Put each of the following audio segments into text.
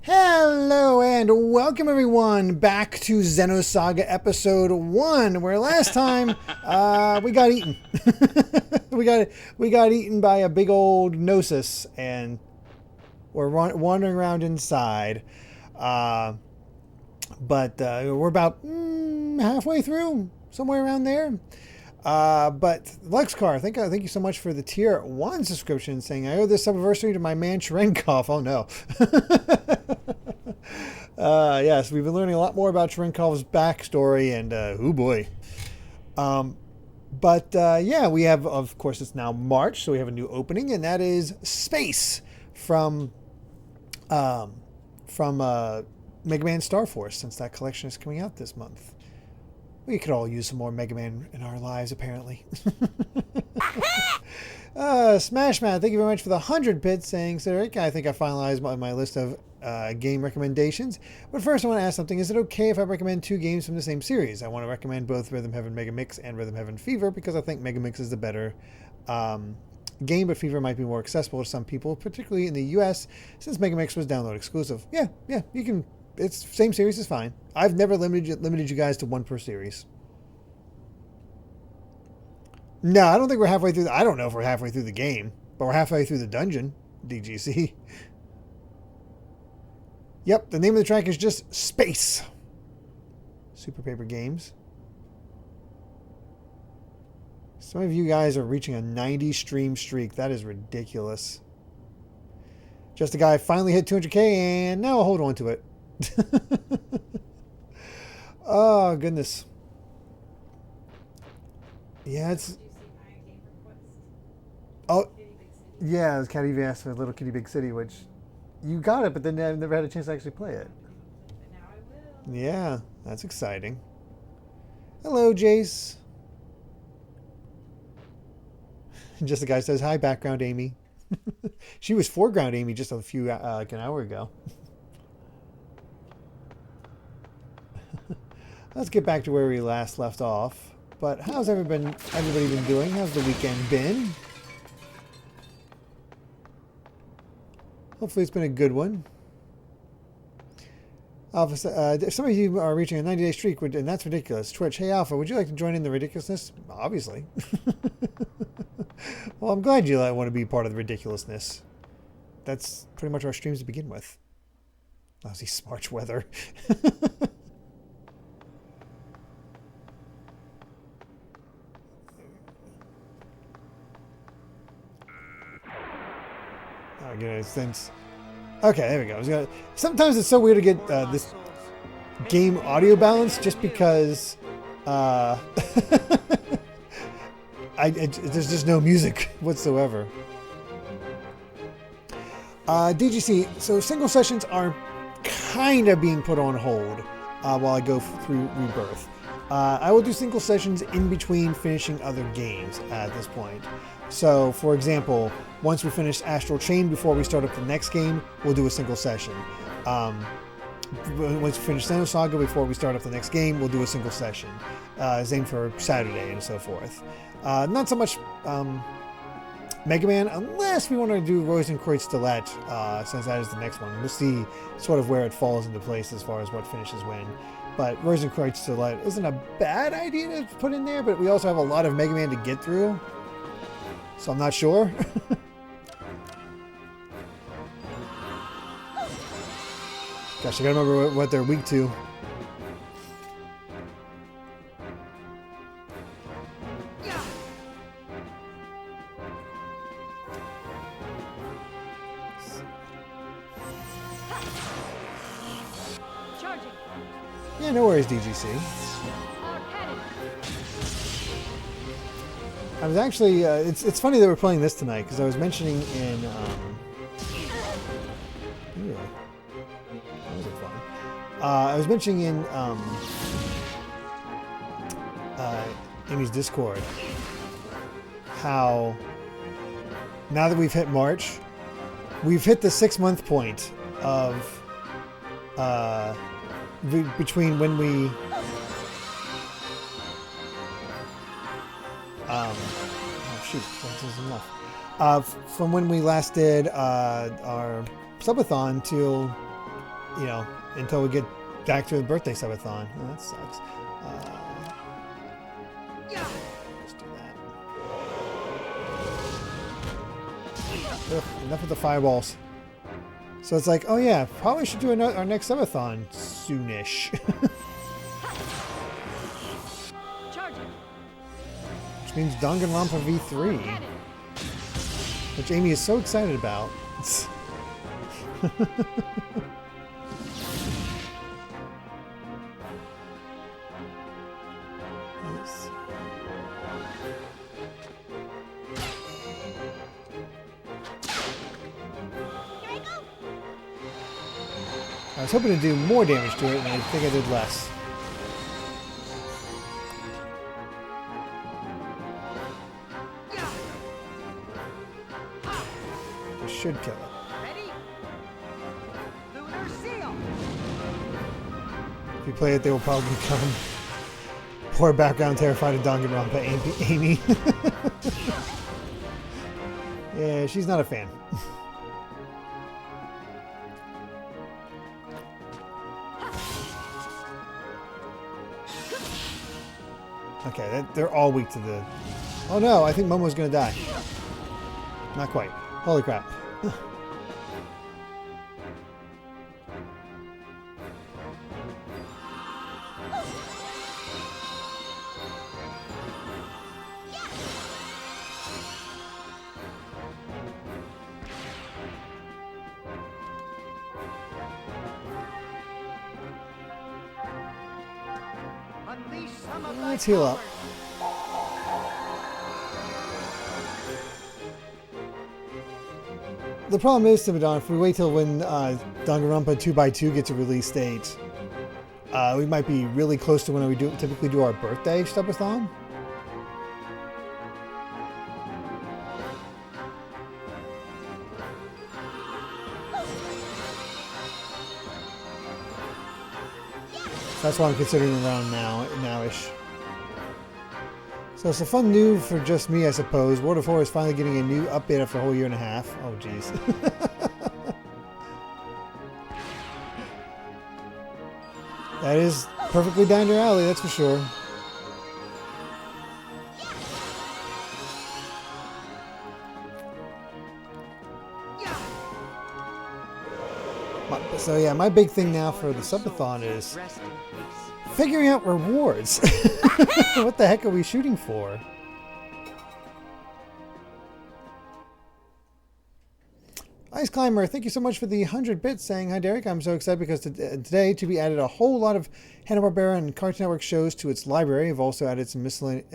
Hello and welcome everyone back to Xenosaga episode 1, where last time we got eaten. we got eaten by a big old Gnosis, and we're wandering around inside. But we're about halfway through, somewhere around there. But Luxcar, thank you so much for the tier 1 subscription, saying I owe this anniversary to my man Cherenkov. Oh no. Yes, we've been learning a lot more about Cherenkov's backstory, and oh boy. Yeah, we have, of course, it's now March, so we have a new opening, and that is Space from Mega Man Star Force, since that collection is coming out this month. We could all use some more Mega Man in our lives, apparently. Smashman, thank you very much for the 100 bits, saying, Derrick, I think I finalized my list of game recommendations. But first, I want to ask something. Is it okay if I recommend 2 games from the same series? I want to recommend both Rhythm Heaven Mega Mix and Rhythm Heaven Fever because I think Mega Mix is the better game, but Fever might be more accessible to some people, particularly in the US, since Mega Mix was download exclusive. Yeah, you can. It's same series is fine. I've never limited you guys to 1 per series. No, I don't think we're halfway through. I don't know if we're halfway through the game, but we're halfway through the dungeon. DGC. Yep, the name of the track is just Space. Super Paper Games. Some of you guys are reaching a 90 stream streak. That is ridiculous. Just a guy finally hit 200K, and now I'll hold on to it. Oh, goodness. Yeah, it's... Oh, yeah, it was Cat EV asked for Little Kitty Big City, which you got it, but then I never had a chance to actually play it. But now I will. Yeah, that's exciting. Hello, Jace. Jessica says, hi, background Amy. She was foreground Amy just a few, like an hour ago. Let's get back to where we last left off. But how's everybody been doing? How's the weekend been? Hopefully it's been a good one. Alpha, some of you are reaching a 90-day streak, and that's ridiculous. Twitch, hey Alpha, would you like to join in the ridiculousness? Obviously. Well, I'm glad you want to be part of the ridiculousness. That's pretty much our streams to begin with. Lousy smarch weather. Oh, goodness, thanks. Okay, there we go. Sometimes it's so weird to get this game audio balance just because there's just no music whatsoever. DGC, so single sessions are kind of being put on hold while I go through Rebirth. I will do single sessions in between finishing other games at this point. So, for example, once we finish Astral Chain before we start up the next game, we'll do a single session. Once we finish Xenosaga before we start up the next game, we'll do a single session. Same for Saturday and so forth. Not so much Mega Man, unless we want to do Rosenkreuz Stilette, since that is the next one. We'll see sort of where it falls into place as far as what finishes when. But Rosenkreuz Stilette isn't a bad idea to put in there, but we also have a lot of Mega Man to get through. So I'm not sure. Gosh, I gotta remember what they're weak to. Yeah, no worries, DGC. I was actually, it's funny that we're playing this tonight, because I was mentioning in, ooh, that was fun. I was mentioning in, Amy's Discord, how, now that we've hit March, we've hit the 6-month point of, between when we, oh shoot, that isn't enough. From when we last did our subathon till, you know, until we get back to the birthday subathon. Oh, that sucks. Let's do that. Ugh, enough with the fireballs. So it's like, oh yeah, probably should do our next subathon soonish. Which means Danganronpa V3, which Amy is so excited about. Yes. I was hoping to do more damage to it, and I think I did less. This should kill it. If you play it, they will probably become poor background terrified of Danganronpa Amy. Yeah, she's not a fan. Okay, they're all weak to the... Oh no, I think Momo's gonna die. Not quite. Holy crap. Let's heal up. The problem is, Timidon, if we wait till when Danganronpa 2x2 gets a release date, we might be really close to when we typically do our birthday subathon. That's why I'm considering around nowish. So it's a fun new for just me, I suppose. World of Horror is finally getting a new update after a whole year and a half. Oh, jeez. That is perfectly down your alley, that's for sure. So yeah, my big thing now for the subathon is figuring out rewards. What the heck are we shooting for? Ice Climber, thank you so much for the 100 bits saying, hi Derek, I'm so excited because today Tubi added a whole lot of Hanna-Barbera and Cartoon Network shows to its library. I've also added some miscellaneous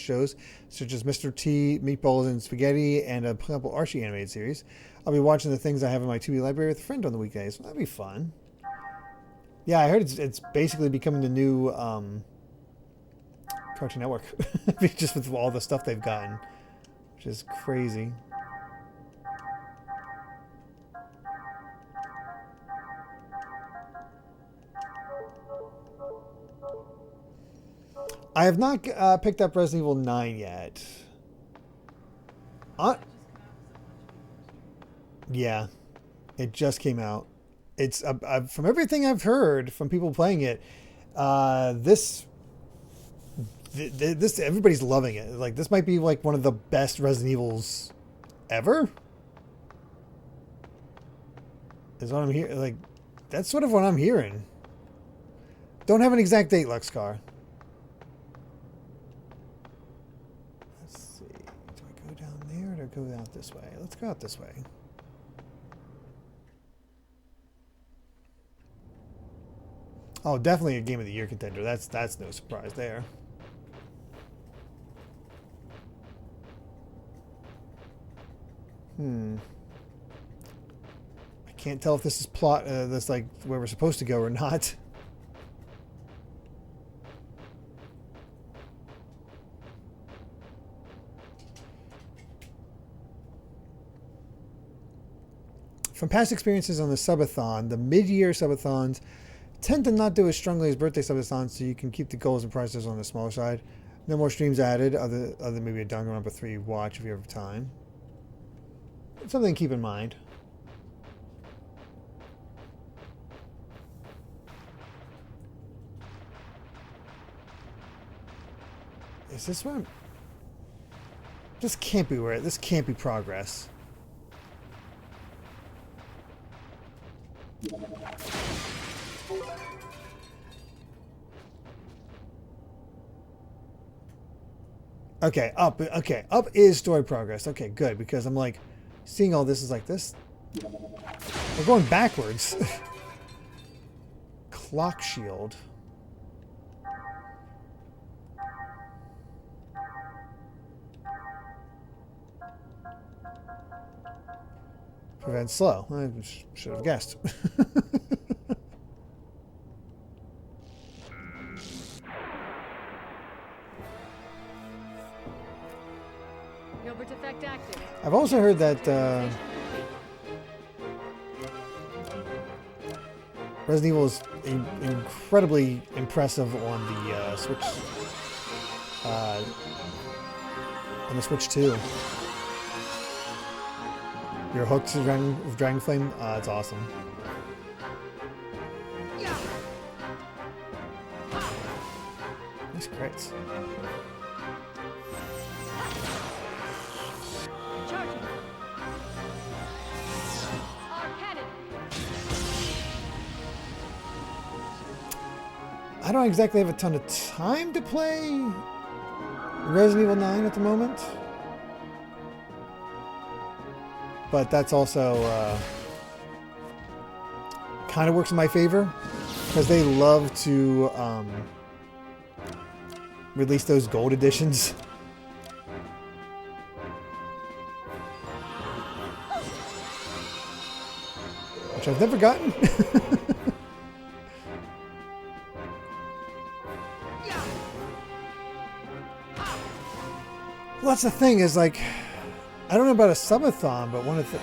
shows such as Mr. T, Meatballs and Spaghetti, and a couple Archie animated series. I'll be watching the things I have in my Tubi library with a friend on the weekdays. That'd be fun. Yeah, I heard it's basically becoming the new Cartoon Network, just with all the stuff they've gotten, which is crazy. I have not picked up Resident Evil 9 yet. Yeah, it just came out. It's from everything I've heard from people playing it, this everybody's loving it. Like this might be like one of the best Resident Evils ever. Is what I'm hearing. Like that's sort of what I'm hearing. Don't have an exact date, Luxcar. Let's see. Do I go down there or do I go out this way? Let's go out this way. Oh, definitely a Game of the Year contender. That's no surprise there. I can't tell if this is plot. That's like where we're supposed to go or not. From past experiences on the subathon, the mid-year subathons tend to not do as strongly as birthday subathons, so you can keep the goals and prizes on the smaller side. No more streams added, other than maybe a Danganronpa 3 watch if you have time. It's something to keep in mind. Is this one? This can't be where. This can't be progress. Okay, up. Okay, up is story progress. Okay, good, because I'm like, seeing all this is like this. We're going backwards. Clock shield. Prevent slow. I should have guessed. I've also heard that Resident Evil is incredibly impressive on the Switch. On the Switch 2. You're hooked to Dragon Flame? It's awesome. Nice crits. I don't exactly have a ton of time to play Resident Evil 9 at the moment. But that's also kind of works in my favor because they love to release those gold editions. Which I've never gotten. Well, that's the thing is like, I don't know about a subathon, but one of the...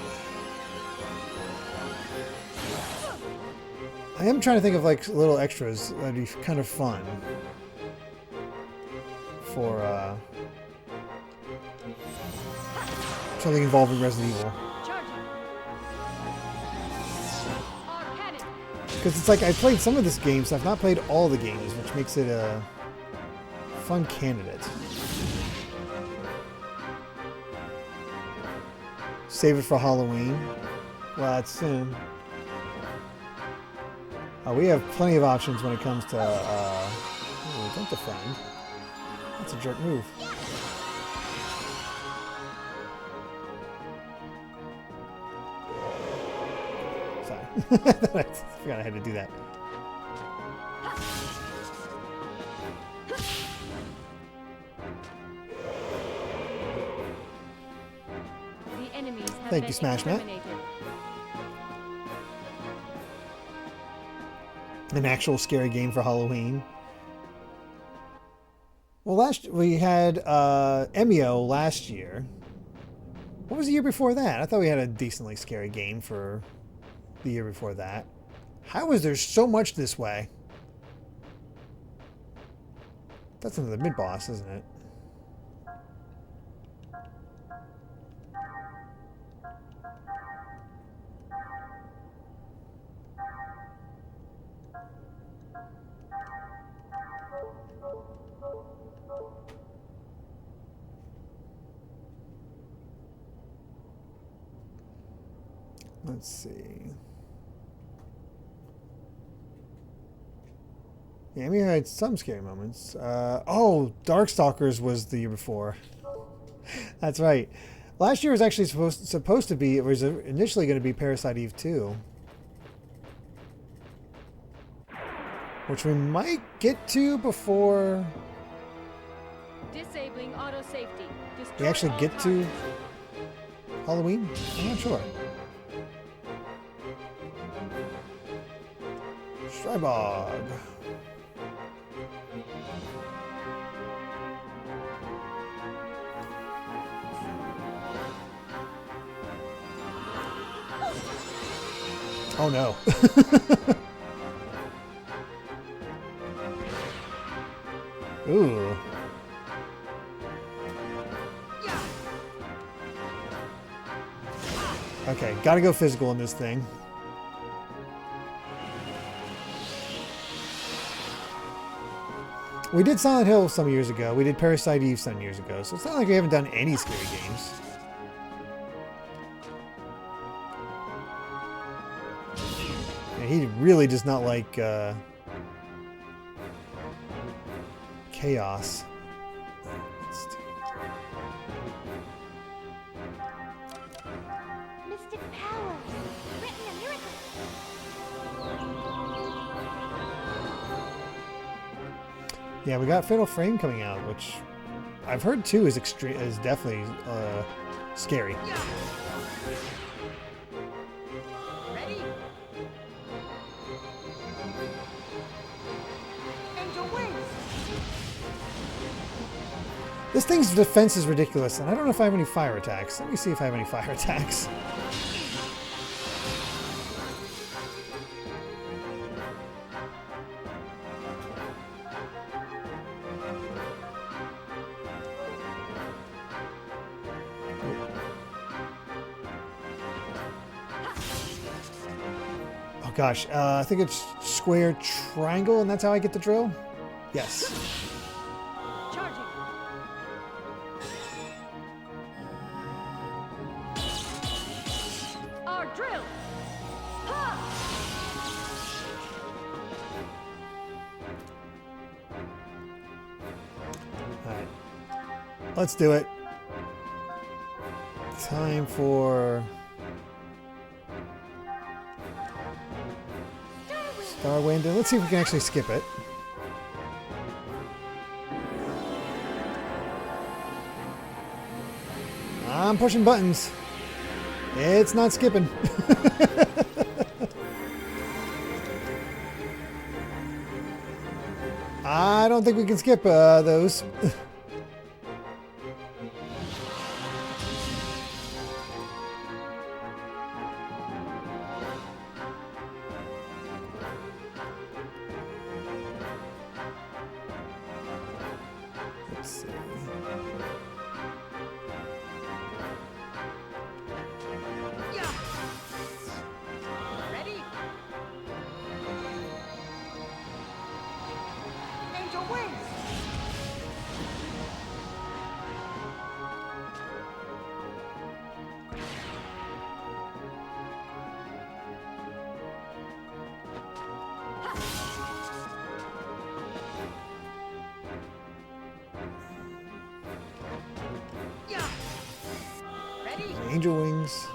I am trying to think of like little extras that'd be kind of fun for something involving Resident Evil. Because it's like I played some of this game, so I've not played all the games, which makes it a fun candidate. Save it for Halloween. Well, that's soon. We have plenty of options when it comes to... ooh, don't defend. That's a jerk move. Sorry. I forgot I had to do that. Thank you, Smash Matt. An actual scary game for Halloween. Well, we had Emio last year. What was the year before that? I thought we had a decently scary game for the year before that. How is there so much this way? That's another mid-boss, isn't it? Let's see. Yeah, we had some scary moments. Oh, Darkstalkers was the year before. That's right. Last year was actually supposed to be. It was initially going to be Parasite Eve 2, which we might get to before. Disabling auto safety. We actually get to Halloween. I'm not sure. Strybog. Oh no. Ooh. Okay, gotta go physical in this thing. We did Silent Hill some years ago. We did Parasite Eve some years ago. So it's not like we haven't done any scary games. And he really does not like chaos. Mystic power. Grant me a miracle. Yeah, we got Fatal Frame coming out, which I've heard too is definitely scary. Ready? Angel wings. This thing's defense is ridiculous, and I don't know if I have any fire attacks. Let me see if I have any fire attacks. Oh gosh, I think it's square triangle, and that's how I get the drill? Yes. Charging. Our drill. Ha! Alright. Let's do it. Time for Starwind, and let's see if we can actually skip it. I'm pushing buttons. It's not skipping. I don't think we can skip those. Let's see. Yeah. Ready? Angel wings. Yeah. Ready? Angel wings.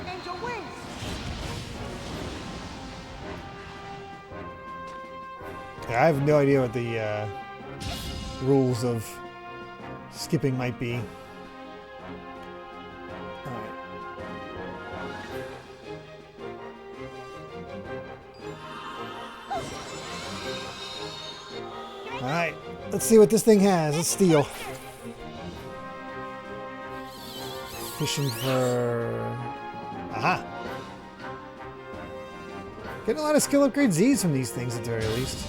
Angel wings. Yeah, I have no idea what the rules of skipping might be. Alright. Alright, let's see what this thing has. Let's steal. Fishing for... Aha! Getting a lot of skill upgrade Z's from these things at the very least.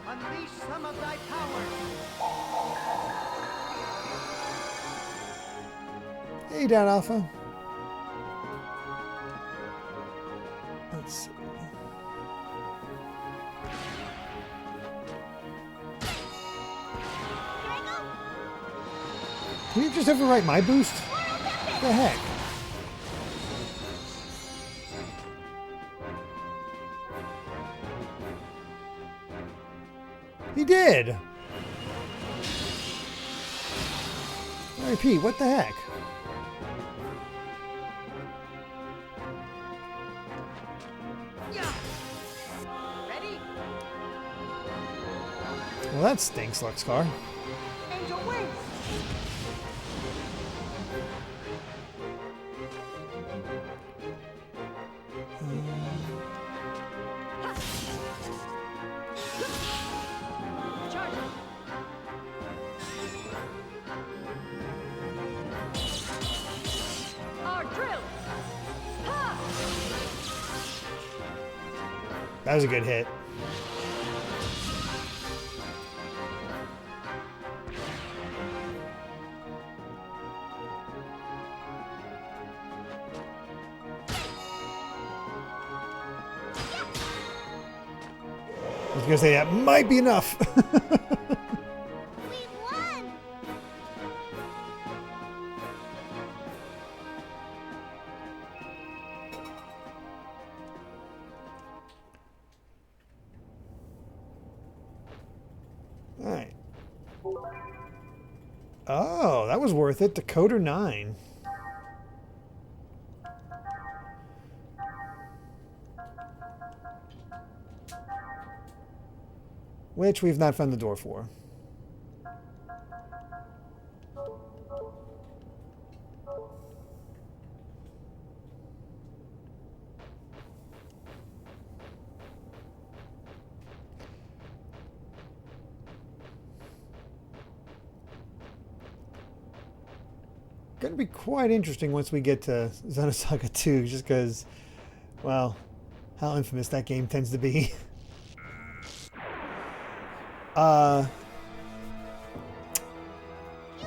Unleash some of thy power. Hey, Down Alpha. Let's see. Can you just overwrite my boost? What the heck? He did! I repeat, what the heck? Yeah. Ready? Well, that stinks, Luxcar. Angel wings. Charging. Our drill. Ha! That was a good hit. I was gonna say that might be enough. We won! All right. Oh, that was worth it. Decoder 9. Which we've not found the door for. Going to be quite interesting once we get to Xenosaga 2, just because, well, how infamous that game tends to be. You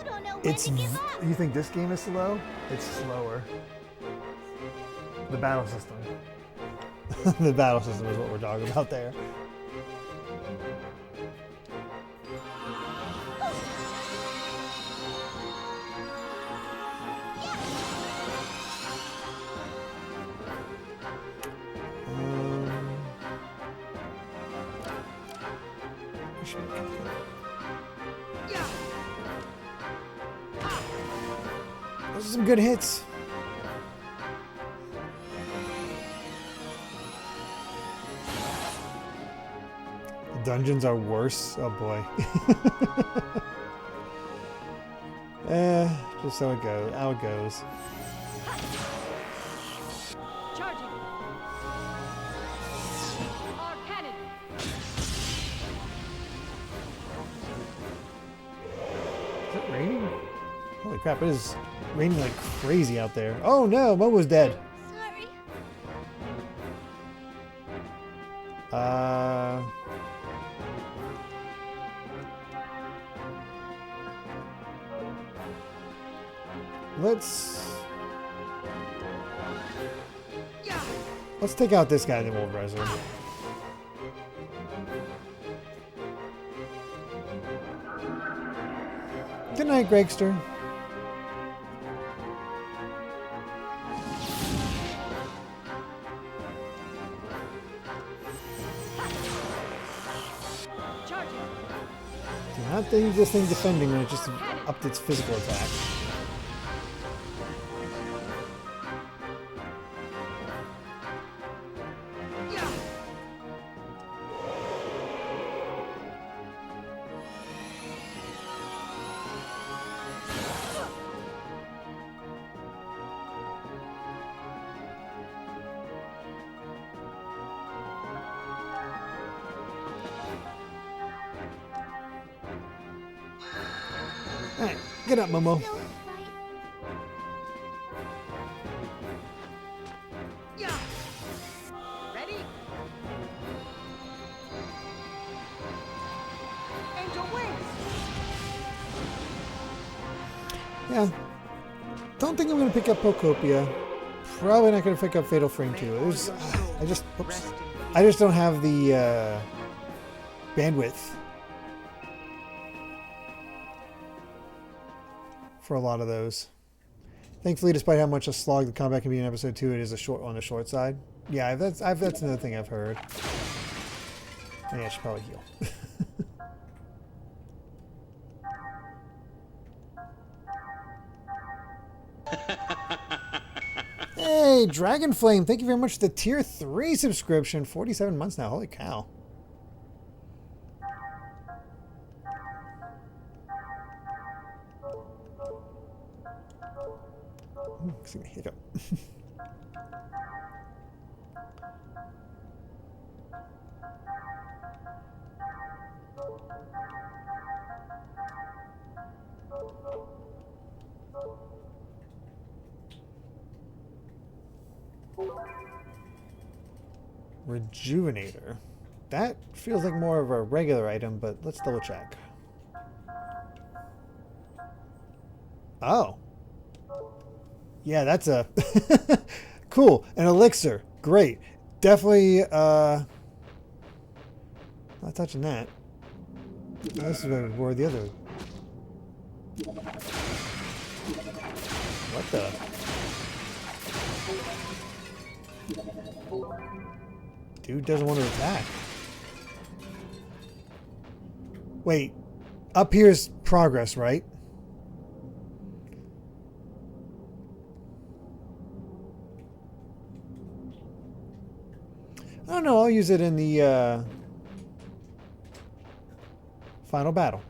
don't know when It's. to give up! You think this game is slow? It's slower. The battle system. The battle system is what we're talking about there. We should make it. Yeah. Those are some good hits. The dungeons are worse. Oh boy. Just so it goes. How it goes. Charging. Our cannon. Is it raining? Oh Holy crap, it is raining like crazy out there. Oh no, Momo's dead. Sorry. Let's take out this guy, then we'll res him. Good night, Gregster. Charging. Do not use this thing defending when it just upped its physical attack. Alright, get up, Momo. No fight. Ready? Angel wings. Yeah. Don't think I'm going to pick up Pocopia. Probably not going to pick up Fatal Frame 2. There's, I just don't have the bandwidth for a lot of those. Thankfully, despite how much a slog the combat can be in episode 2, it is on the short side. Yeah, that's another thing I've heard. Yeah, I should probably heal. Hey, Dragonflame, thank you very much for the tier 3 subscription. 47 months now. Holy cow. Excuse me, hiccup. Rejuvenator. That feels like more of a regular item, but let's double check. Oh. Yeah, that's a cool. An elixir. Great. Definitely not touching that. This is where the other. What the? Dude doesn't want to attack. Wait. Up here's progress, right? I don't know. I'll use it in the final battle.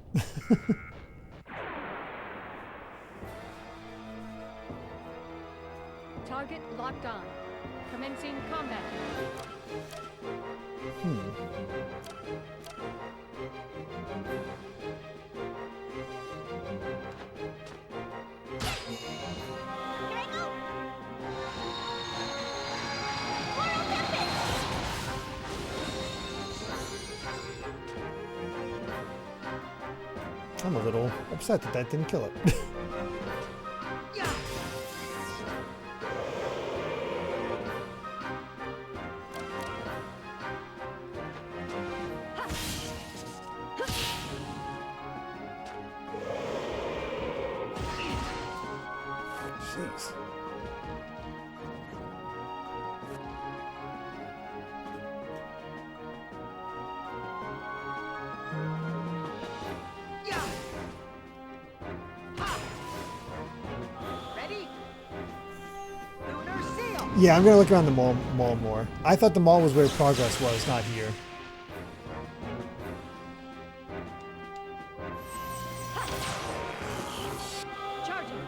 Target locked on. Commencing combat. Here I go. Coral Tempest. I'm a little upset that that didn't kill it. Jeez. Ready? Lunar seal. Yeah, I'm gonna look around the mall more. I thought the mall was where progress was, not here. Charging.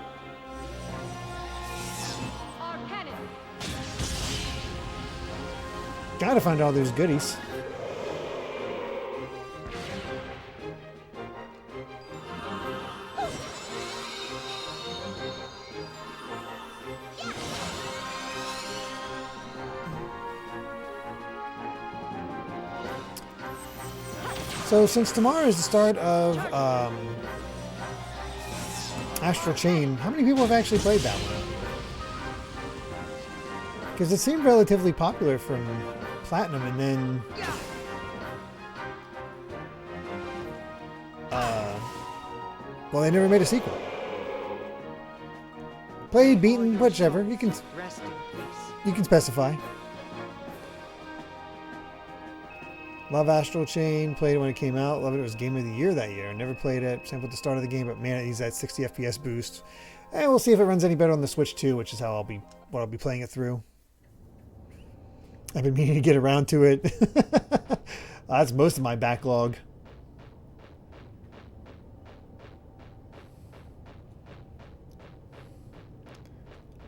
Our cannon. Gotta find all those goodies. So since tomorrow is the start of Astral Chain, how many people have actually played that one? Because it seemed relatively popular from Platinum, and then well, they never made a sequel. Played, beaten, whichever. You can specify. Love Astral Chain. Played it when it came out. Love it. It was Game of the Year that year. Never played it. Same with the start of the game, but man, it needs that 60 FPS boost. And we'll see if it runs any better on the Switch too, which is how I'll be playing it through. I've been meaning to get around to it. That's most of my backlog.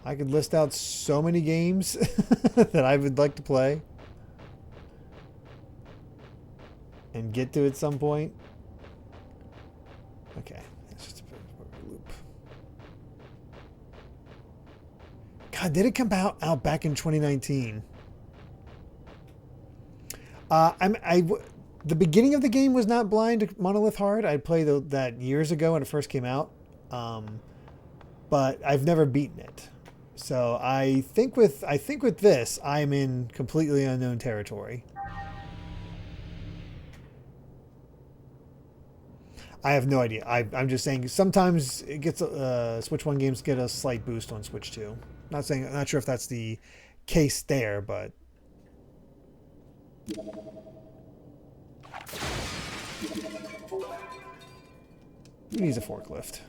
I could list out so many games that I would like to play and get to at some point. Okay, that's just a bit of a loop. God, did it come out back in 2019? The beginning of the game was not blind Monolith Hard. I played that years ago when it first came out, but I've never beaten it. So I think with this, I'm in completely unknown territory. I have no idea. I'm just saying sometimes it gets Switch 1 games get a slight boost on Switch 2. Not sure if that's the case there, but who needs a forklift?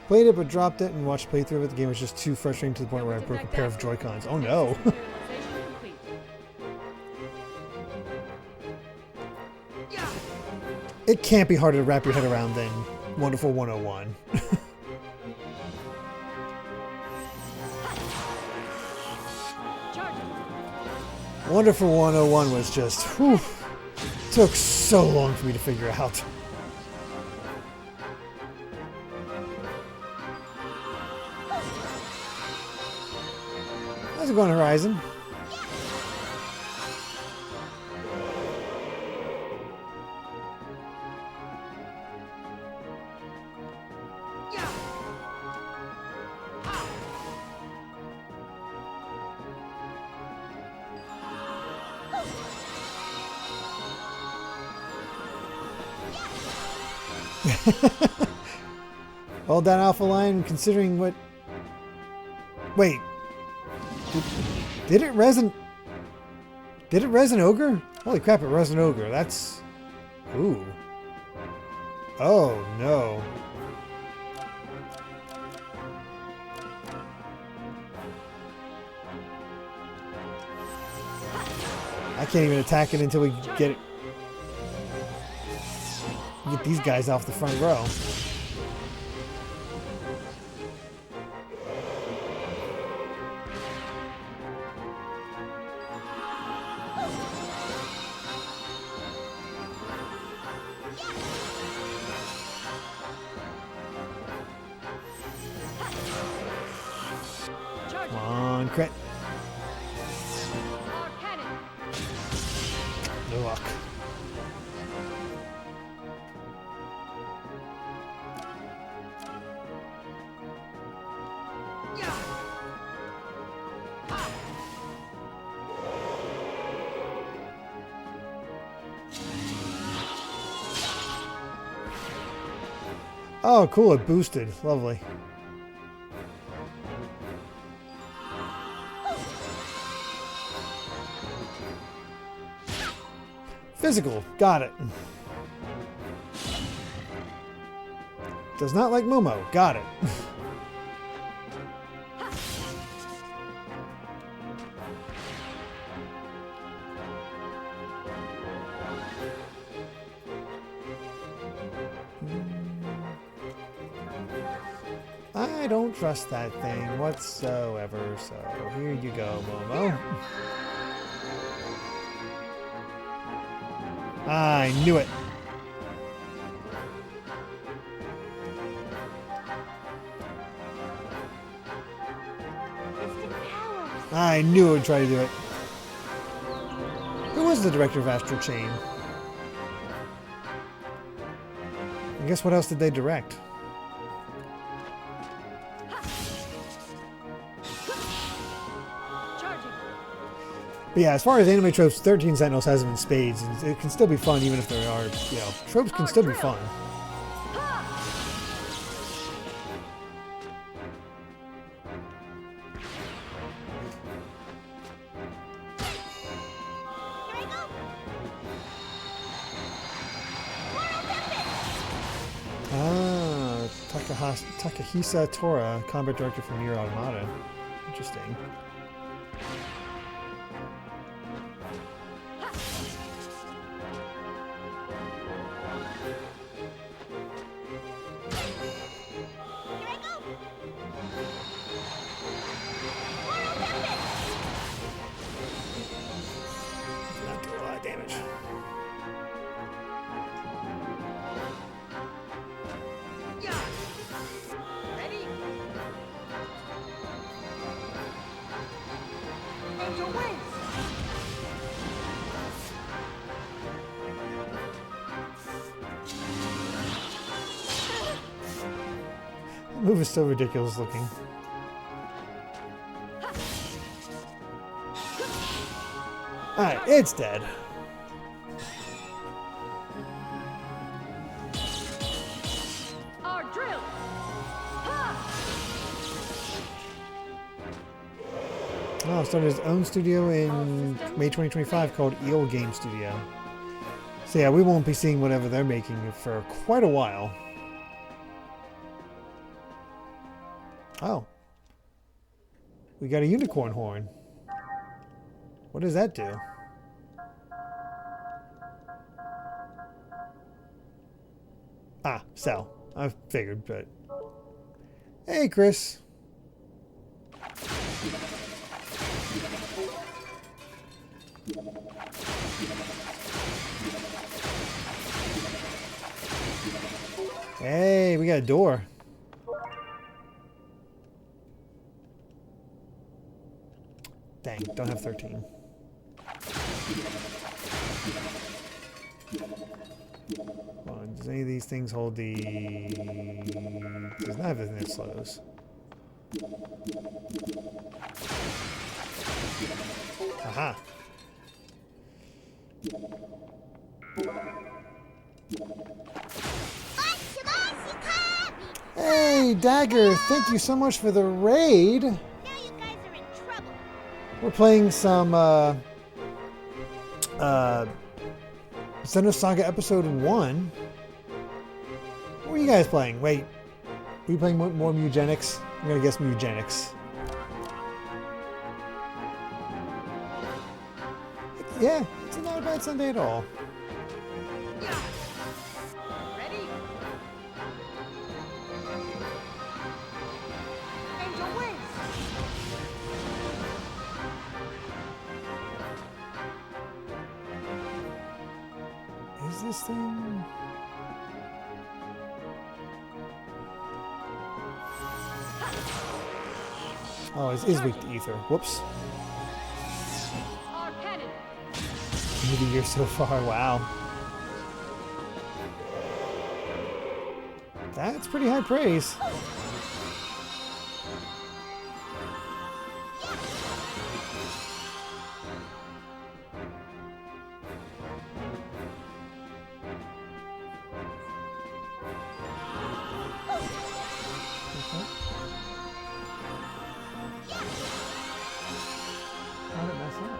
Played it but dropped it and watched playthrough of it. The game was just too frustrating to the point where I broke a pair of Joy-Cons. Oh no! It can't be harder to wrap your head around than Wonderful 101. Wonderful 101 was just, whew, took so long for me to figure out. How's it going, Horizon? Well done, Alpha Lion, considering what... Wait. Did it resin... Did it resin Ogre? Holy crap, it resin Ogre. That's... Ooh. Oh, no. I can't even attack it until we get it... Get these guys off the front row. Come on, crit. No luck. Oh, cool, it boosted. Lovely. Physical. Got it. Does not like Momo. Got it. I don't trust that thing whatsoever, so here you go, Momo. I knew it. Mystic powers. I knew it would try to do it. Who was the director of Astral Chain? I guess what else did they direct? Charging. But yeah, as far as anime tropes, 13 Sentinels has them in spades, and it can still be fun even if there are, you know, tropes can still be fun. Here I go. Moral tempest. Ah, Takahisa Tora, combat director from Nier Automata. Interesting. Here I go. Moral tempest. Not doing a lot of damage. Yeah. Ready? Angel wings. The move is so ridiculous looking. Alright, it's dead. Our drill. Ha! Oh, started his own studio in May 2025 called Eel Game Studio. So yeah, we won't be seeing whatever they're making for quite a while. Oh. We got a unicorn horn. What does that do? Ah, sell. I figured, but... Hey, Chris. Hey, we got a door. Dang, don't have 13. Well, does any of these things hold the... Does not have anything that slows. Aha. Hey, Dagger, thank you so much for the raid. Now you guys are in trouble. We're playing some Xenosaga Episode 1. What are you guys playing? Wait, are you playing more Mugenics? I'm gonna guess Mugenics. Yeah, it's not a bad Sunday at all. Yeah. Ready? Angel wings. Is this thing... Oh, it is weak to ether. Whoops. Our cannon. New the year so far. Wow. That's pretty high praise. How'd it mess up?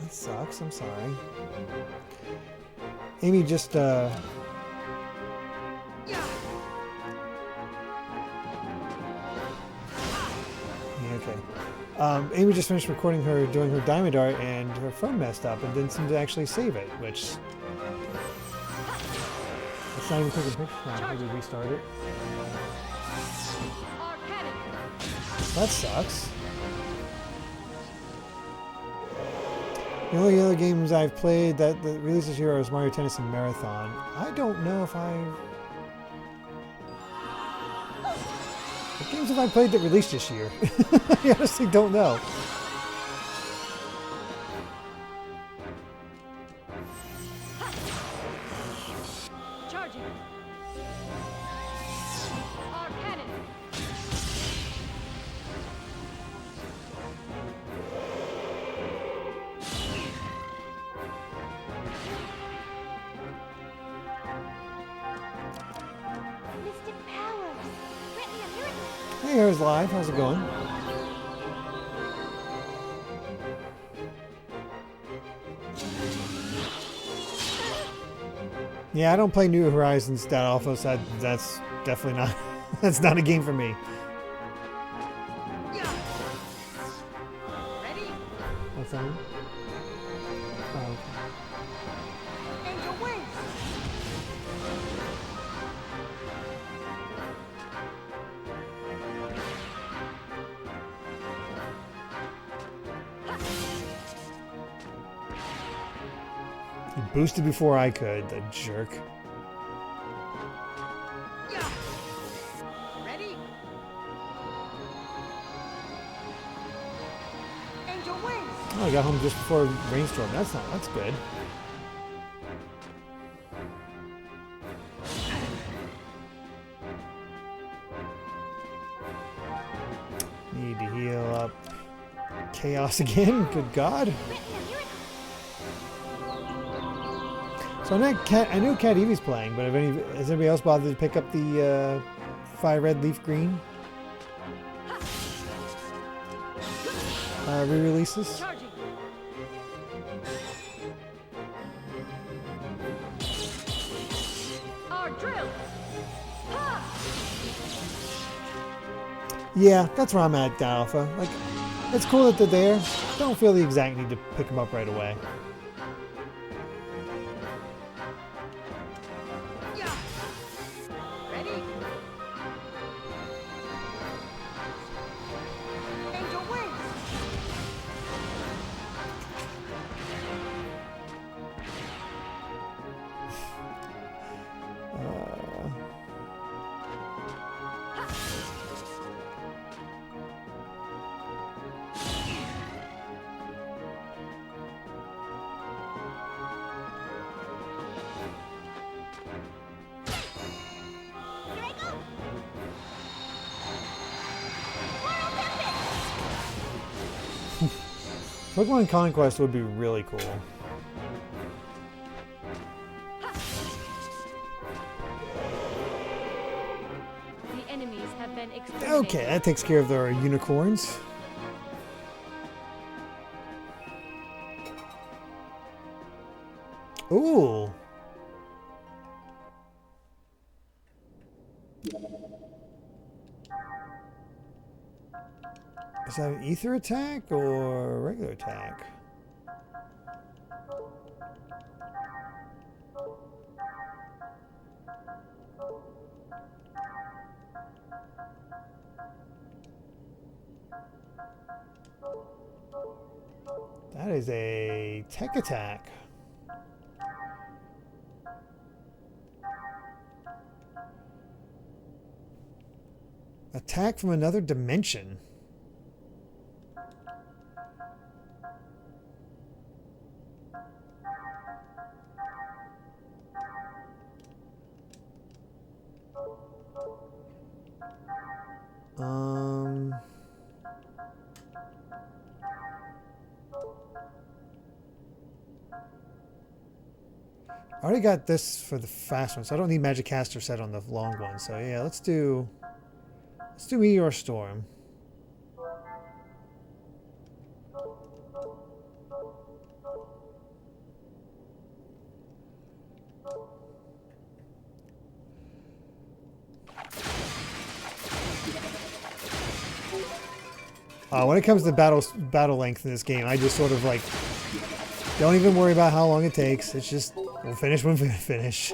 That sucks. I'm sorry. Amy just Yeah. yeah, okay. Amy just finished recording her doing her diamond art, and her phone messed up and didn't seem to actually save it, which it's not even taking pictures now. Maybe restart it. That sucks. The only other games I've played that released this year was Mario Tennis and Marathon. I don't know if what games have I played that released this year? I honestly don't know. Charging. Our cannon. Mystic powers. Grant me a miracle. Hey, here's live. How's it going? Yeah, I don't play New Horizons that often, so that's definitely not that's not a game for me. Ready? What's that? Oh, okay. Angel wings. He boosted before I could, the jerk. Ready? Angel wings. Oh, I got home just before rainstorm. That's good. Need to heal up Chaos again. Good God. Grant me a miracle. So I know Cat Evie's playing, but has anybody else bothered to pick up the Fire Red Leaf Green re-releases? Charging. Our drill. Ha! Yeah, that's where I'm at, Alpha. Like, it's cool that they're there. Don't feel the exact need to pick them up right away. Ready? Angel wings. Here I go. Moral Pokemon Tempest. Conquest would be really cool. The enemies have been exterminated. Okay, that takes care of their unicorns. Ooh. Is that an ether attack or a regular attack? That is a tech attack. Attack from another dimension. I already got this for the fast one, so I don't need Magicaster set on the long one. So yeah, let's do Meteor Storm. When it comes to battle length in this game, I just sort of like don't even worry about how long it takes. It's just we'll finish when we finish.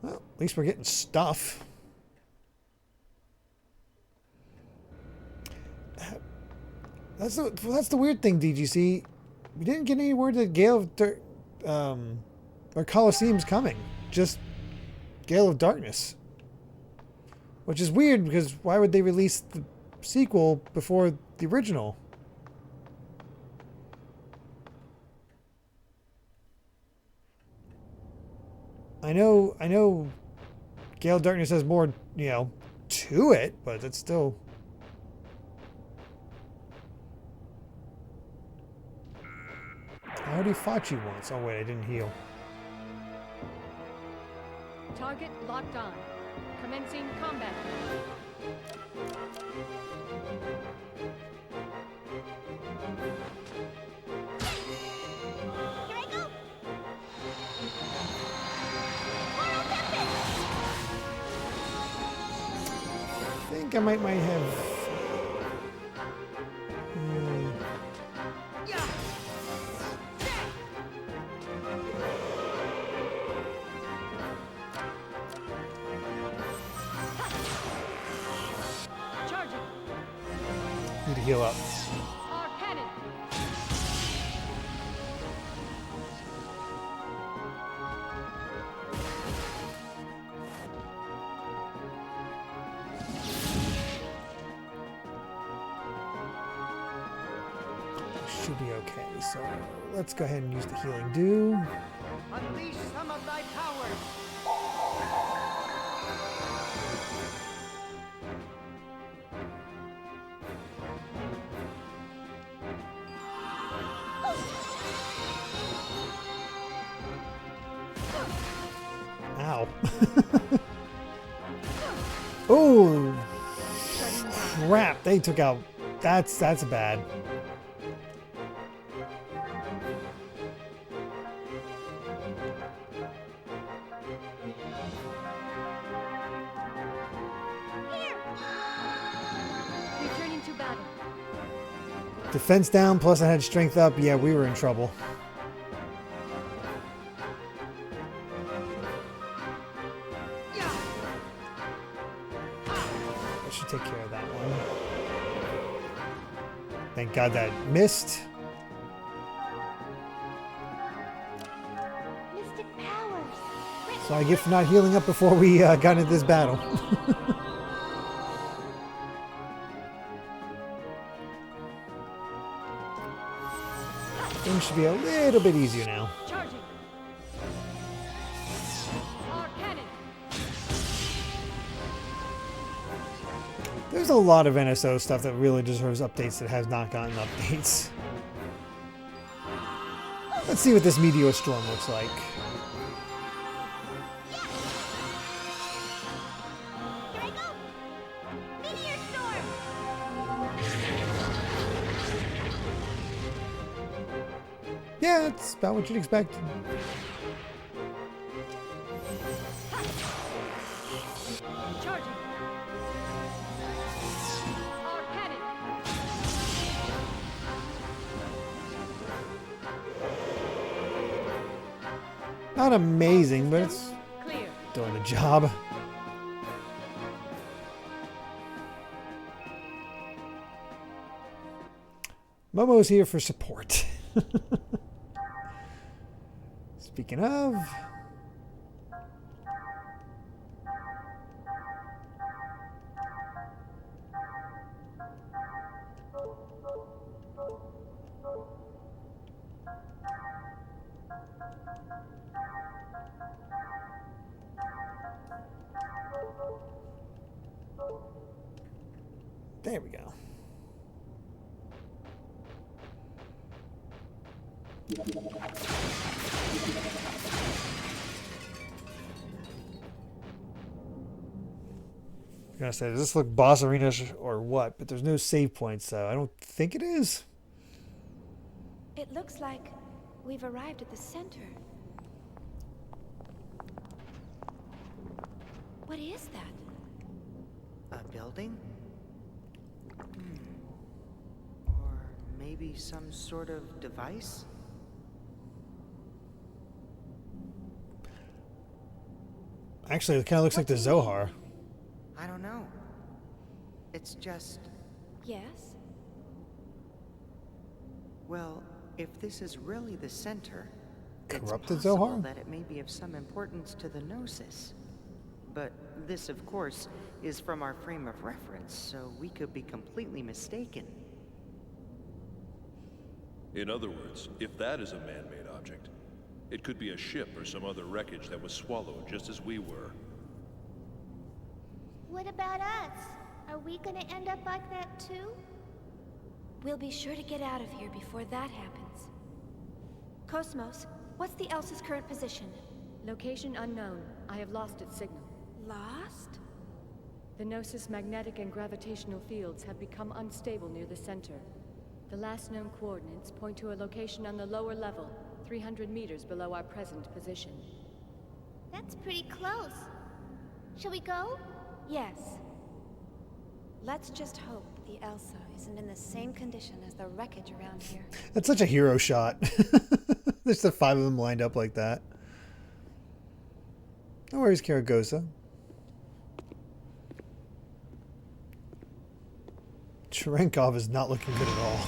Well, at least we're getting stuff. That's the weird thing, DGC. We didn't get any word that Gale of or Colosseum's coming. Just Gale of Darkness. Which is weird because why would they release the sequel before the original? I know Gale of Darkness has more, you know, to it, but it's still... I already fought you once. Oh wait, I didn't heal. Target locked on. Commencing combat. Here I go! Moral Tempest! I think I might have... Need to heal up. Our cannon. Should be okay, so let's go ahead and use the healing dew. Unleash some of thy powers! Ow. Oh, crap. They took out... That's bad. Returning to battle. Defense down, plus I had strength up. Yeah, we were in trouble. Should take care of that one. Thank God that missed. Mystic powers! So I get for not healing up before we got into this battle. Things should be a little bit easier now. Charging. Our cannon. There's a lot of NSO stuff that really deserves updates that has not gotten updates. Let's see what this Meteor Storm looks like. Here I go! Meteor Storm! Yeah, that's about what you'd expect. Charging. Our cannon. Not amazing, but it's Clear. doing the job. Momo's here for support. Speaking of... There we go. I'm gonna say, does this look boss arena or what? But there's no save points, so I don't think it is. It looks like we've arrived at the center. What is that? A building? Or maybe some sort of device? Actually, it kind of looks like the Zohar. I don't know. It's just... Yes? Well, if this is really the center, Corrupted it's possible Zohar? that it may be of some importance to the Gnosis. But this, of course, is from our frame of reference, so we could be completely mistaken. In other words, if that is a man-made object, it could be a ship or some other wreckage that was swallowed just as we were. What about us? Are we gonna end up like that too? We'll be sure to get out of here before that happens. Cosmos, what's the Elsa's current position? Location unknown. I have lost its signal. Lost? The Gnosis magnetic and gravitational fields have become unstable near the center. The last known coordinates point to a location on the lower level, 300 meters below our present position. That's pretty close. Shall we go? Yes. Let's just hope the Elsa isn't in the same condition as the wreckage around here. That's such a hero shot. There's the 5 of them lined up like that. No worries, Karagosa. Cherenkov is not looking good at all.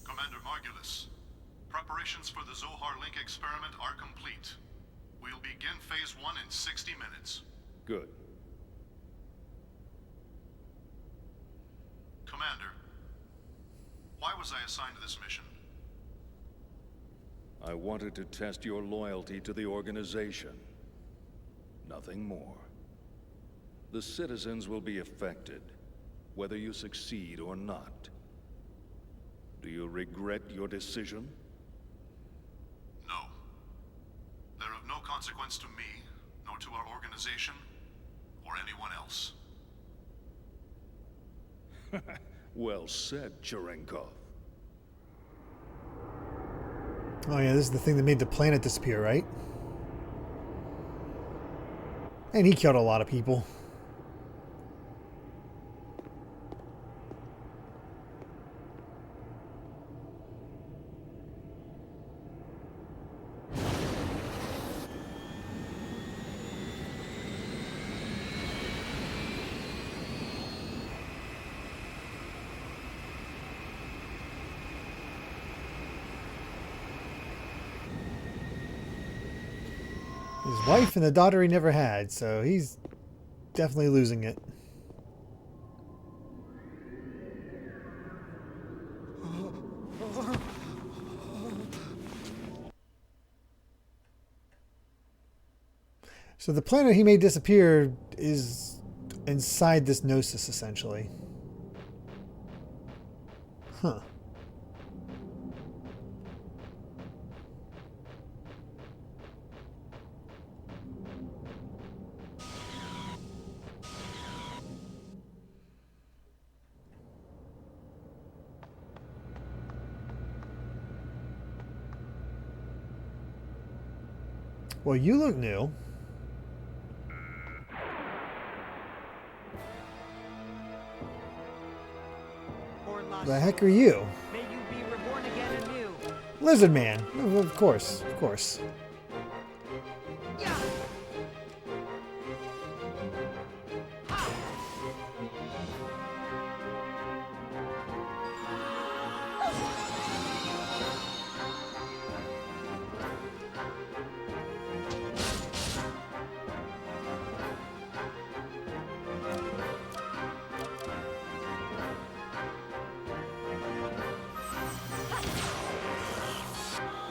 Commander Margulis, preparations for the Zohar Link experiment are complete. We'll begin Phase 1 in 60 minutes. Good. Commander, why was I assigned to this mission? I wanted to test your loyalty to the organization. Nothing more. The citizens will be affected, whether you succeed or not. Do you regret your decision? No. They're of no consequence to me, nor to our organization, or anyone else. Well said, Cherenkov. Oh yeah, this is the thing that made the planet disappear, right? And he killed a lot of people. His wife and the daughter he never had, so he's definitely losing it. So the planet he made disappear is inside this Gnosis, essentially. Huh. Well, you look new. The heck are you? May you be reborn again anew. Lizard Man. Of course, of course. Yeah.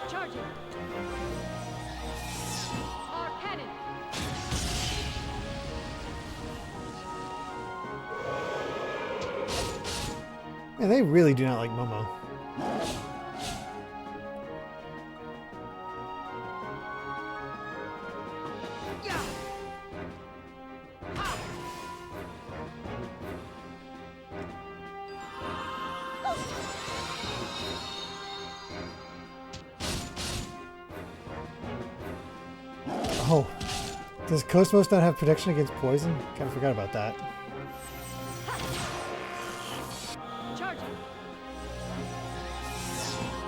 Charging! Our cannon! Man, they really do not like Momo. Oh, does Cosmos not have protection against poison? Kind of forgot about that. Charging.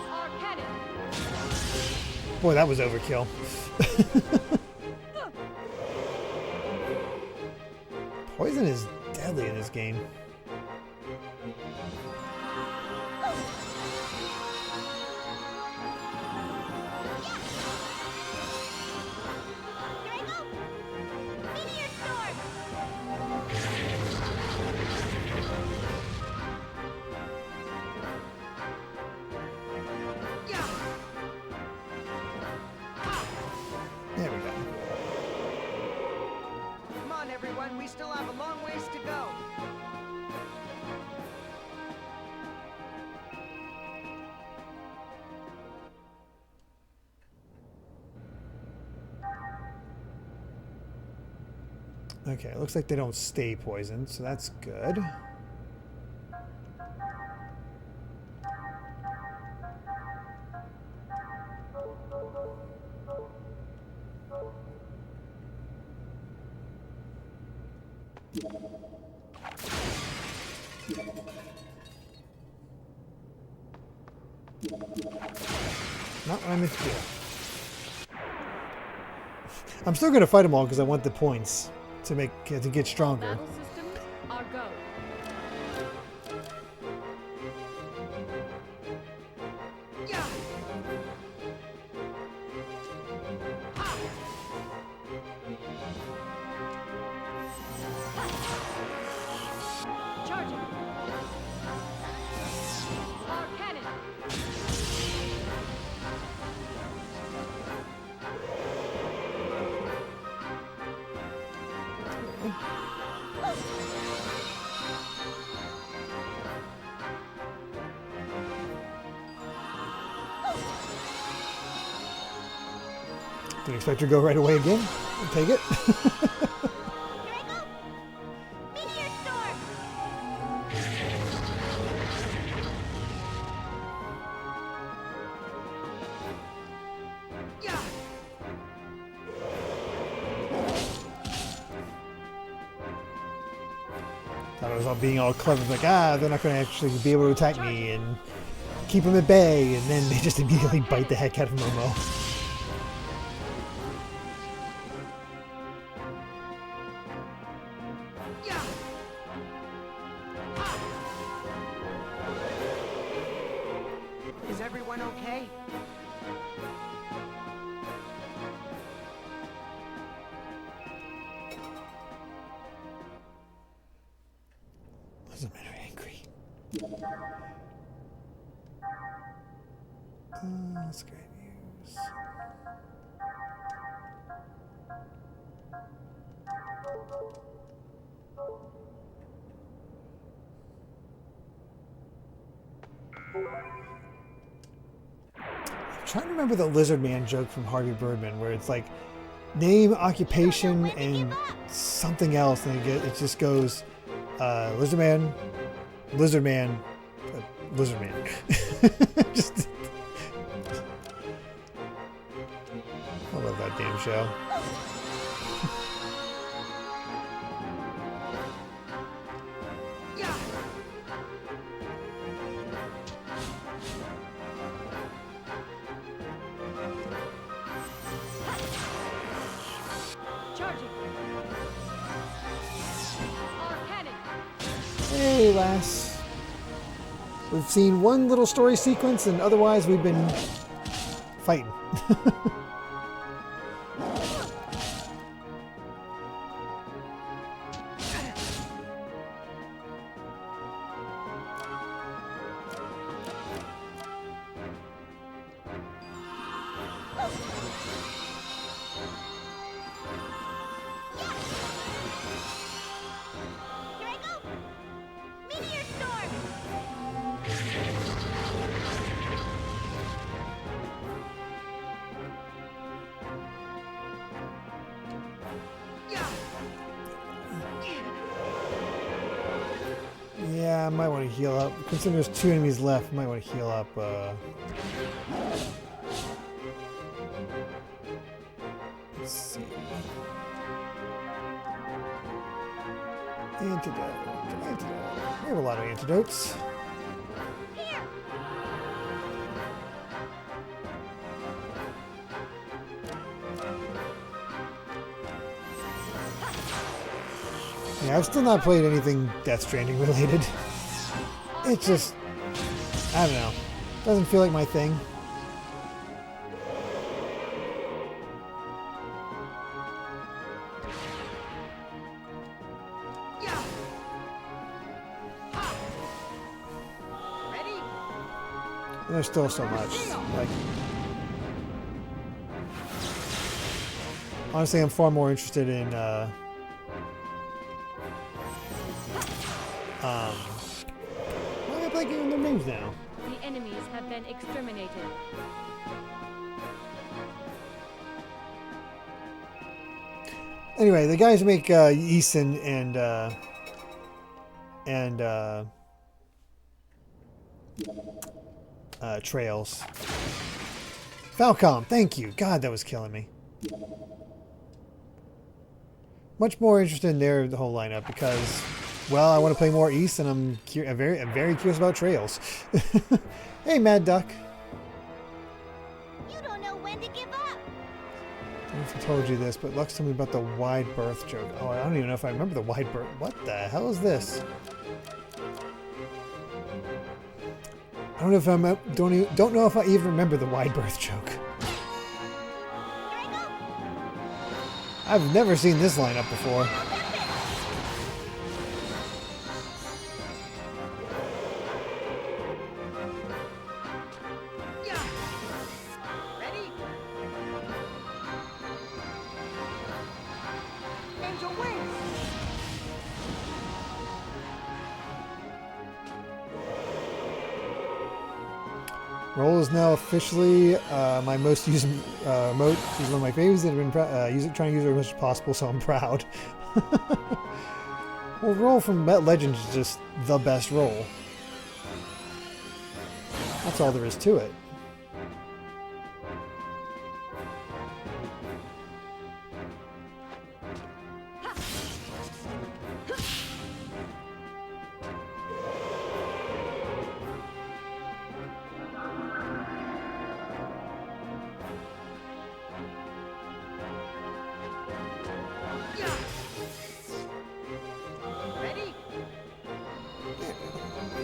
Our cannon. Boy, that was overkill. Poison is deadly in this game. There we go. Come on, everyone, we still have a long ways to go. Okay, it looks like they don't stay poisoned, so that's good. Not what I meant to do. I'm still going to fight them all because I want the points to get stronger. Battle systems are go. Charging. Our cannon. Didn't expect her to go right away again. I'll take it. Meteor storm! Thought I was all being all clever, like, they're not going to actually be able to attack me and keep them at bay, and then they just immediately bite the heck out of Momo. Is everyone okay? Doesn't matter, angry. That's great news. I'm trying to remember the Lizard Man joke from Harvey Birdman, where it's like name, occupation, and something else, and it just goes Lizard Man, Lizard Man, Lizard Man. Just, I love that damn show. Charging. Our cannon. Hey, lass. We've seen one little story sequence, and otherwise we've been fighting. Here I go! Meteor storm! Yeah, I might want to heal up. Considering there's 2 enemies left, I might want to heal up. Let's see. Antidote. We have a lot of antidotes. Yeah, I've still not played anything Death Stranding related. It's just, I don't know. Doesn't feel like my thing. And there's still so much. Like, honestly, I'm far more interested in why am I blanking on their names now? The enemies have been exterminated. Anyway, the guys who make Eason and Trails. Falcom, thank you. God, that was killing me. Much more interested in their whole lineup because, well, I want to play more East, and I'm very curious about Trails. Hey, Mad Duck. You don't know when to give up. I don't know if I told you this, but Lux told me about the wide berth joke. Oh, I don't even know if I remember the wide berth. What the hell is this? I don't know if don't know if I even remember the wide berth joke. I've never seen this lineup before. Roll is now officially my most used emote. She's one of my favorites, and I've been trying to use her as much as possible, so I'm proud. Well, Roll from Bet Legends is just the best roll. That's all there is to it.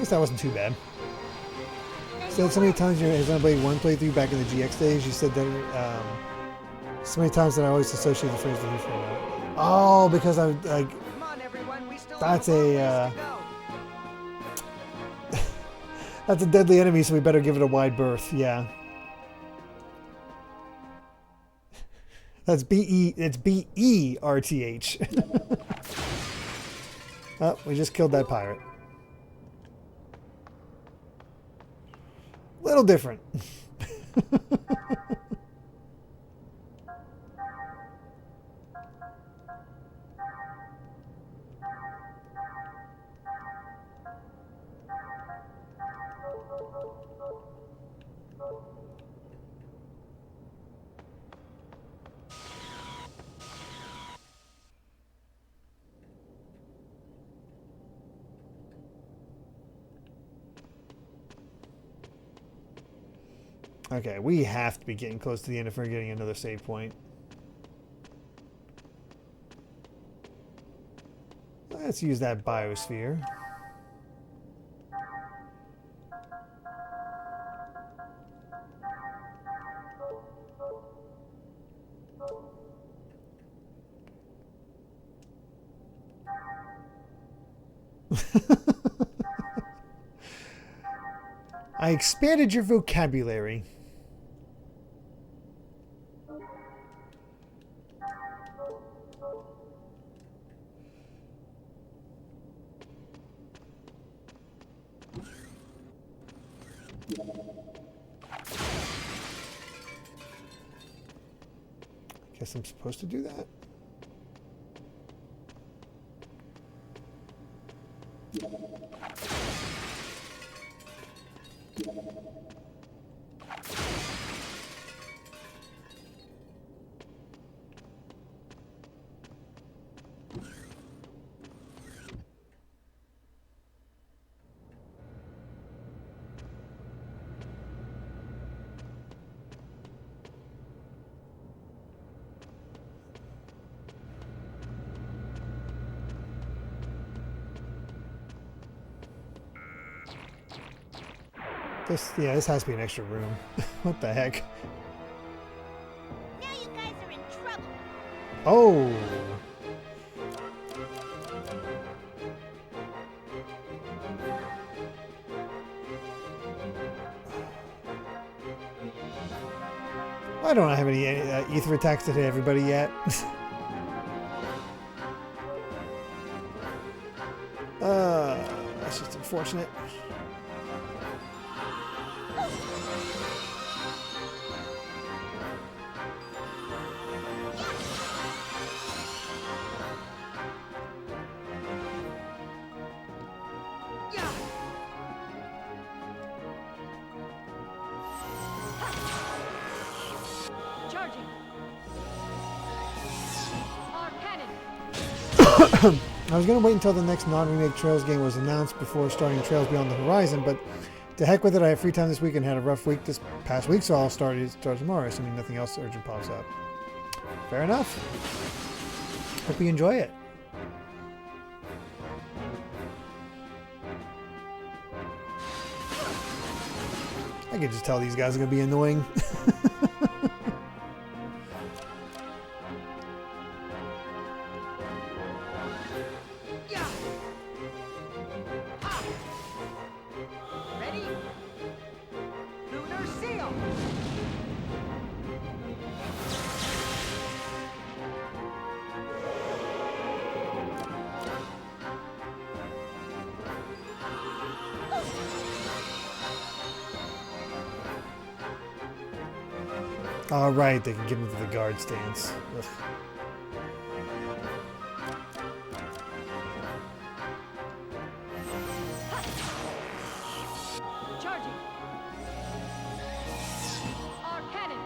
That wasn't too bad. Said so many times has only played one playthrough back in the GX days. You said that so many times that I always associate the phrase with you from that. Oh, because I like that's a that's a deadly enemy, so we better give it a wide berth. Yeah, that's BE. It's BERTH. Oh, we just killed that pirate. Little different. Okay, we have to be getting close to the end if we're getting another save point. Let's use that biosphere. I expanded your vocabulary. Guess I'm supposed to do that. This has to be an extra room. What the heck? Now you guys are in trouble. Oh. I don't have any ether attacks to hit everybody yet. That's just unfortunate. Charging. Our cannon. I was going to wait until the next non-remake Trails game was announced before starting Trails Beyond the Horizon, but to heck with it, I have free time this week and had a rough week this past week, so I'll start tomorrow, assuming nothing else urgent pops up. Fair enough. Hope you enjoy it. I could just tell these guys are going to be annoying. Ready? Lunar seal! All right, they can get into the guard stance. Ugh. Charging. Our cannon.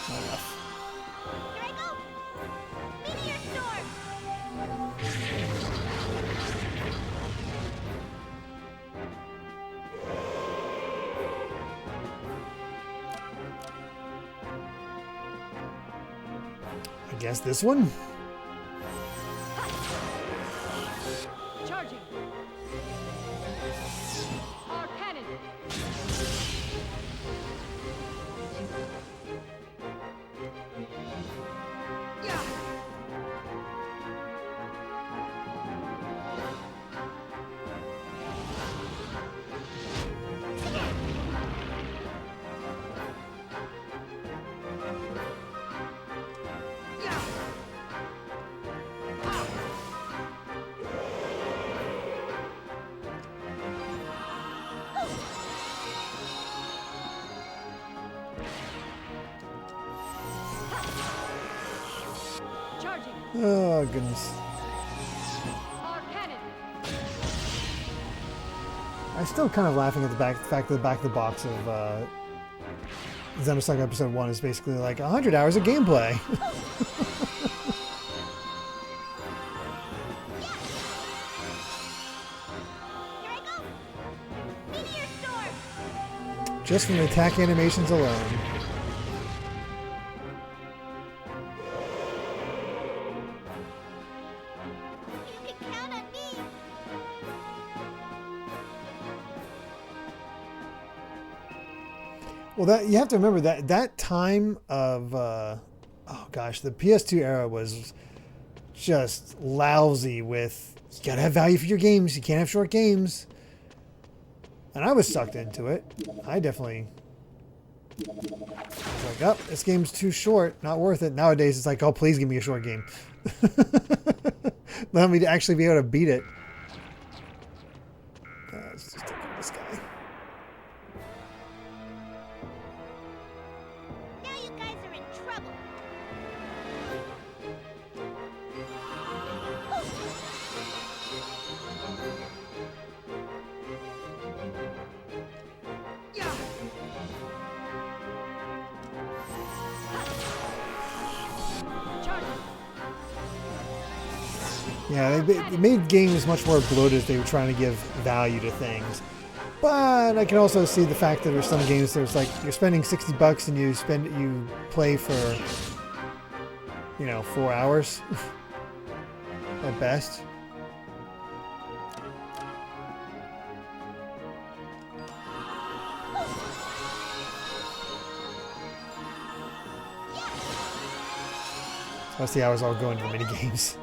Here I go. Meteor storm. I guess this one? Charging. Our cannon. Charging. Oh, goodness. Our cannon. I'm still kind of laughing at the fact that the back of the box of Xenosaga Episode 1 is basically like 100 hours of gameplay. Here I go. Meteor storm. Just from the attack animations alone. You can count on me. Well, that you have to remember that time of oh gosh, the PS2 era was just lousy with you gotta have value for your games. You can't have short games. And I was sucked into it. I definitely was like, oh, this game's too short, not worth it. Nowadays, it's like, oh, please give me a short game. Let me actually be able to beat it. Let's just take this guy. Now you guys are in trouble. Charging. Yeah, they made games much more bloated as they were trying to give value to things. But I can also see the fact that there's some games there's like you're spending $60 and you play for 4 hours at best. Let's see how it's all going to the mini games.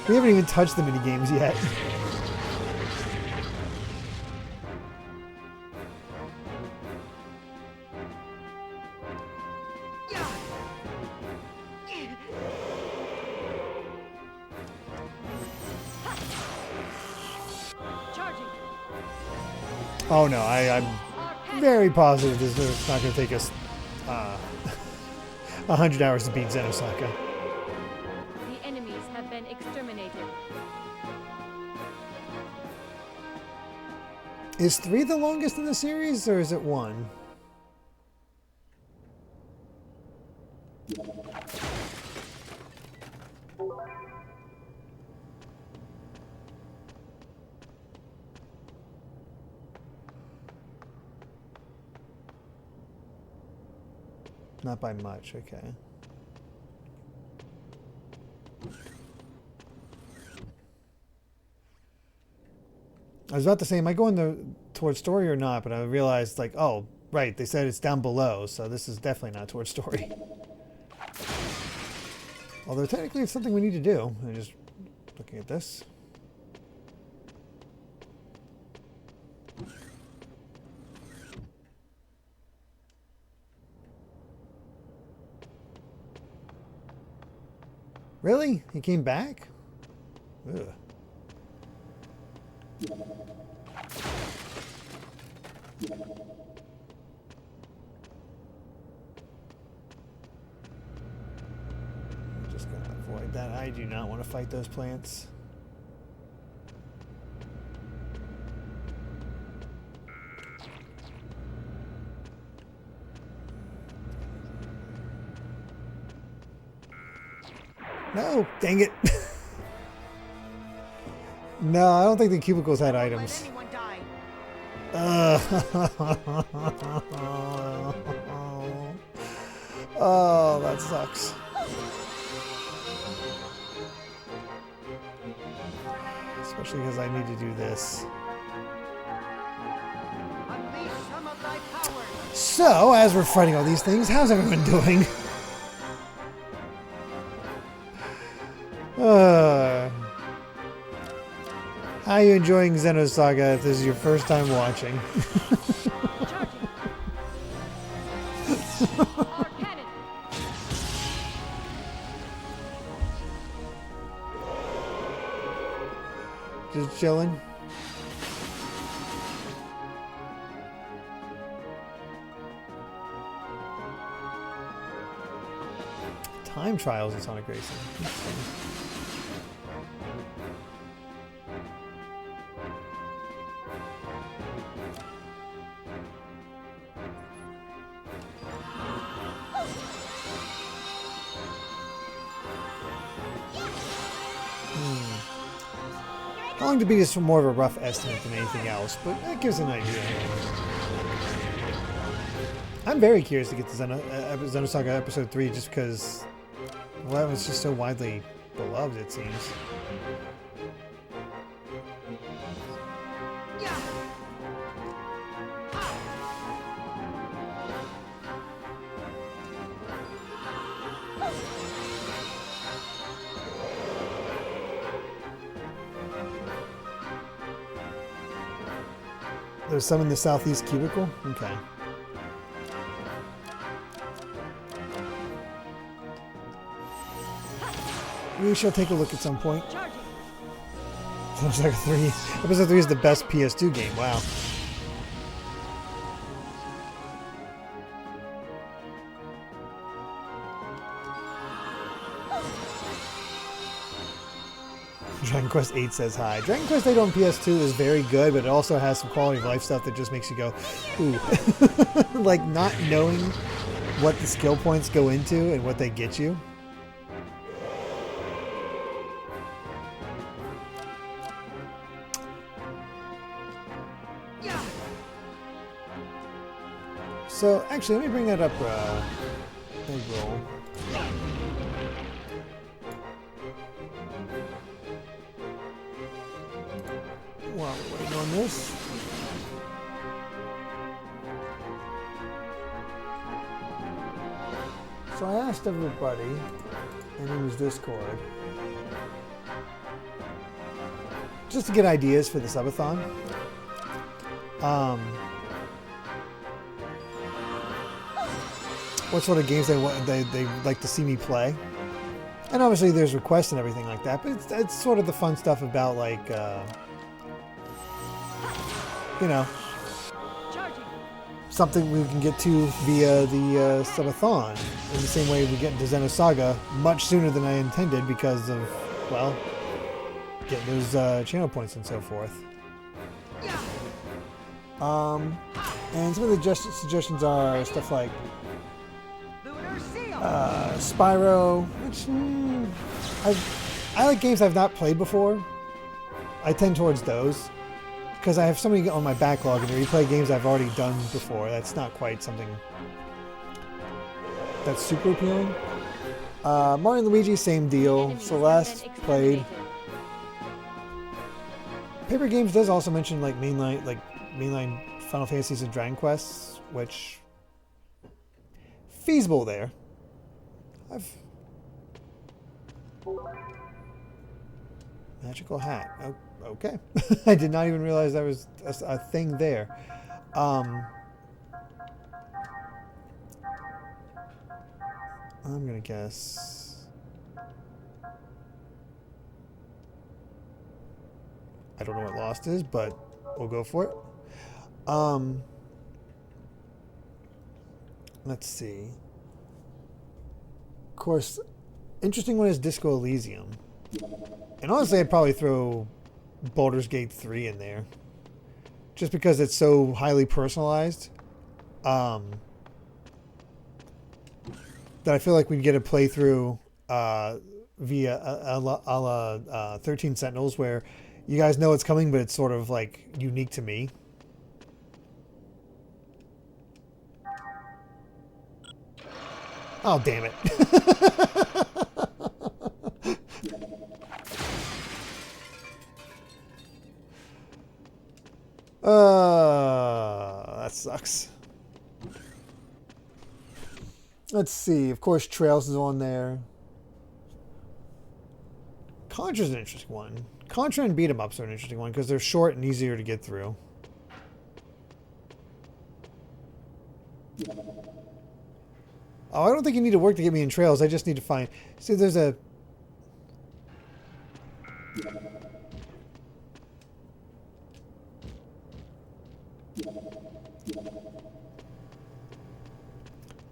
We haven't even touched the mini games yet. Oh no, I'm very positive it's not going to take us 100 hours to beat Xenosaga. The enemies have been exterminated. Is 3 the longest in the series, or is it 1? Not by much, okay. I was about to say, am I going towards story or not? But I realized, like, oh, right, they said it's down below, so this is definitely not towards story. Although technically it's something we need to do. I'm just looking at this. Really? He came back? Ugh. I'm just gonna avoid that. I do not want to fight those plants. No, dang it. No, I don't think the cubicles had items. Oh, that sucks. Especially because I need to do this. So, as we're fighting all these things, how's everyone doing? How are you enjoying Xenosaga if this is your first time watching? Just chilling? Time trials in Sonic Racing. How long to beat is more of a rough estimate than anything else, but that gives an idea. I'm very curious to get to Xenosaga Episode 3 just because, well, that was just so widely beloved, it seems. There's some in the southeast cubicle? Okay. We shall take a look at some point. Xenosaga 3. Episode 3 is the best PS2 game. Wow. Dragon Quest 8 says hi. Dragon Quest 8 on PS2 is very good, but it also has some quality of life stuff that just makes you go, ooh. Like not knowing what the skill points go into and what they get you. So, actually, let me bring that up, egg roll. While we're waiting on this. So I asked everybody, and it was Discord, just to get ideas for the subathon. What sort of games they like to see me play, and obviously there's requests and everything like that. But it's sort of the fun stuff about like you know, something we can get to via the subathon. In the same way we get into Xenosaga much sooner than I intended because of, well, getting those channel points and so forth. And some of the suggestions are stuff like Spyro, which I like games I've not played before. I tend towards those because I have so many on my backlog, and to replay games I've already done before, that's not quite something that's super appealing. Mario and Luigi, same deal. Celeste, played. Paper Games does also mention like mainline Final Fantasies and Dragon Quests, which feasible there. Magical hat. Oh, okay. I did not even realize that was a thing there. I'm gonna guess. I don't know what Lost is, but we'll go for it. Let's see. Of course, interesting one is Disco Elysium. And honestly, I'd probably throw Baldur's Gate 3 in there. Just because it's so highly personalized. That I feel like we'd get a playthrough via a la 13 Sentinels, where you guys know it's coming, but it's sort of like unique to me. Oh, damn it. That sucks. Let's see. Of course, Trails is on there. Contra's an interesting one. Contra and beat 'em ups are an interesting one because they're short and easier to get through. Oh, I don't think you need to work to get me in Trails. I just need to find... See, there's a...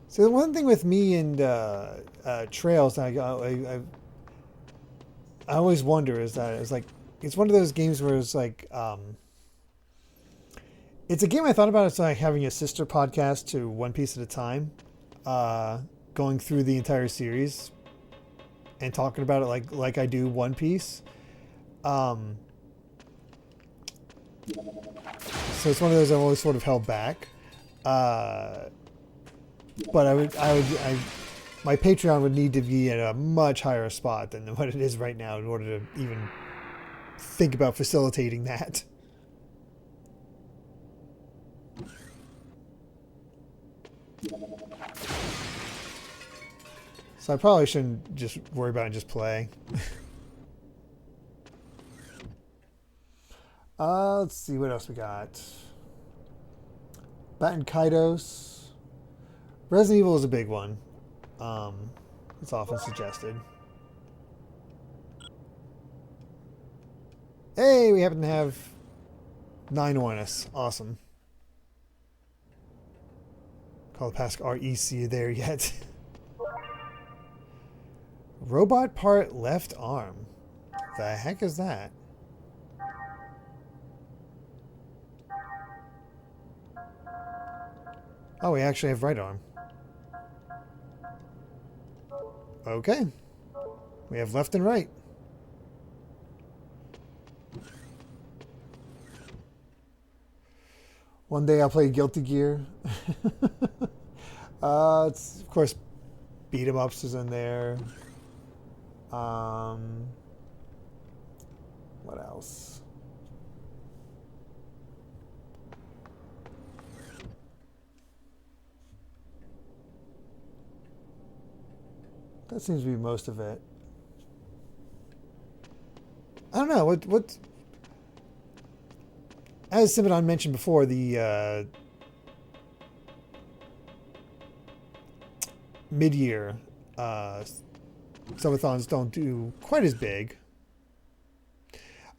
So the one thing with me and Trails, I always wonder is that it's like, it's one of those games where it's like, it's a game I thought about. It's like having a sister podcast to One Piece at a time, going through the entire series and talking about it like I do One Piece. So it's one of those I've always sort of held back. But my Patreon would need to be at a much higher spot than what it is right now in order to even think about facilitating that. So I probably shouldn't just worry about it and just play. Let's see what else we got. Batten Kaidos. Resident Evil is a big one. It's often suggested. Hey, we happen to have 9 on us. Awesome. Call the Pask REC there yet. Robot part left arm. The heck is that? Oh, we actually have right arm. Okay. We have left and right. One day I'll play Guilty Gear. It's, of course, beat 'em ups is in there. What else? That seems to be most of it. I don't know what. As Simon mentioned before, the mid-year subathons don't do quite as big.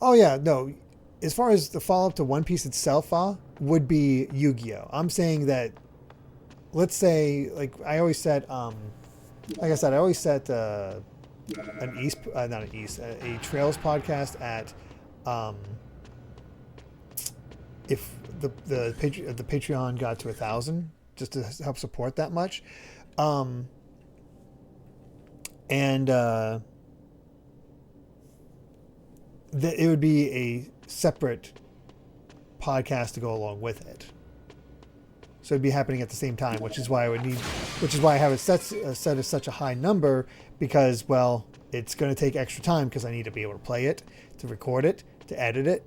Oh yeah, no. As far as the follow-up to One Piece itself, would be Yu-Gi-Oh. I'm saying that. Let's say, like I always said, like I said, I always set a Trails podcast at if the Patreon got to 1,000, just to help support that much, and that it would be a separate podcast to go along with it. So it'd be happening at the same time, which is why I have it set as such a high number, because, well, it's going to take extra time because I need to be able to play it, to record it, to edit it.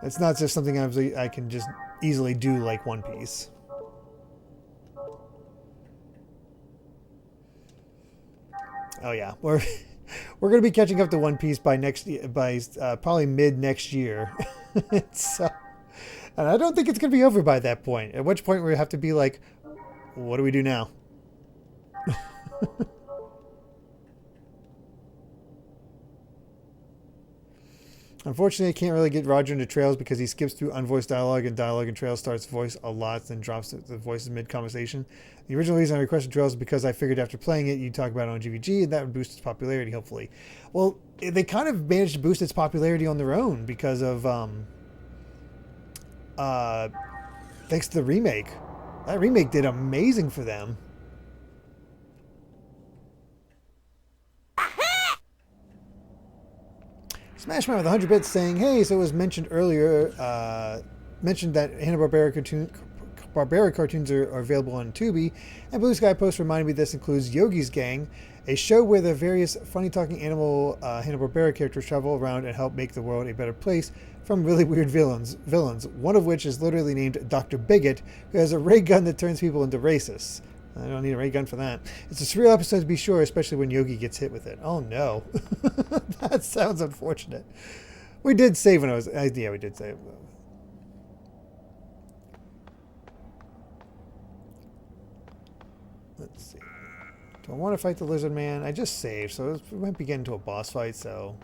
It's not just something I can just easily do like One Piece. Oh yeah, we're going to be catching up to One Piece by probably mid next year. So, and I don't think it's going to be over by that point. At which point we have to be like, what do we do now? Unfortunately, I can't really get Roger into Trails because he skips through unvoiced dialogue and Trails starts voice a lot, then drops the voices mid-conversation. The original reason I requested Trails is because I figured after playing it, you'd talk about it on GVG, and that would boost its popularity, hopefully. Well, they kind of managed to boost its popularity on their own because of, thanks to the remake. That remake did amazing for them. Smashman with 100 bits saying, hey, so it was mentioned earlier, mentioned that Hanna-Barbera cartoons are available on Tubi, and BlueSky post reminded me this includes Yogi's Gang, a show where the various funny-talking animal Hanna-Barbera characters travel around and help make the world a better place from really weird villains, one of which is literally named Dr. Bigot, who has a ray gun that turns people into racists. I don't need a ray gun for that. It's a surreal episode to be sure, especially when Yogi gets hit with it. Oh no. That sounds unfortunate. We did save when I was... yeah, we did save. Let's see. Do I want to fight the lizard man? I just saved, so we might be getting into a boss fight, so...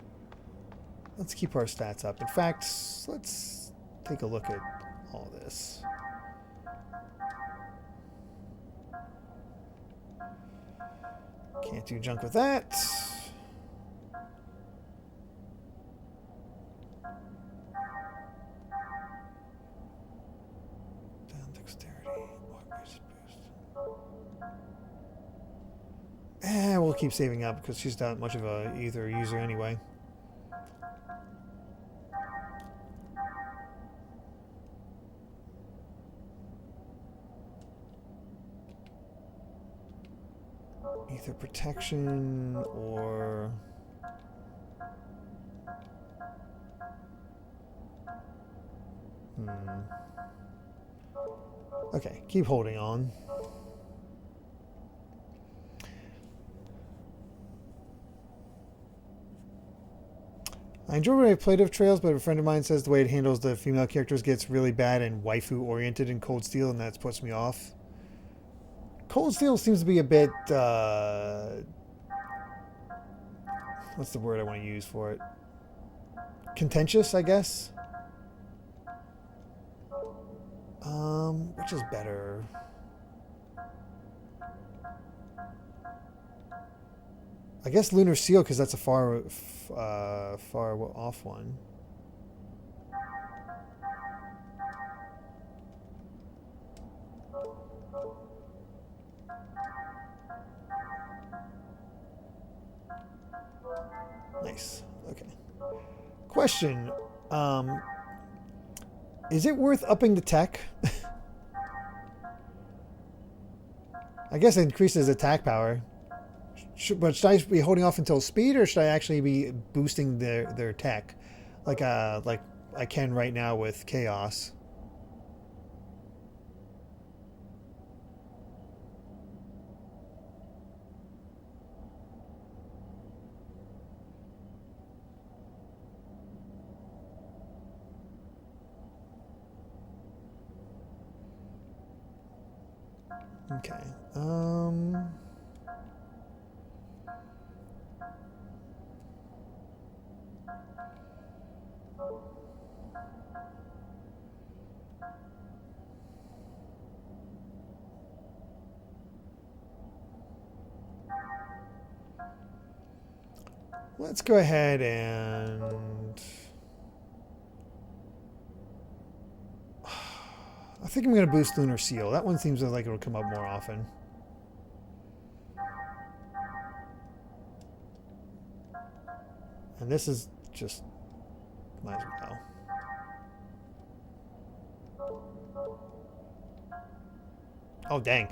Let's keep our stats up. In fact, let's take a look at all this. Can't do junk with that. Down dexterity. Boost. We'll keep saving up because she's not much of a either user anyway. Either protection or... Okay, keep holding on. I enjoy what I played of Trails, but a friend of mine says the way it handles the female characters gets really bad and waifu-oriented in Cold Steel, and that puts me off. Cold Steel seems to be a bit, what's the word I want to use for it? Contentious, I guess? Which is better? I guess Lunar Seal, because that's a far off one. Nice. Okay. Question. Is it worth upping the tech? I guess it increases attack power. But should I be holding off until speed, or should I actually be boosting their tech? Like I can right now with Chaos. Okay. Let's go ahead and I think I'm going to boost Lunar Seal. That one seems like it'll come up more often. And this is just, might as well. Oh, dang.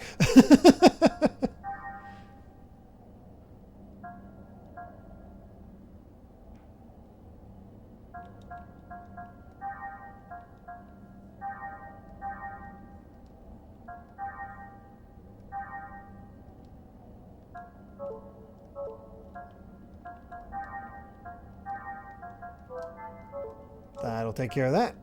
That'll take care of that.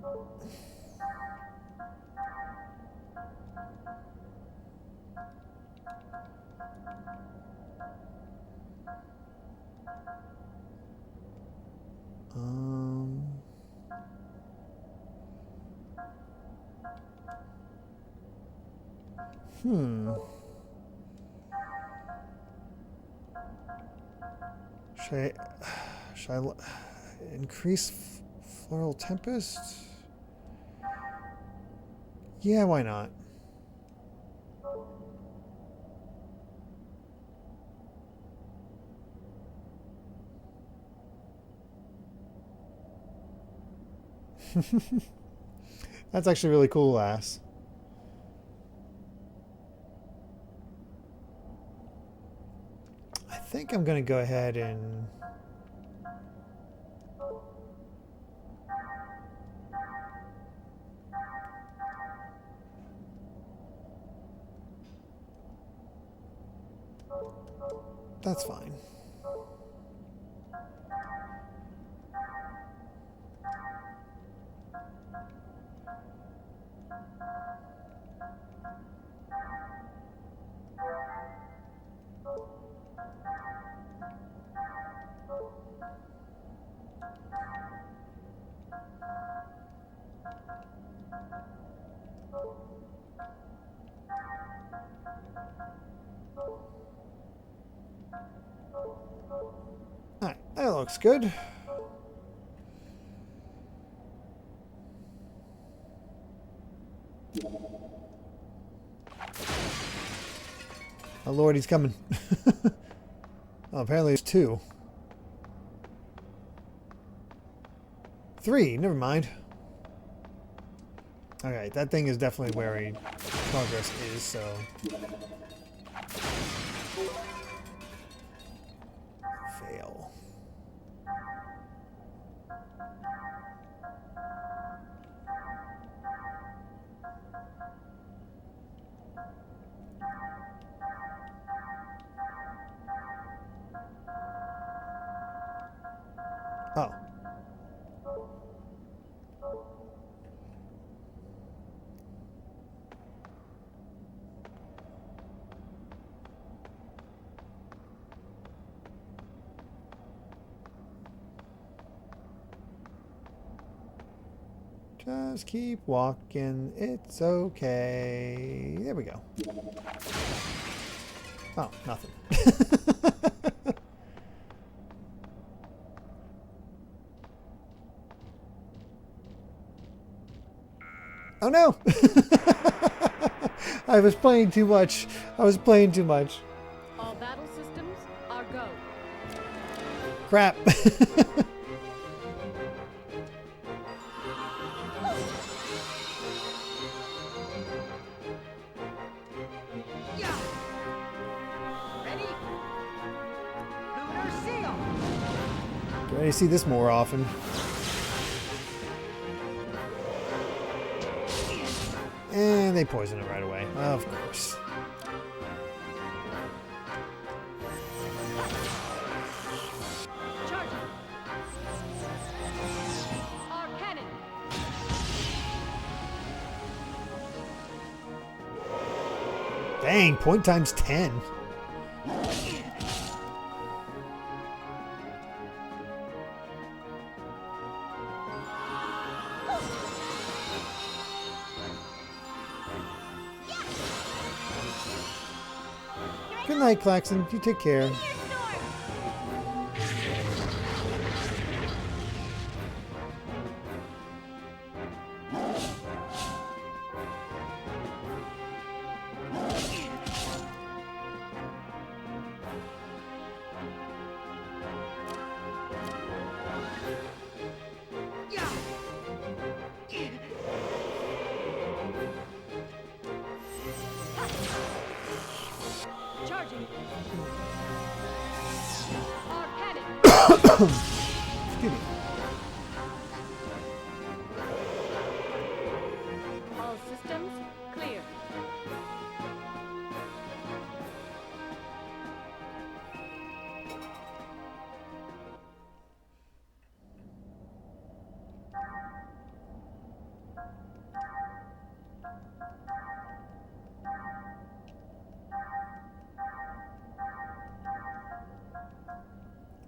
Should I increase Floral Tempest? Yeah, why not? That's actually really cool, ass. I think I'm going to go ahead and that's fine. Alright, that looks good. Oh Lord, he's coming. Oh, apparently there's 2. 3, never mind. Alright, that thing is definitely where progress is, so. Fail. Oh. Just keep walking. It's okay. There we go. Oh, nothing. Oh no! I was playing too much. I was playing too much. All battle systems are go. Crap. Ready? Lunar seal! Get ready to see this more often. And they poison it right away. Of course. Charging. Our cannon. Dang, point times 10. Good night, Klaxon. You take care. Charging. Our cannon. Excuse me. All systems clear.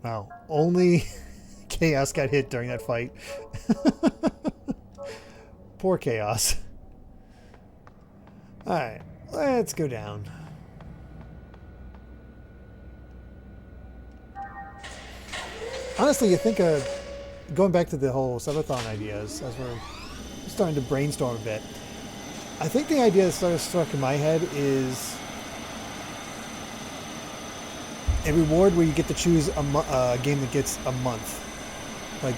Wow, only Chaos got hit during that fight. Poor Chaos. Alright, let's go down. Honestly, you think going back to the whole subathon ideas, as we're starting to brainstorm a bit, I think the idea that sort of struck in my head is a reward where you get to choose a game that gets a month. Like,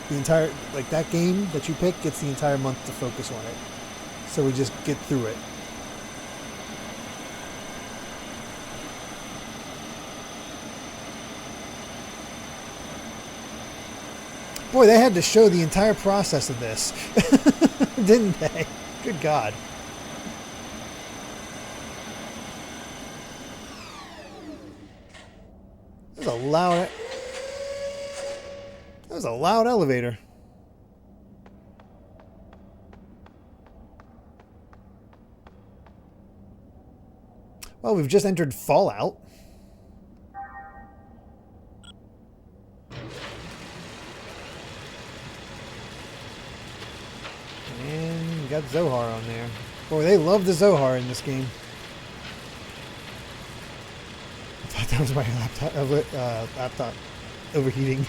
the entire, like that game that you pick gets the entire month to focus on it. So we just get through it. Boy, they had to show the entire process of this, didn't they? Good God. That was a loud elevator. Well, we've just entered Fallout. And we got Zohar on there. Boy, they love the Zohar in this game. I thought that was my laptop overheating.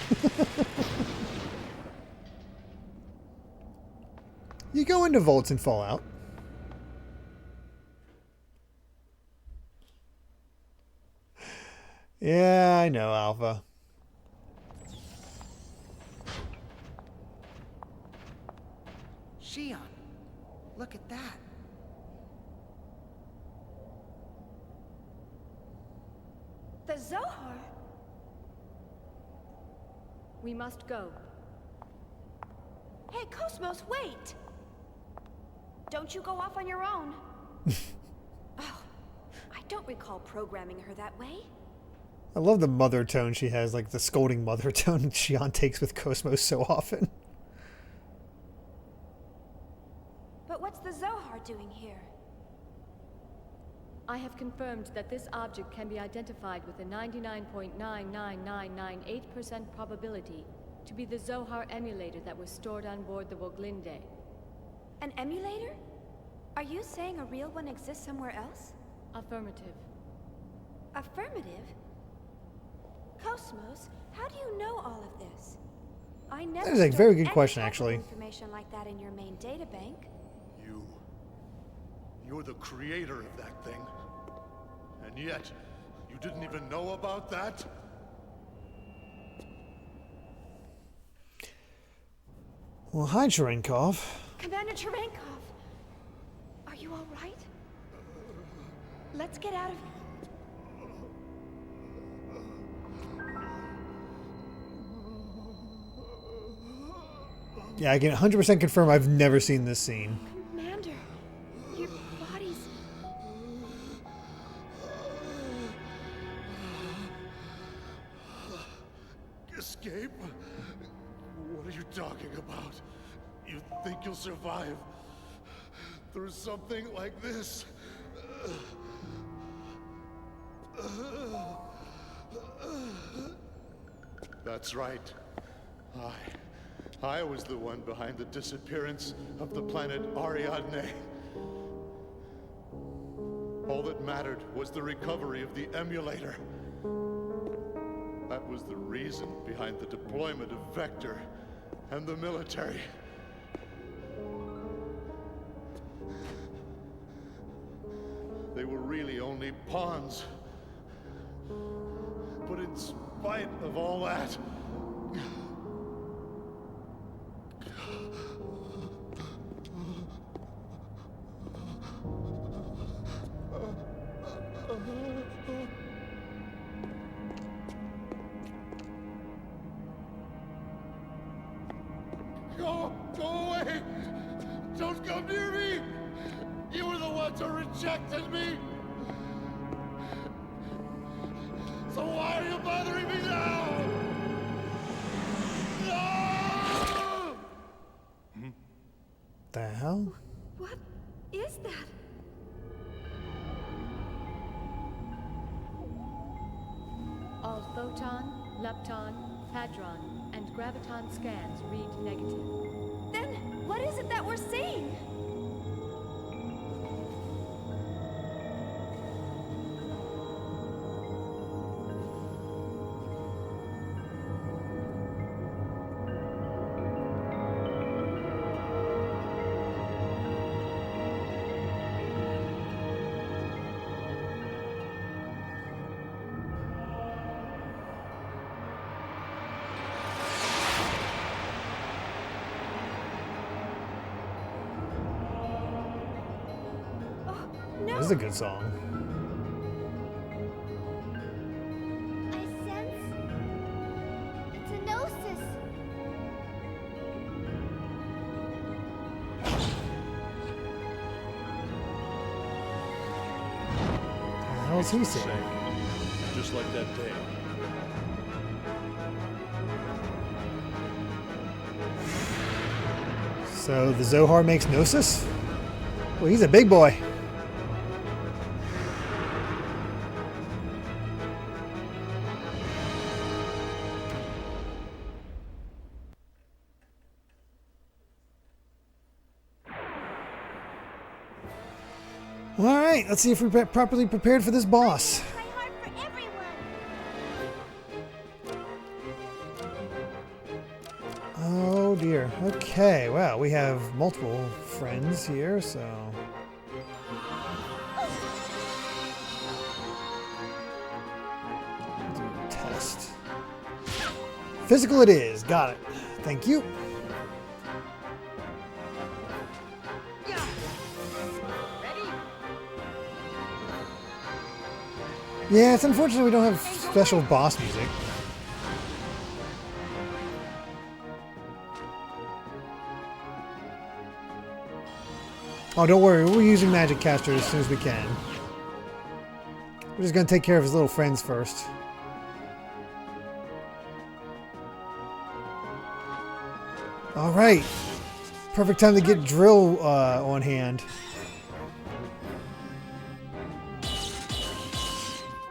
You go into vaults in Fallout. Yeah, I know, Alpha. Shion, look at that. The Zohar? We must go. Hey, Cosmos, wait! Don't you go off on your own. Oh, I don't recall programming her that way. I love the mother tone she has, like the scolding mother tone Shion takes with Cosmos so often. But what's the Zohar doing here? I have confirmed that this object can be identified with a 99.99998% probability to be the Zohar emulator that was stored on board the Woglinde. An emulator? Are you saying a real one exists somewhere else? Affirmative. Affirmative? Cosmos, how do you know all of this? I never That is a stored very good any question, type of actually. information like that in your main databank. You're the creator of that thing. And yet, you didn't even know about that? Well, hi, Cherenkov. Commander Cherenkov! Are you all right? Let's get out of here. Yeah, I can 100% confirm I've never seen this scene. Commander, your body's... Escape? What are you talking about? You think you'll survive through something like this? That's right. I was the one behind the disappearance of the planet Ariadne. All that mattered was the recovery of the emulator. That was the reason behind the deployment of Vector and the military. They were really only pawns. But in spite of all that, Go away! Don't come near me! You were the ones who rejected me! So why are you bothering me now? No! The hell? What is that? All photon, lepton, hadron, and graviton scans read negative. Then, what is it that we're seeing? This is a good song. I sense... it's a Gnosis. The hell is he saying? Just like that day. So the Zohar makes Gnosis? Well, he's a big boy. All right, let's see if we're properly prepared for this boss. Try hard for everyone. Oh dear. Okay, well, we have multiple friends here, so... Do a test. Physical it is. Got it. Thank you. Yeah, it's unfortunate we don't have special boss music. Oh, don't worry. We're using Magic Caster as soon as we can. We're just going to take care of his little friends first. All right. Perfect time to get Drill on hand.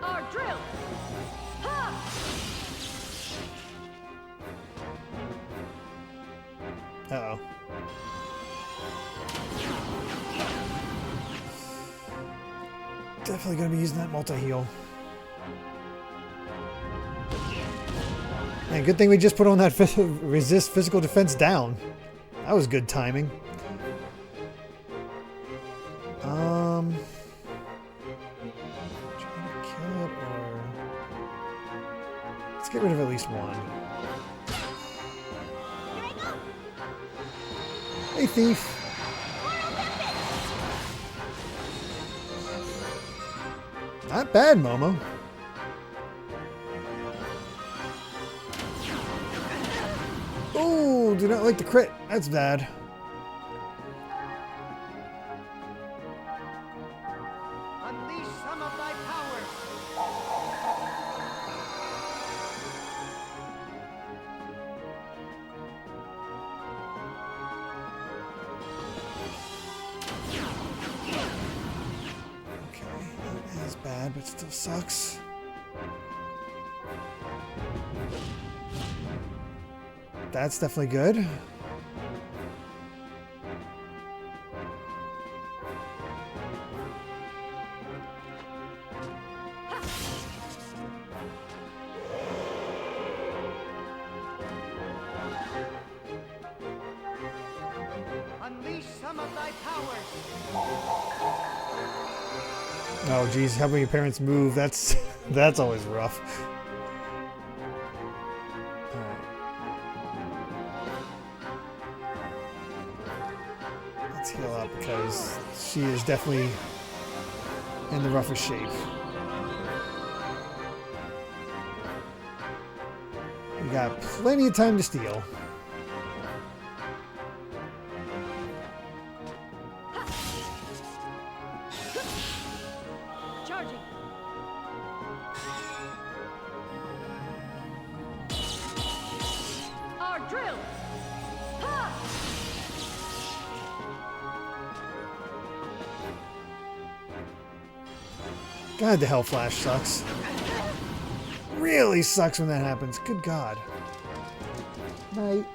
Our drill! Ha! Uh-oh. Definitely going to be using that multi-heal. Man, good thing we just put on that resist physical defense down. That was good timing. Trying to kill it or... Let's get rid of at least one. Hey, thief. Not bad, Momo. Oh, do not like the crit. That's bad. Unleash some of thy powers. Okay, not as bad, but still sucks. That's definitely good. Unleash some of thy powers. Oh, geez, helping your parents move, that's always rough. Alright. Let's heal up because she is definitely in the roughest shape. We got plenty of time to steal. Charging. Our drill. Ha! God, the Hell Flash sucks. Really sucks when that happens. Good God. Night.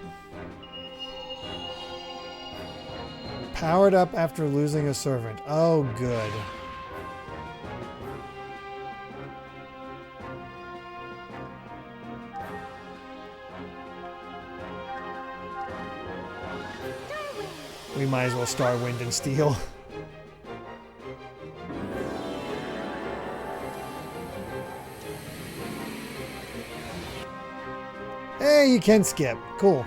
Powered up after losing a servant. Oh, good. We might as well star Wind and Steel. Hey, you can skip. Cool.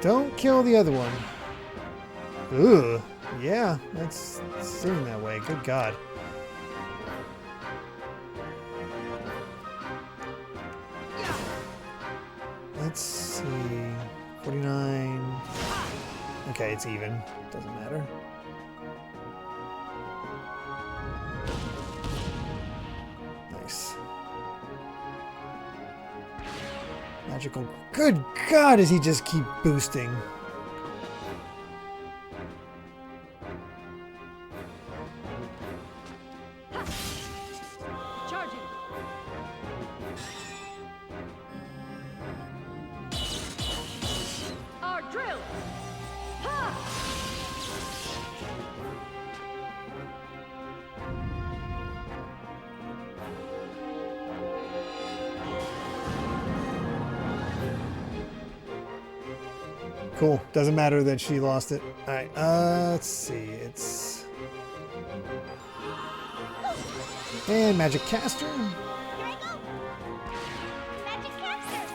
Don't kill the other one. Ugh. Yeah, that's sitting that way. Good God. Let's see. 49. Okay, it's even. Doesn't matter. Nice. Magical. Good God, does he just keep boosting? Charging. Our drill. Ha! Cool. Doesn't matter that she lost it. Alright, let's see. It's... And Magic Caster. Here I go! Magic caster!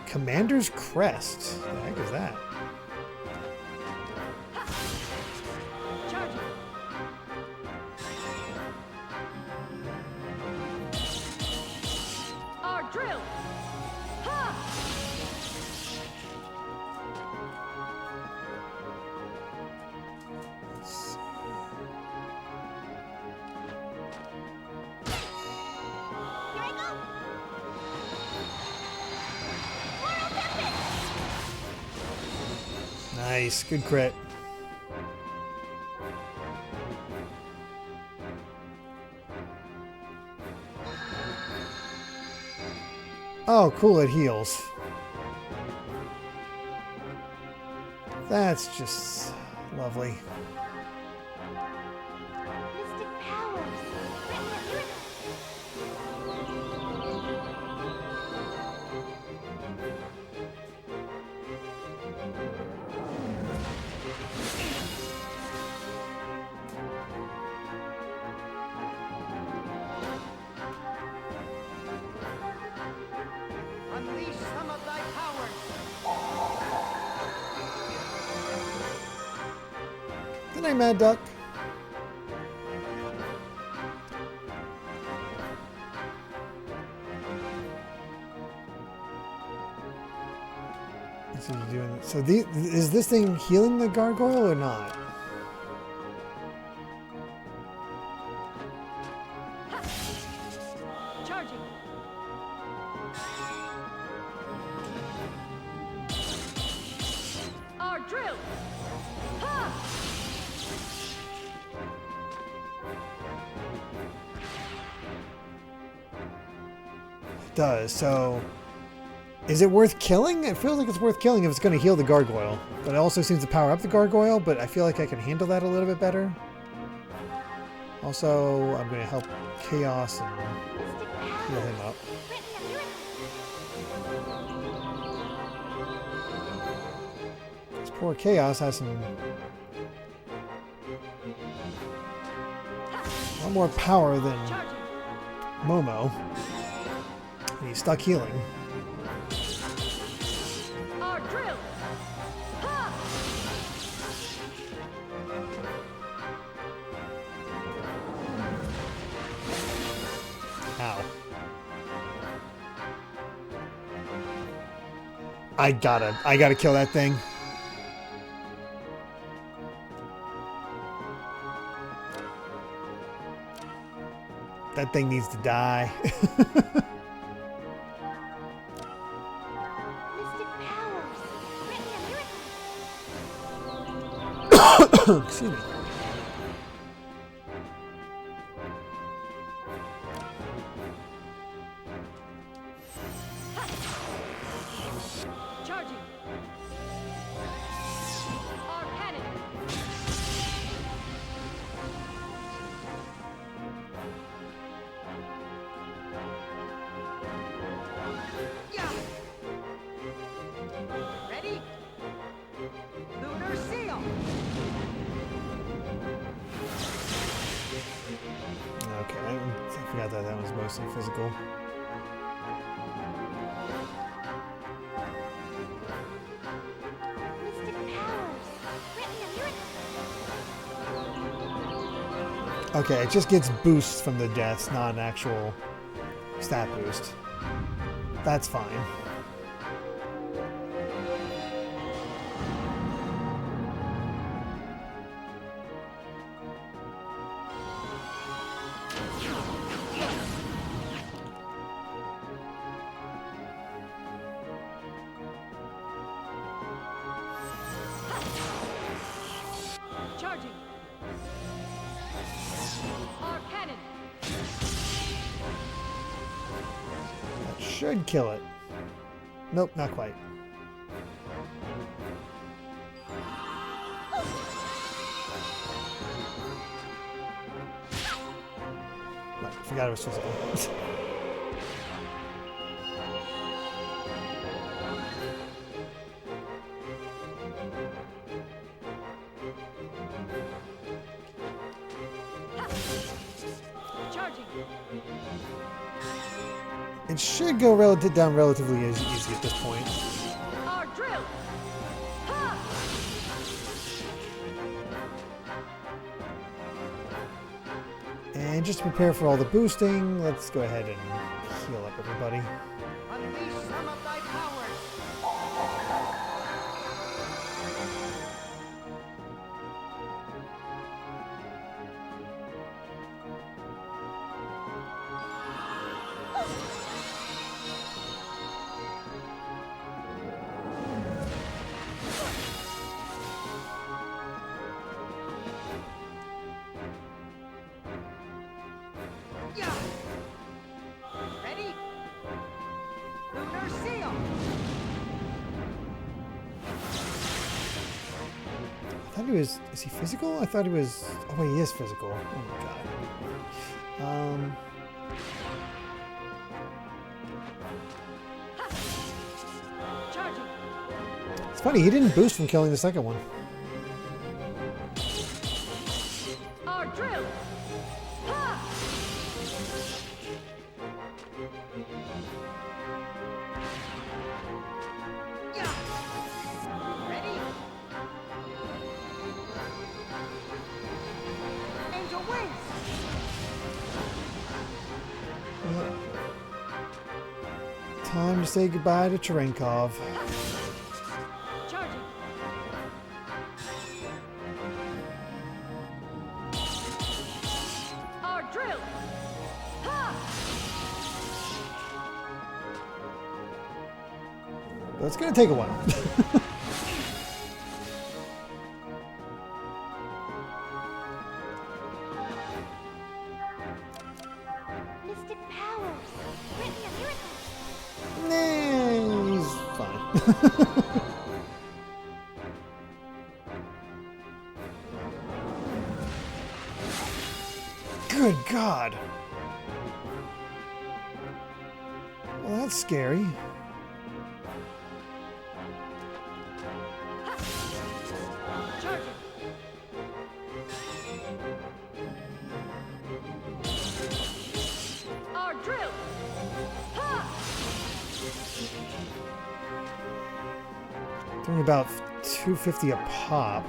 Commander's Crest. The heck is that? Charging. Our drill. Ha! Here I go! Nice. Good crit. Oh, cool. It heals. That's just lovely. Mystic powers! Good night, Mad Duck. So is this thing healing the gargoyle or not? Charging. Our drill. Ha! It does. So is it worth killing? It feels like it's worth killing if it's going to heal the gargoyle. But it also seems to power up the gargoyle, but I feel like I can handle that a little bit better. Also, I'm going to help Chaos and heal him up. This poor Chaos has a lot more power than Momo. And he's stuck healing. Our drill. Ha! Ow. I gotta kill that thing. That thing needs to die. Excuse me. Charging. Our cannon. Yeah. Ready? Lunar seal. Okay, I forgot that was mostly physical. Okay, it just gets boosts from the deaths, not an actual stat boost. That's fine. Charging. Our cannon. That should kill it. Nope, not quite. Right, forgot it was physical. Charging. It should go down relatively easy at this point. Our drill. Ha! And just to prepare for all the boosting, let's go ahead and heal up everybody. Unleash some of thy powers. Yeah. Ready? Lunar seal. I thought he was... Is he physical? I thought he was... Oh, wait, he is physical. Oh, my God. Charging. It's funny, he didn't boost from killing the second one. Our drill. Ha! Yeah. Ready? Time to say goodbye to Cherenkov. Charging. Our drill. Ha! But it's gonna take a while. Mystic powers! Grant me a miracle! Nah, he's fine. Good God. Well, that's scary. Charging. Our drill. Ha! They're only about 250 a pop,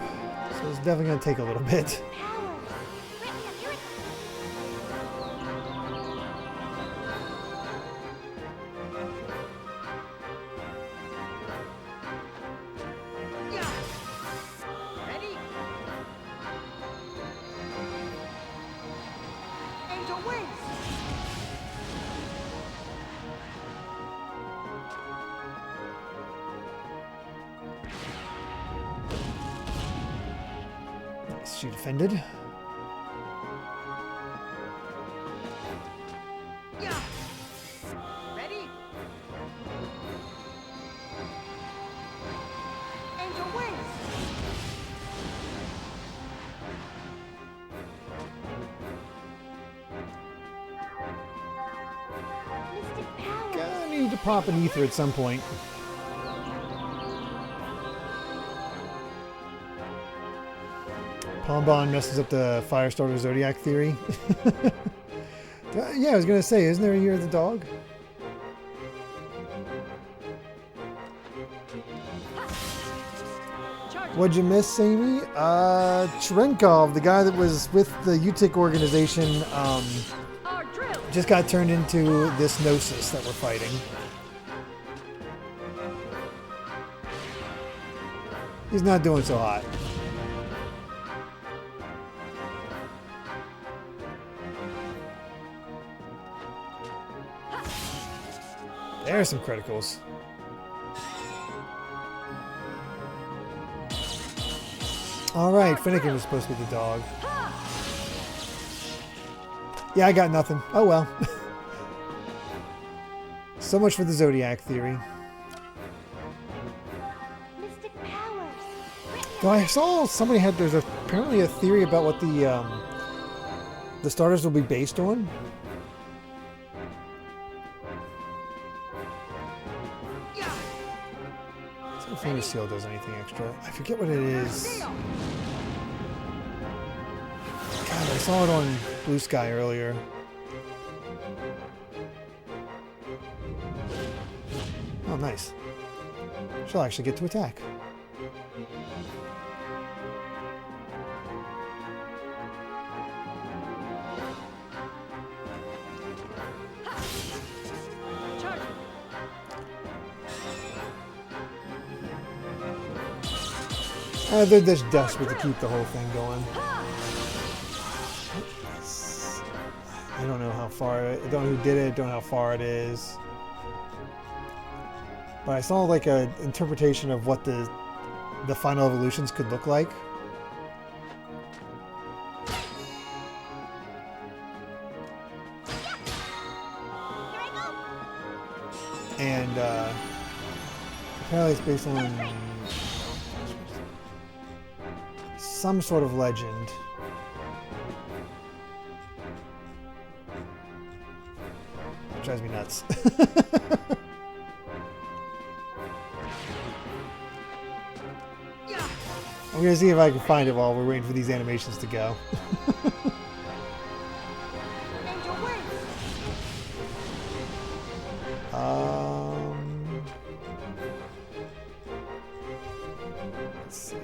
so it's definitely going to take a little bit. Powers! Grant me a miracle! Yeah. Ready? Angel wings. She defended. Yeah. Ready? Angel wings. Mystic powers! Gonna need to pop an ether at some point. Palmbon messes up the Firestarter Zodiac theory. Yeah, I was gonna say, isn't there a Year of the Dog? Charging. What'd you miss, Amy? Cherenkov, the guy that was with the UTIC organization, Our drill. just got turned into this Gnosis that we're fighting. He's not doing so hot. There's some criticals. Alright, Finnegan was supposed to be the dog. Yeah, I got nothing. Oh well. So much for the Zodiac theory. Mystic powers! Grant me a Though I saw somebody had, there's apparently a theory about what the starters will be based on. Yeah. See if Famous Seal does anything extra. I forget what it is. God, I saw it on BlueSky earlier. Oh, nice. She'll actually get to attack. Charging. They're just desperate to keep the whole thing going. I don't know how far, I don't know who did it, don't know how far it is. But I saw like an interpretation of what the final evolutions could look like. And apparently it's based on some sort of legend. That drives me nuts. I'm gonna see if I can find it while we're waiting for these animations to go. Angel wings. Let's see.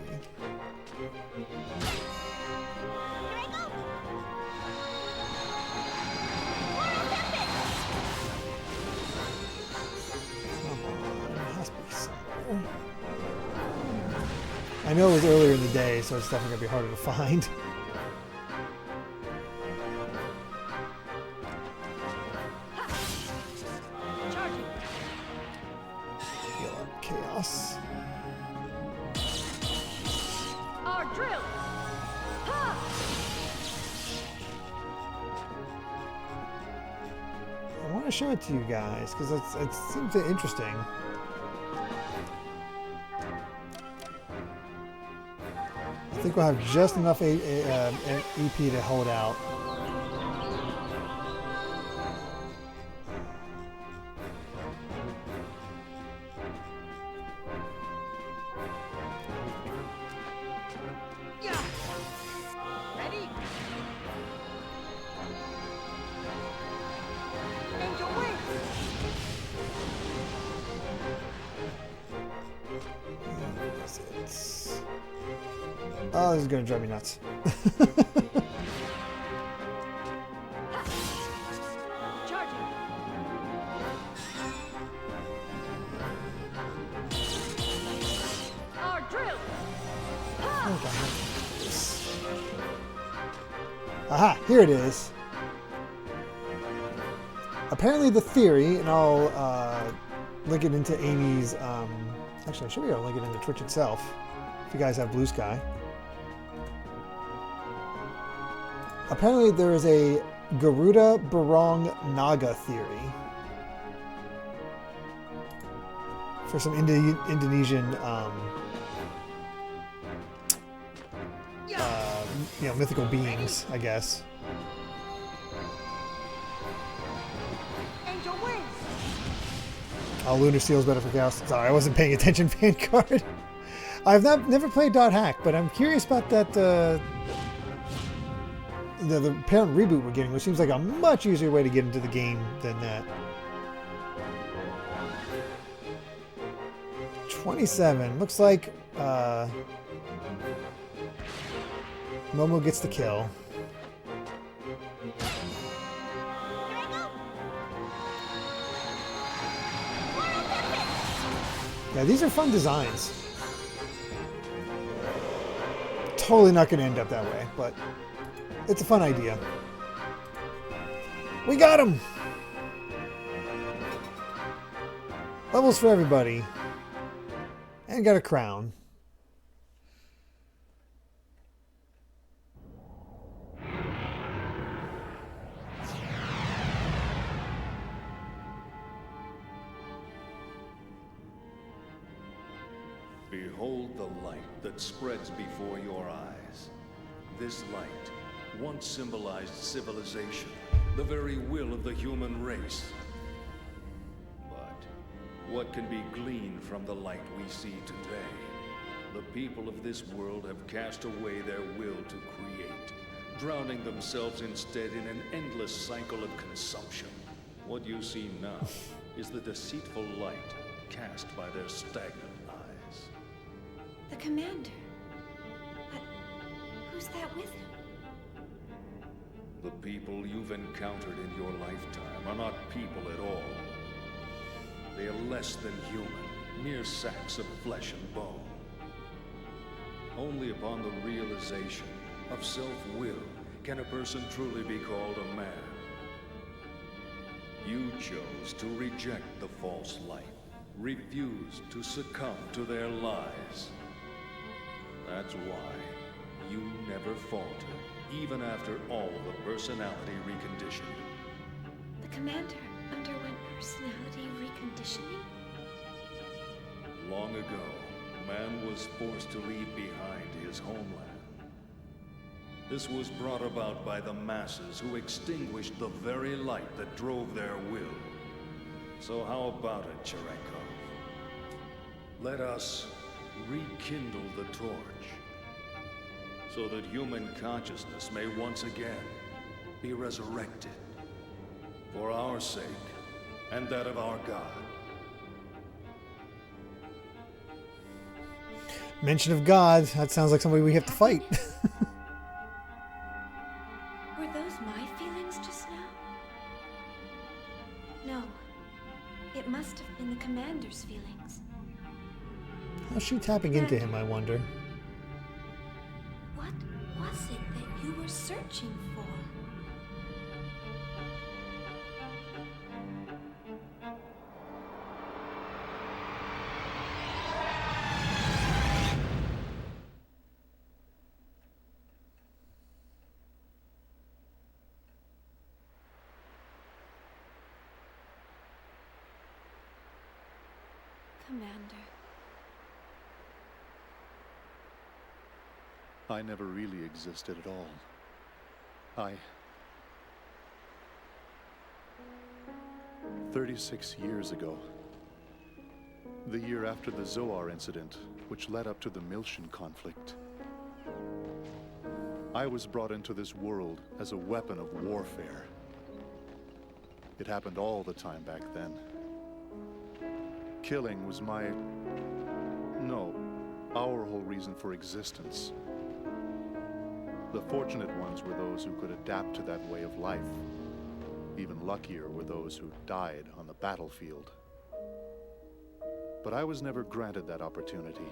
I know it was earlier in the day, so it's definitely going to be harder to find. Heal up chaos. Our drill. I want to show it to you guys because it seems interesting. I think we'll have just enough EP to hold out. Oh, this is going to drive me nuts. Aha, here it is. Apparently the theory, and I'll link it into Amy's, actually I should be able to link it into Twitch itself, if you guys have BlueSky. Apparently there is a Garuda Barong Naga theory for some Indonesian you know, mythical beings, I guess. Oh, Lunar Steel's better for Chaos. Sorry, I wasn't paying attention, Vanguard. I've never played .hack, but I'm curious about that the parent reboot we're getting, which seems like a much easier way to get into the game than that. 27. Looks like Momo gets the kill. Yeah, these are fun designs. Totally not going to end up that way, but it's a fun idea. We got him! Levels for everybody. And got a crown. Behold the light that spreads before your eyes. This light once symbolized civilization, the very will of the human race. But what can be gleaned from the light we see today? The people of this world have cast away their will to create, drowning themselves instead in an endless cycle of consumption. What you see now is the deceitful light cast by their stagnant eyes. The commander. But who's that with him? The people you've encountered in your lifetime are not people at all. They are less than human, mere sacks of flesh and bone. Only upon the realization of self-will can a person truly be called a man. You chose to reject the false light, refused to succumb to their lies. That's why you never faltered, even after all the personality reconditioning. The commander underwent personality reconditioning? Long ago, man was forced to leave behind his homeland. This was brought about by the masses who extinguished the very light that drove their will. So how about it, Cherenkov? Let us rekindle the torch, so that human consciousness may once again be resurrected, for our sake and that of our God. Mention of God, that sounds like somebody we have to fight. Were those my feelings just now? No. It must have been the commander's feelings. How's she tapping into him, I wonder? searching for. Commander. I never really existed at all. 36 years ago, the year after the Zohar incident, which led up to the Miltian conflict, I was brought into this world as a weapon of warfare. It happened all the time back then. Killing was our whole reason for existence. The fortunate ones were those who could adapt to that way of life. Even luckier were those who died on the battlefield. But I was never granted that opportunity.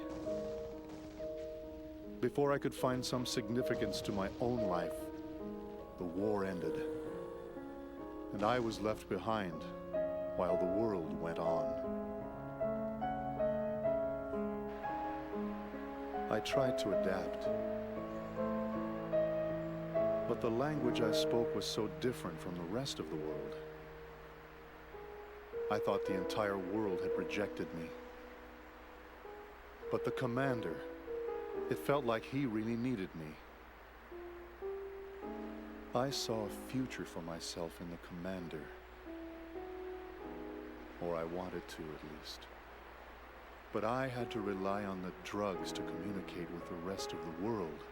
Before I could find some significance to my own life, the war ended. And I was left behind while the world went on. I tried to adapt. But the language I spoke was so different from the rest of the world. I thought the entire world had rejected me. But the commander, it felt like he really needed me. I saw a future for myself in the commander. Or I wanted to, at least. But I had to rely on the drugs to communicate with the rest of the world.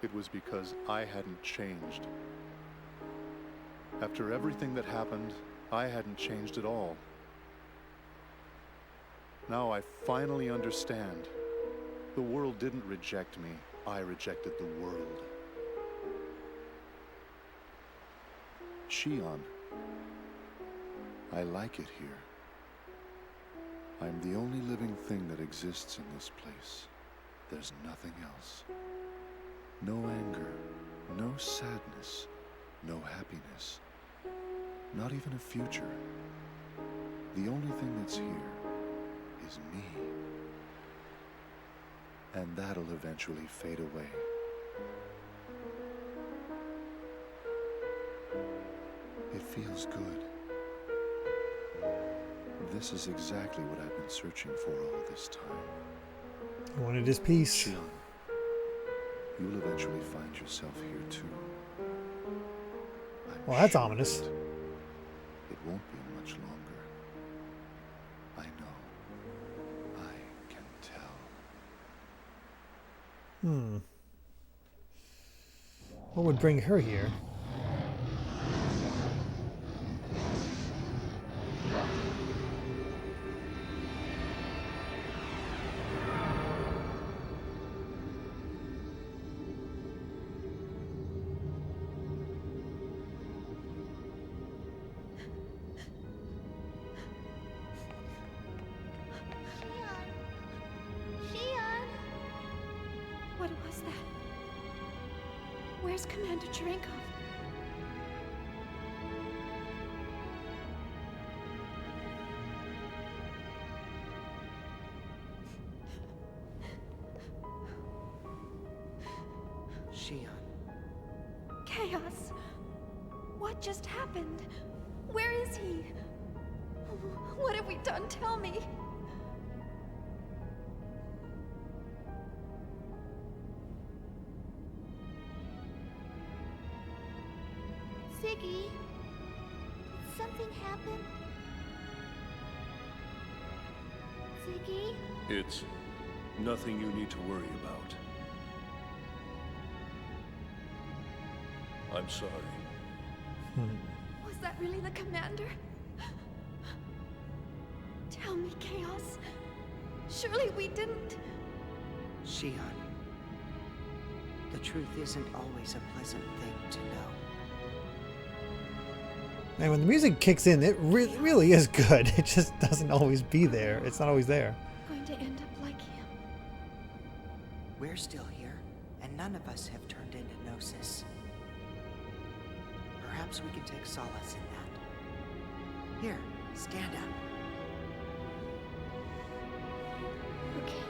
It was because I hadn't changed. After everything that happened, I hadn't changed at all. Now I finally understand. The world didn't reject me. I rejected the world. Shion, I like it here. I'm the only living thing that exists in this place. There's nothing else. No anger, no sadness, no happiness, not even a future. The only thing that's here is me. And that'll eventually fade away. It feels good. This is exactly what I've been searching for all this time. He wanted his peace. Shion, you'll eventually find yourself here too. Well, that's ominous. It won't be much longer. I know. I can tell. What would bring her here? What was that? Where's Commander Cherenkov? Shion. Chaos! What just happened? Where is he? What have we done? Tell me! Ziggy, did something happen? Ziggy? It's nothing you need to worry about. I'm sorry. Was that really the commander? Tell me, Chaos. Surely we didn't. Shion. The truth isn't always a pleasant thing to know. And when the music kicks in, it really is good. It just doesn't always be there. It's not always there. Going to end up like him. We're still here, and none of us have turned into Gnosis. Perhaps we can take solace in that. Here, stand up. Okay.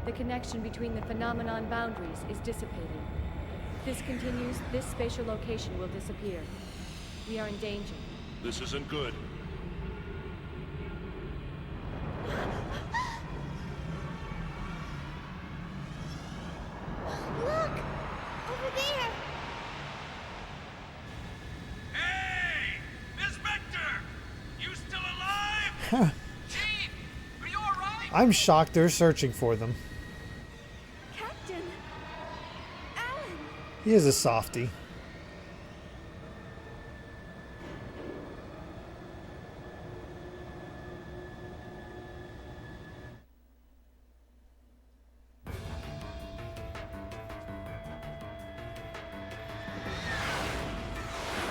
The connection between the phenomenon boundaries is dissipating. If this continues, this spatial location will disappear. We are in danger. This isn't good. Look! Over there! Hey! Miss Vector! You still alive? Chief! Are you alright? I'm shocked they're searching for them. Captain! Alan! He is a softie.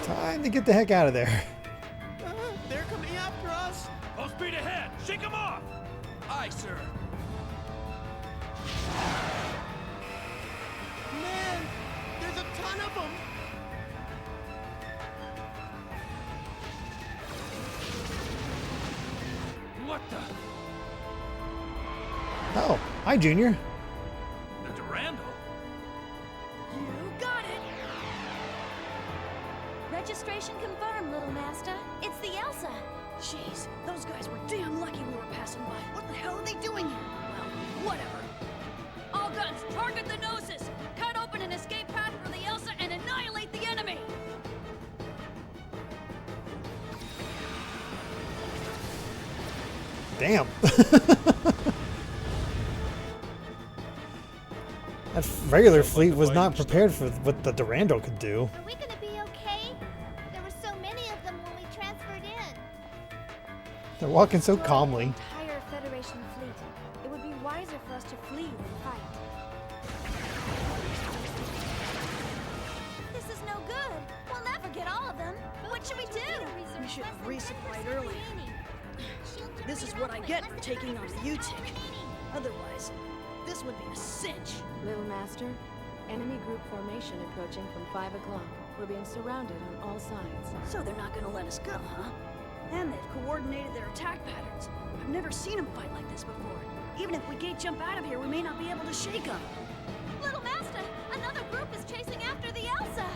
Time to get the heck out of there. They're coming after us! Full speed ahead! Shake them off! Aye, sir. Man! There's a ton of them! What the? Oh, hi, Junior. The Durandal? You got it! Registration confirmed, little master. It's the Elsa. Jeez, those guys were damn lucky we were passing by. What the hell are they doing here? Well, whatever. All guns, target the Gnosis! Cut open an escape path for the Elsa and annihilate the enemy! Damn. That regular fleet was not prepared for what the Durandal could do. Are we gonna be okay? There were so many of them when we transferred in. They're walking so calmly. Entire Federation fleet. It would be wiser for us to flee than fight. This is no good. We'll never get all of them. What should we do? We should have resupplied earlier. This is what I get for taking on the UTIC. Otherwise, this would be a cinch. Little Master, enemy group formation approaching from 5 o'clock. We're being surrounded on all sides. So they're not gonna let us go, huh? And they've coordinated their attack patterns. I've never seen them fight like this before. Even if we gate jump out of here, we may not be able to shake them. Little Master, another group is chasing after the Elsa.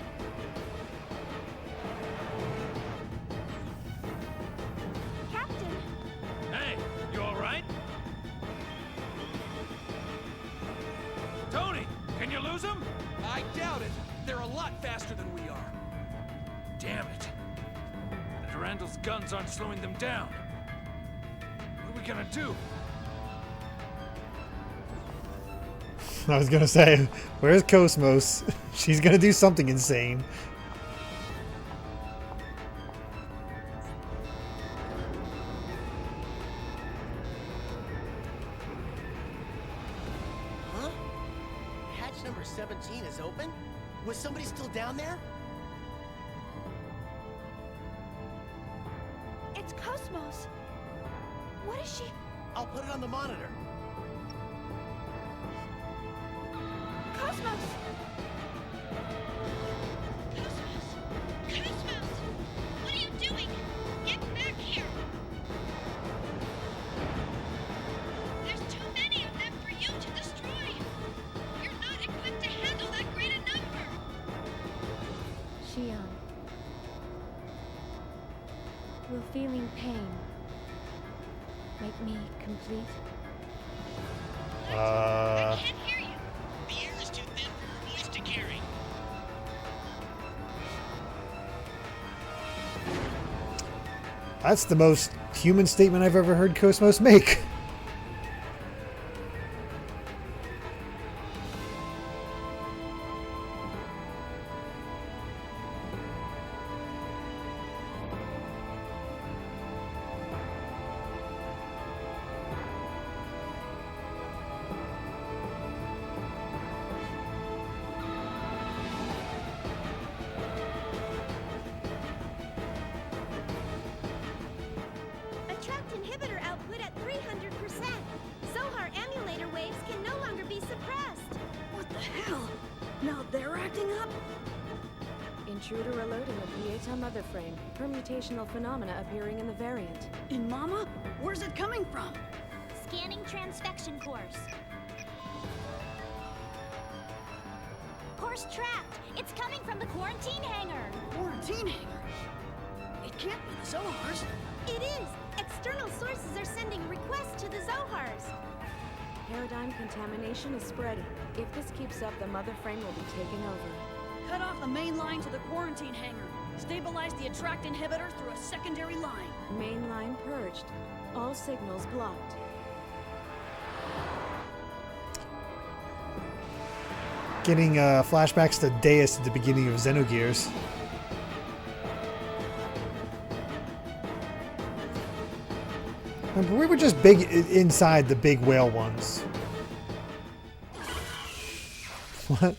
Captain, Hey, you alright? Tony, can you lose them? I doubt it. They're a lot faster than we are. Damn it. The Durandal's guns aren't slowing them down. What are we gonna do? I was gonna say, where's Cosmos? She's gonna do something insane. Huh? Hatch number 17 is open? Was somebody still down there? it's Cosmos. What is she? I'll put it on the monitor. Cosmos! Cosmos! What are you doing? Get back here! There's too many of them for you to destroy! You're not equipped to handle that great a number! Shion. Will feeling pain make me complete? I can't hear you! The air is too thin for her voice to carry. That's the most human statement I've ever heard Cosmos make. Attract inhibitor output at 300 acting up? Intruder alerting the Pieta mother frame. Permutational phenomena appearing in the variant. In Mama? Where's it coming from? Scanning transfection course. Course trapped. It's coming from the quarantine hangar. Quarantine hangar? It can't be the Zohars. It is. External sources are sending requests to the Zohars. Paradigm contamination is spreading. If this keeps up, the mother frame will be taken over. Cut off the main line to the quarantine hangar. Stabilize the attract inhibitor through a secondary line. Main line purged. All signals blocked. Getting flashbacks to Deus at the beginning of Xenogears. Remember, we were just big inside the big whale ones. What?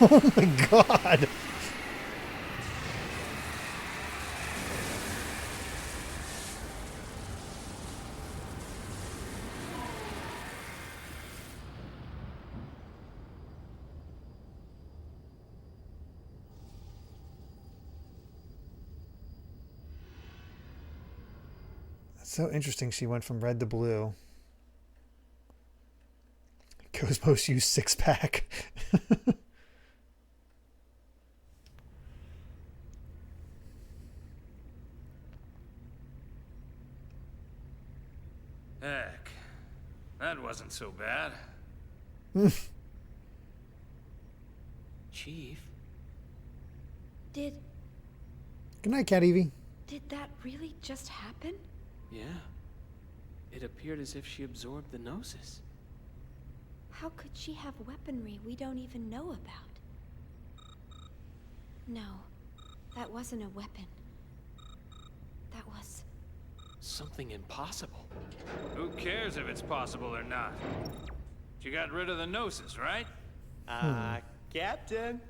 Oh my god! So interesting, she went from red to blue. Cosmos used 6-pack. Heck, that wasn't so bad. Chief? Did Good night, Cat Evie. that really just happen? Yeah. It appeared as if she absorbed the Gnosis. How could she have weaponry we don't even know about? No, that wasn't a weapon. That was... Something impossible. Who cares if it's possible or not? You got rid of the Gnosis, right? Captain.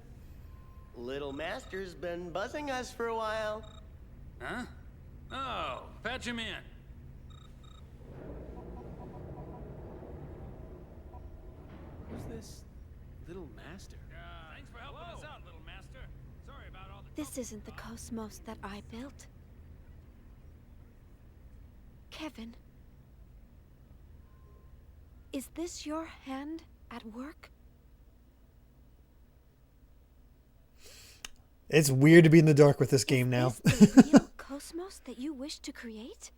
Little Master's been buzzing us for a while. Huh? Oh, patch him in. Who's this little master? Thanks for helping us out, little master. Sorry about all the... This isn't the cosmos that I built. Kevin. Is this your hand at work? It's weird to be in the dark with this game now. Is this the real cosmos that you wish to create?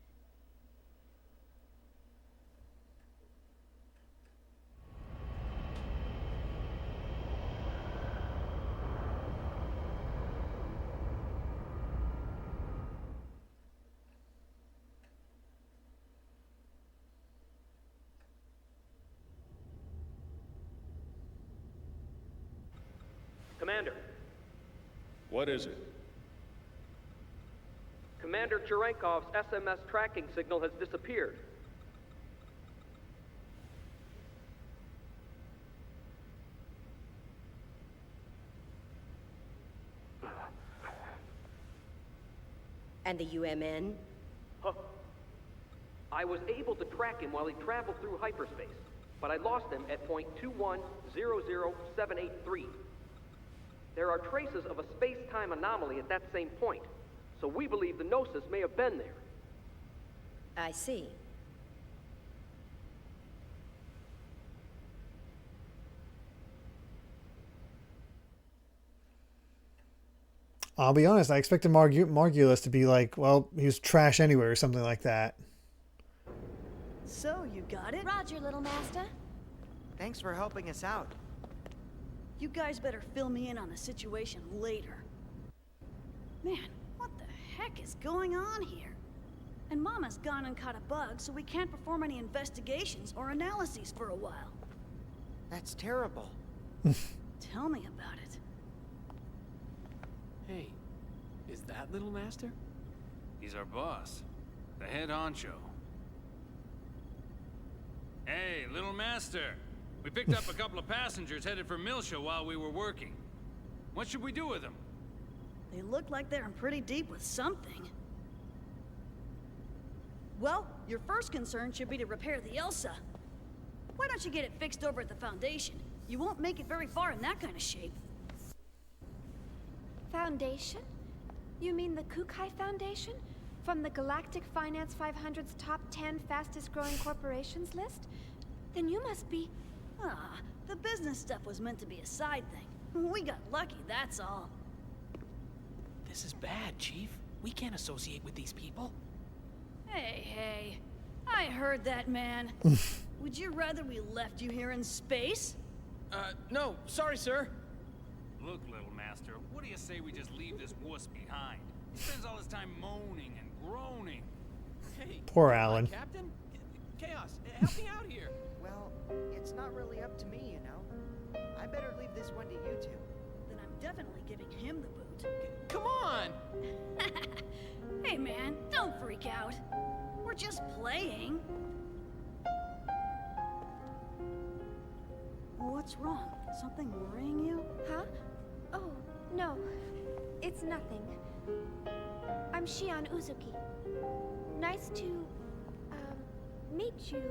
Commander. What is it? Commander Cherenkov's SMS tracking signal has disappeared. And the UMN? Huh. I was able to track him while he traveled through hyperspace, but I lost him at point 2100783. There are traces of a space-time anomaly at that same point, so we believe the Gnosis may have been there. I see. I'll be honest, I expected Margulis to be like, well, he was trash anyway or something like that. So, you got it? Roger, little master. Thanks for helping us out. You guys better fill me in on the situation later. Man, what the heck is going on here? And Mama's gone and caught a bug, so we can't perform any investigations or analyses for a while. That's terrible. Tell me about it. Hey, is that little master? He's our boss. The head honcho. Hey, little master. We picked up a couple of passengers headed for Milsha while we were working. What should we do with them? They look like they're in pretty deep with something. Well, your first concern should be to repair the Elsa. Why don't you get it fixed over at the Foundation? You won't make it very far in that kind of shape. Foundation? You mean the Kukai Foundation? From the Galactic Finance 500's top 10 fastest growing corporations list? Then you must be... Ah, the business stuff was meant to be a side thing. We got lucky, that's all. This is bad, Chief. We can't associate with these people. Hey, I heard that, man. Would you rather we left you here in space? No, sorry, sir. Look, little master, what do you say we just leave this wuss behind? He spends all his time moaning and groaning. Hey, Poor Alan. Captain? Chaos, help me out here. Well, it's not really up to me, you know. I better leave this one to you two. Then I'm definitely giving him the boot. Come on! Hey, man, don't freak out. We're just playing. What's wrong? Something worrying you? Huh? Oh, no. It's nothing. I'm Shion Uzuki. Nice to, meet you.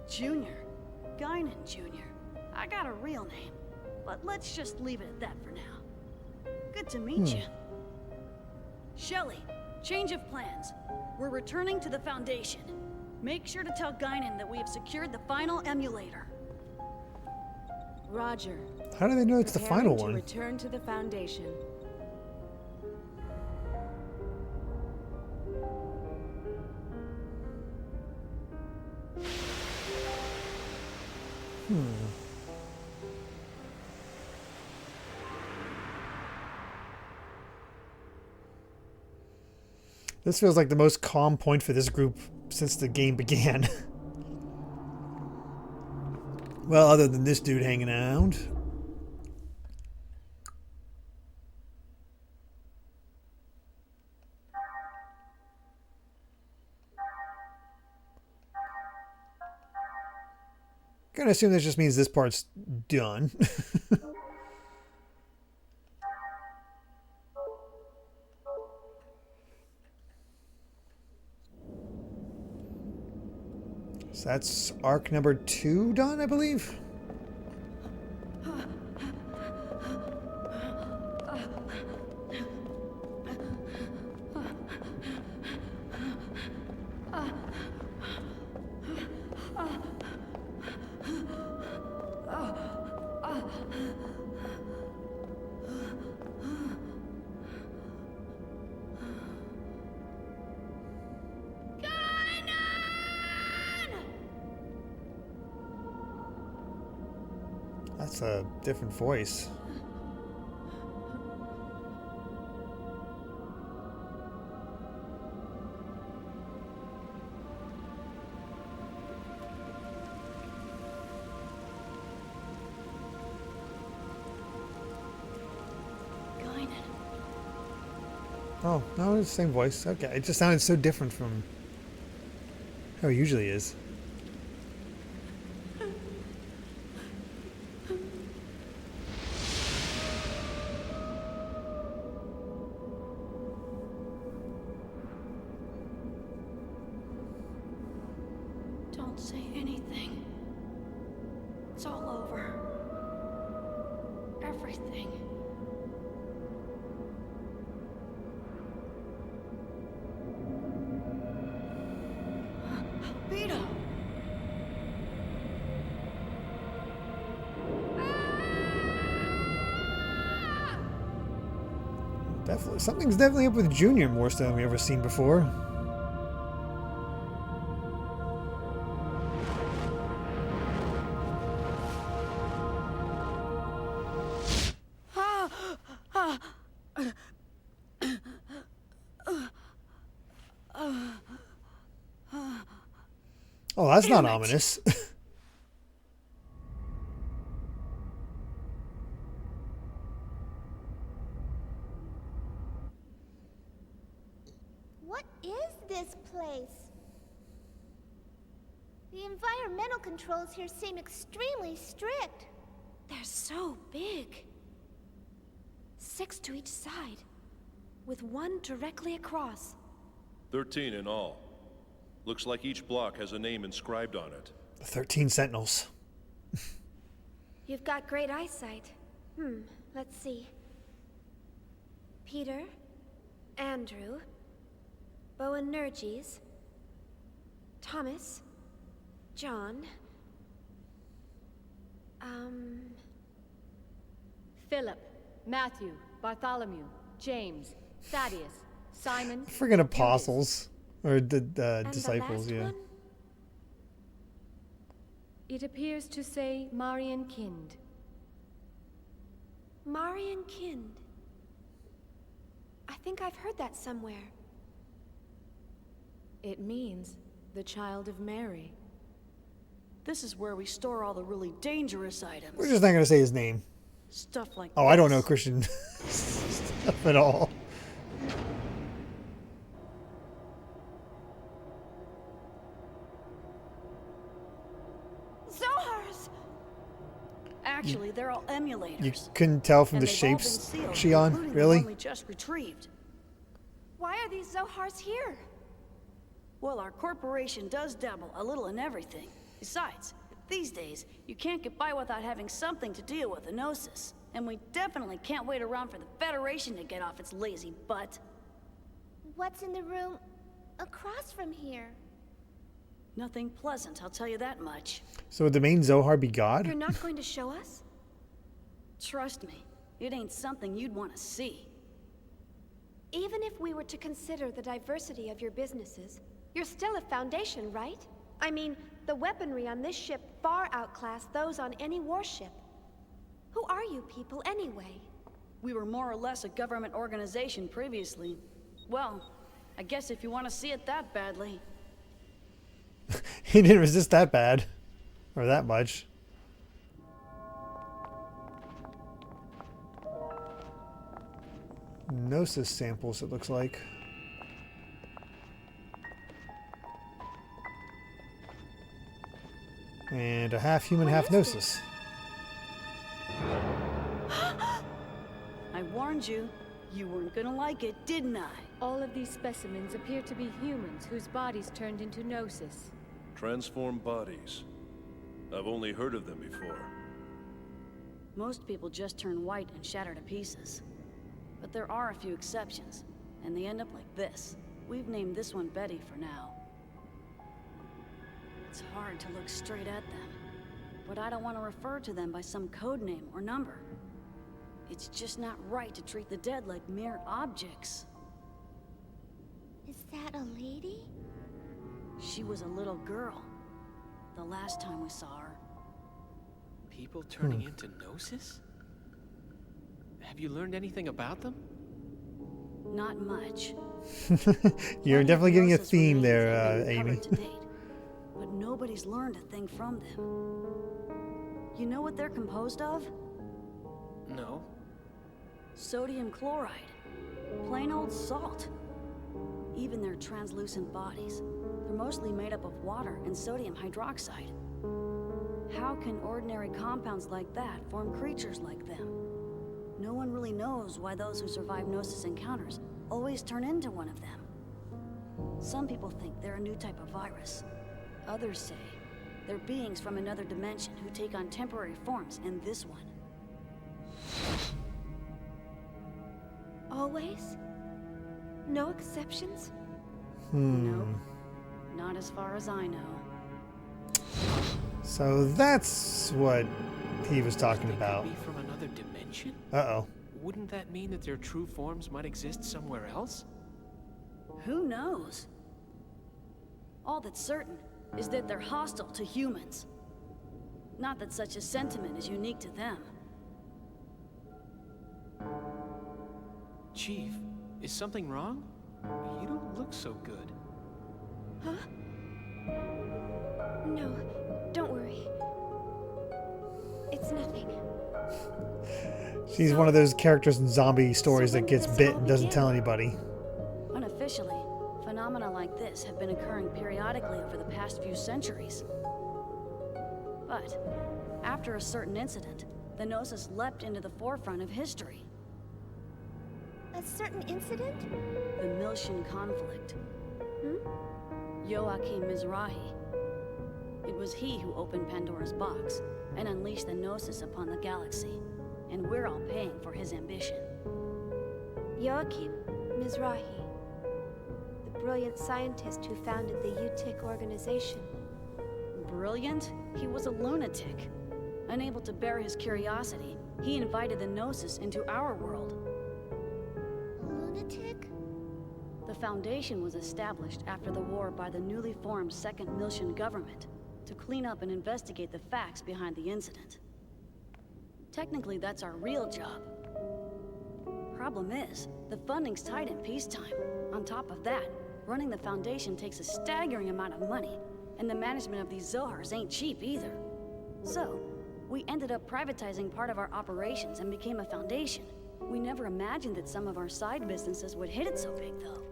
Junior. Guinan Jr. I got a real name, but let's just leave it at that for now. Good to meet you. Shelly, change of plans. We're returning to the Foundation. Make sure to tell Guinan that we have secured the final emulator. Roger. How do they know it's the final To one? return to the Foundation. This feels like the most calm point for this group since the game began. Well, other than this dude hanging around. Gonna assume this just means this part's done. So that's arc number 2 done, I believe. That's a different voice. Guinan. Oh, no, it's the same voice. Okay, it just sounded so different from how it usually is. Don't say anything. It's all over. Everything. Vito! Definitely, something's definitely up with Junior more so than we've ever seen before. Oh, that's not ominous. What is this place? The environmental controls here seem extremely strict. They're so big. 6 to each side. with one directly across. 13 in all. Looks like each block has a name inscribed on it. The 13 Sentinels. You've got great eyesight. Let's see. Peter, Andrew, Boanerges, Thomas, John, Philip, Matthew, Bartholomew, James, Thaddeus, Simon. Friggin' apostles. Or the disciples, the last yeah. one? It appears to say Marian Kind. Marian Kind. I think I've heard that somewhere. It means the child of Mary. This is where we store all the really dangerous items. We're just not going to say his name. Stuff like I don't know Christian stuff at all. Zohars! Actually, they're all emulators. You couldn't tell from And the they've all been shapes, sealed, Shion? including the Really? one we just retrieved. Why are these Zohars here? Well, our corporation does dabble a little in everything. Besides, these days, you can't get by without having something to deal with the Gnosis. And we definitely can't wait around for the Federation to get off its lazy butt. What's in the room across from here? Nothing pleasant, I'll tell you that much. So would the main Zohar be God? You're not going to show us? Trust me, it ain't something you'd want to see. Even if we were to consider the diversity of your businesses, you're still a Foundation, right? I mean, the weaponry on this ship far outclass those on any warship. Who are you people, anyway? We were more or less a government organization previously. Well, I guess if you want to see it that badly. He didn't resist that bad. Or that much. Gnosis samples, it looks like. And a half human, half Gnosis. I warned you. You weren't gonna like it, didn't I? All of these specimens appear to be humans whose bodies turned into Gnosis. Transformed bodies. I've only heard of them before. Most people just turn white and shatter to pieces. But there are a few exceptions, and they end up like this. We've named this one Betty for now. It's hard to look straight at them, but I don't want to refer to them by some code name or number. It's just not right to treat the dead like mere objects. Is that a lady? She was a little girl, the last time we saw her. People turning into Gnosis? Have you learned anything about them? Not much. You're definitely getting a theme there, Amy. To date, but nobody's learned a thing from them. You know what they're composed of? No. Sodium chloride. Plain old salt. Even their translucent bodies. They're mostly made up of water and sodium hydroxide. How can ordinary compounds like that form creatures like them? No one really knows why those who survive Gnosis encounters always turn into one of them. Some people think they're a new type of virus. Others say they're beings from another dimension who take on temporary forms in this one. Always? No exceptions? Nope. Not as far as I know. So that's what he was talking about. Could be from another dimension? Uh-oh. Wouldn't that mean that their true forms might exist somewhere else? Who knows? All that's certain is that they're hostile to humans. Not that such a sentiment is unique to them. Chief, is something wrong? You don't look so good. Huh? No, don't worry. It's nothing. She's one of those characters in zombie stories that gets bit and doesn't tell anybody. Unofficially, phenomena like this have been occurring periodically over the past few centuries. But after a certain incident, the Gnosis leapt into the forefront of history. A certain incident? The Miltian conflict. Joachim Mizrahi. It was he who opened Pandora's box and unleashed the Gnosis upon the galaxy. And we're all paying for his ambition. Joachim Mizrahi. The brilliant scientist who founded the UTIC organization. Brilliant? He was a lunatic. Unable to bear his curiosity, he invited the Gnosis into our world. Lunatic? The Foundation was established after the war by the newly formed Second Miltian government to clean up and investigate the facts behind the incident. Technically, that's our real job. Problem is, the funding's tight in peacetime. On top of that, running the Foundation takes a staggering amount of money, and the management of these Zohars ain't cheap either. So, we ended up privatizing part of our operations and became a foundation. We never imagined that some of our side businesses would hit it so big, though.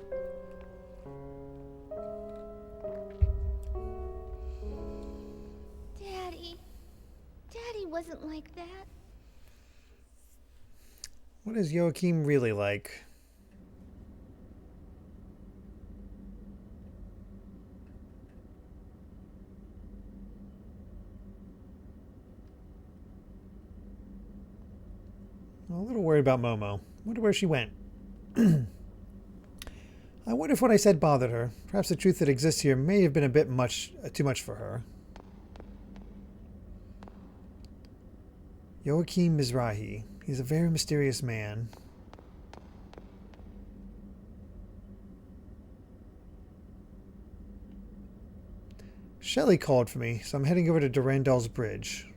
Daddy wasn't like that. What is Joachim really like? I'm a little worried about Momo. Wonder where she went. I wonder if what I said bothered her. Perhaps the truth that exists here may have been a bit too much for her. Joachim Mizrahi. He's a very mysterious man. Shelley called for me, so I'm heading over to Durandal's Bridge.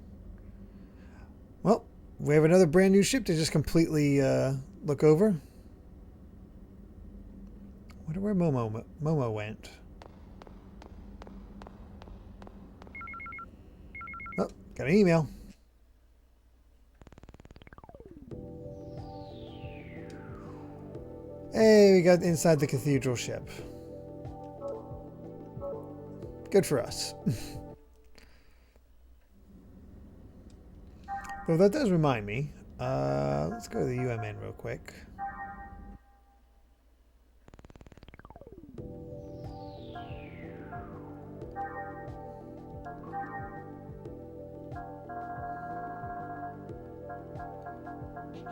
Well, we have another brand new ship to just completely look over. Wonder where Momo went. Oh, got an email. Hey, we got inside the cathedral ship. Good for us. Well, that does remind me. Let's go to the UMN real quick.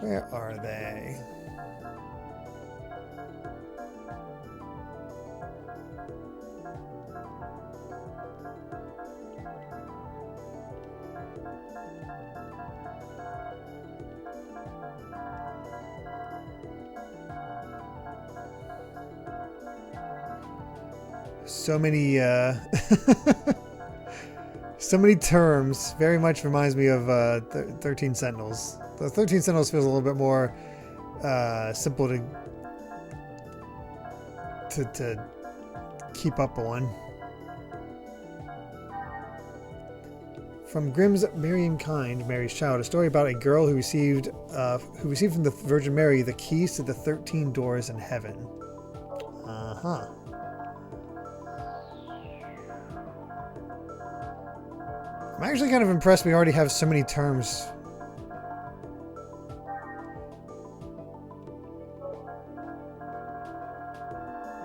Where are they? So many, so many terms. Very much reminds me of 13 Sentinels. The 13 Sentinels feels a little bit more simple to keep up on. From Grimm's Marian Kind, Mary's Child, a story about a girl who received from the Virgin Mary the keys to the 13 doors in heaven. Uh-huh. I'm actually kind of impressed we already have so many terms.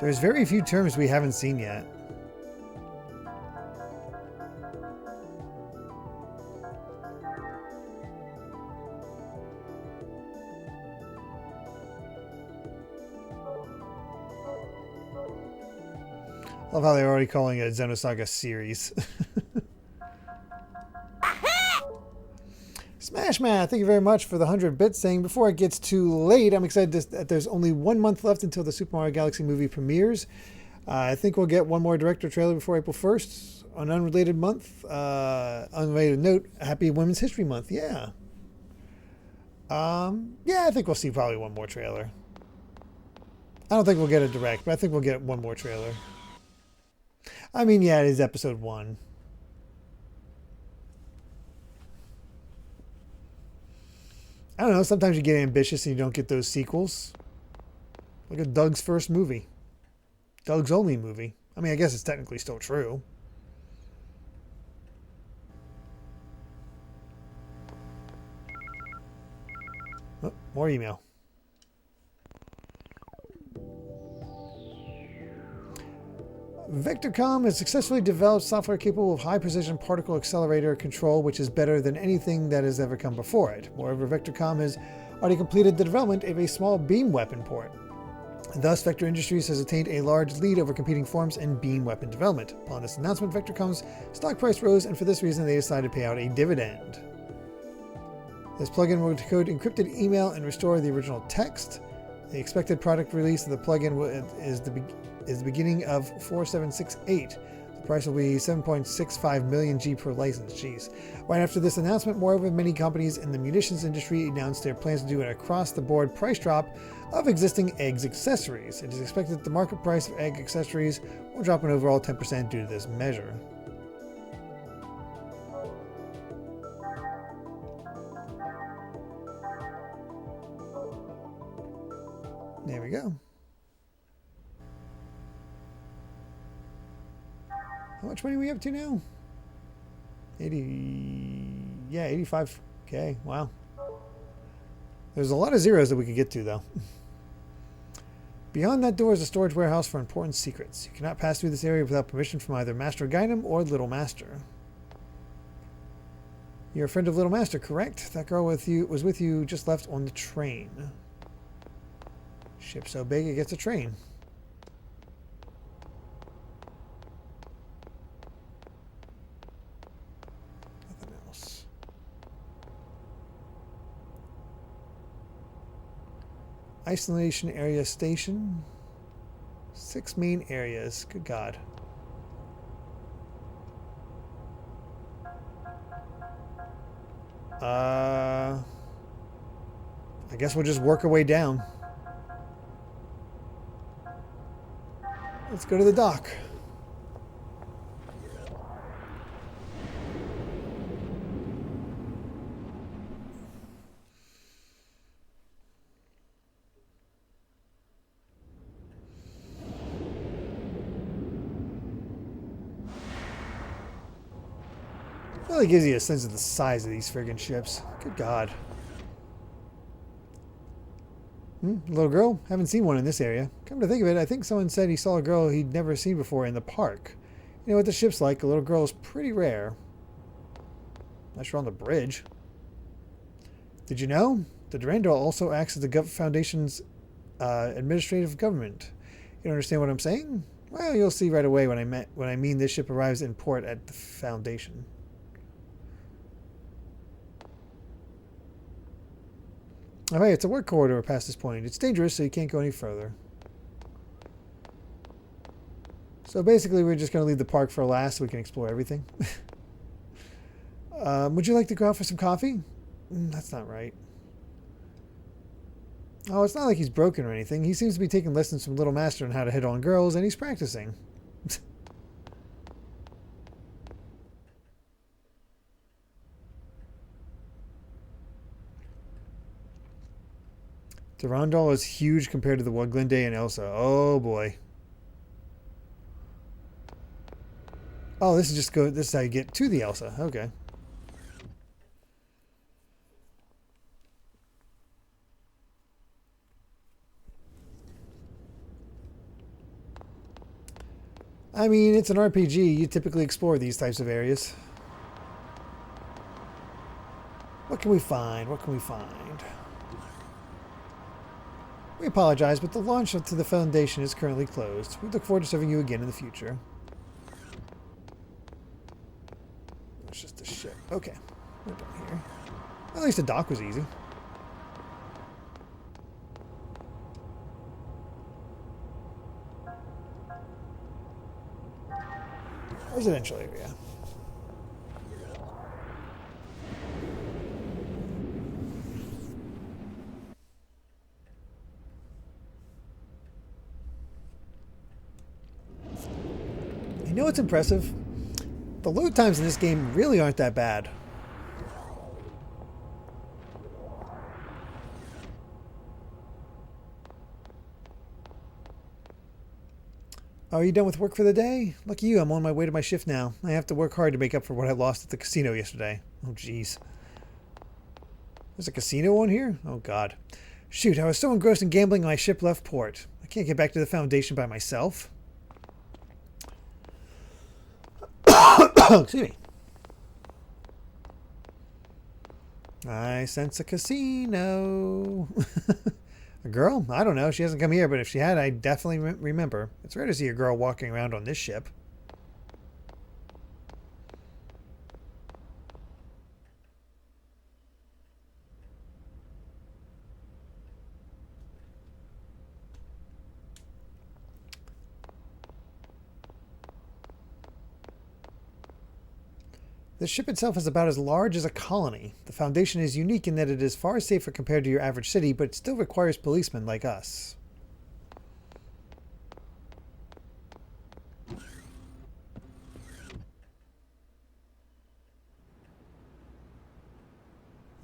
There's very few terms we haven't seen yet. Love how they're already calling it a Xenosaga series. Smash Math, thank you very much for the 100 bits, saying, before it gets too late, I'm excited that there's only 1 month left until the Super Mario Galaxy movie premieres. I think we'll get one more director trailer before April 1st. On an unrelated note, happy Women's History Month, yeah. Yeah, I think we'll see probably one more trailer. I don't think we'll get a direct, but I think we'll get one more trailer. I mean, yeah, it is episode 1. I don't know, sometimes you get ambitious and you don't get those sequels. Look at Doug's first movie. Doug's only movie. I mean, I guess it's technically still true. Oh, more email. Vectorcom has successfully developed software capable of high-precision particle accelerator control, which is better than anything that has ever come before it. Moreover, Vectorcom has already completed the development of a small beam weapon port. Thus, Vector Industries has attained a large lead over competing firms in beam weapon development. Upon this announcement, Vectorcom's stock price rose, and for this reason, they decided to pay out a dividend. This plugin will decode encrypted email and restore the original text. The expected product release of the plugin is the beginning of 4768. The price will be 7.65 million G per license. Jeez. Right after this announcement, moreover, many companies in the munitions industry announced their plans to do an across-the-board price drop of existing eggs accessories. It is expected that the market price of egg accessories will drop an overall 10% due to this measure. There we go. How much money are we up to now? 85k. Wow. There's a lot of zeros that we could get to, though. Beyond that door is a storage warehouse for important secrets. You cannot pass through this area without permission from either Master Gainem or Little Master. You're a friend of Little Master, correct? That girl was with you just left on the train. Ship so big it gets a train. Nothing else. Isolation area station. 6 main areas. Good God. I guess we'll just work our way down. Let's go to the dock. Really gives you a sense of the size of these friggin' ships. Good God. Little girl? Haven't seen one in this area. Come to think of it, I think someone said he saw a girl he'd never seen before in the park. You know what the ship's like, a little girl is pretty rare. Unless you're on the bridge. Did you know? The Durandal also acts as the Foundation's administrative government. You don't understand what I'm saying? Well, you'll see right away when I mean this ship arrives in port at the Foundation. Oh, hey, it's a work corridor past this point. It's dangerous, so you can't go any further. So basically, we're just going to leave the park for last so we can explore everything. Would you like to go out for some coffee? That's not right. Oh, it's not like he's broken or anything. He seems to be taking lessons from Little Master on how to hit on girls, and he's practicing. Durandal is huge compared to the Woglinde and Elsa. Oh boy. Oh, this is how you get to the Elsa. Okay. I mean, it's an RPG. You typically explore these types of areas. What can we find? What can we find? We apologize, but the launch to the Foundation is currently closed. We look forward to serving you again in the future. It's just a ship. Okay. We're done here. At least the dock was easy. Residential area. You know what's impressive? The load times in this game really aren't that bad. Oh, are you done with work for the day? Lucky you, I'm on my way to my shift now. I have to work hard to make up for what I lost at the casino yesterday. Oh, jeez. There's a casino on here? Oh, God. Shoot, I was so engrossed in gambling my ship left port. I can't get back to the Foundation by myself. Excuse me. I sense a casino. A girl? I don't know. She hasn't come here, but if she had, I'd definitely remember. It's rare to see a girl walking around on this ship. The ship itself is about as large as a colony. The Foundation is unique in that it is far safer compared to your average city, but it still requires policemen like us.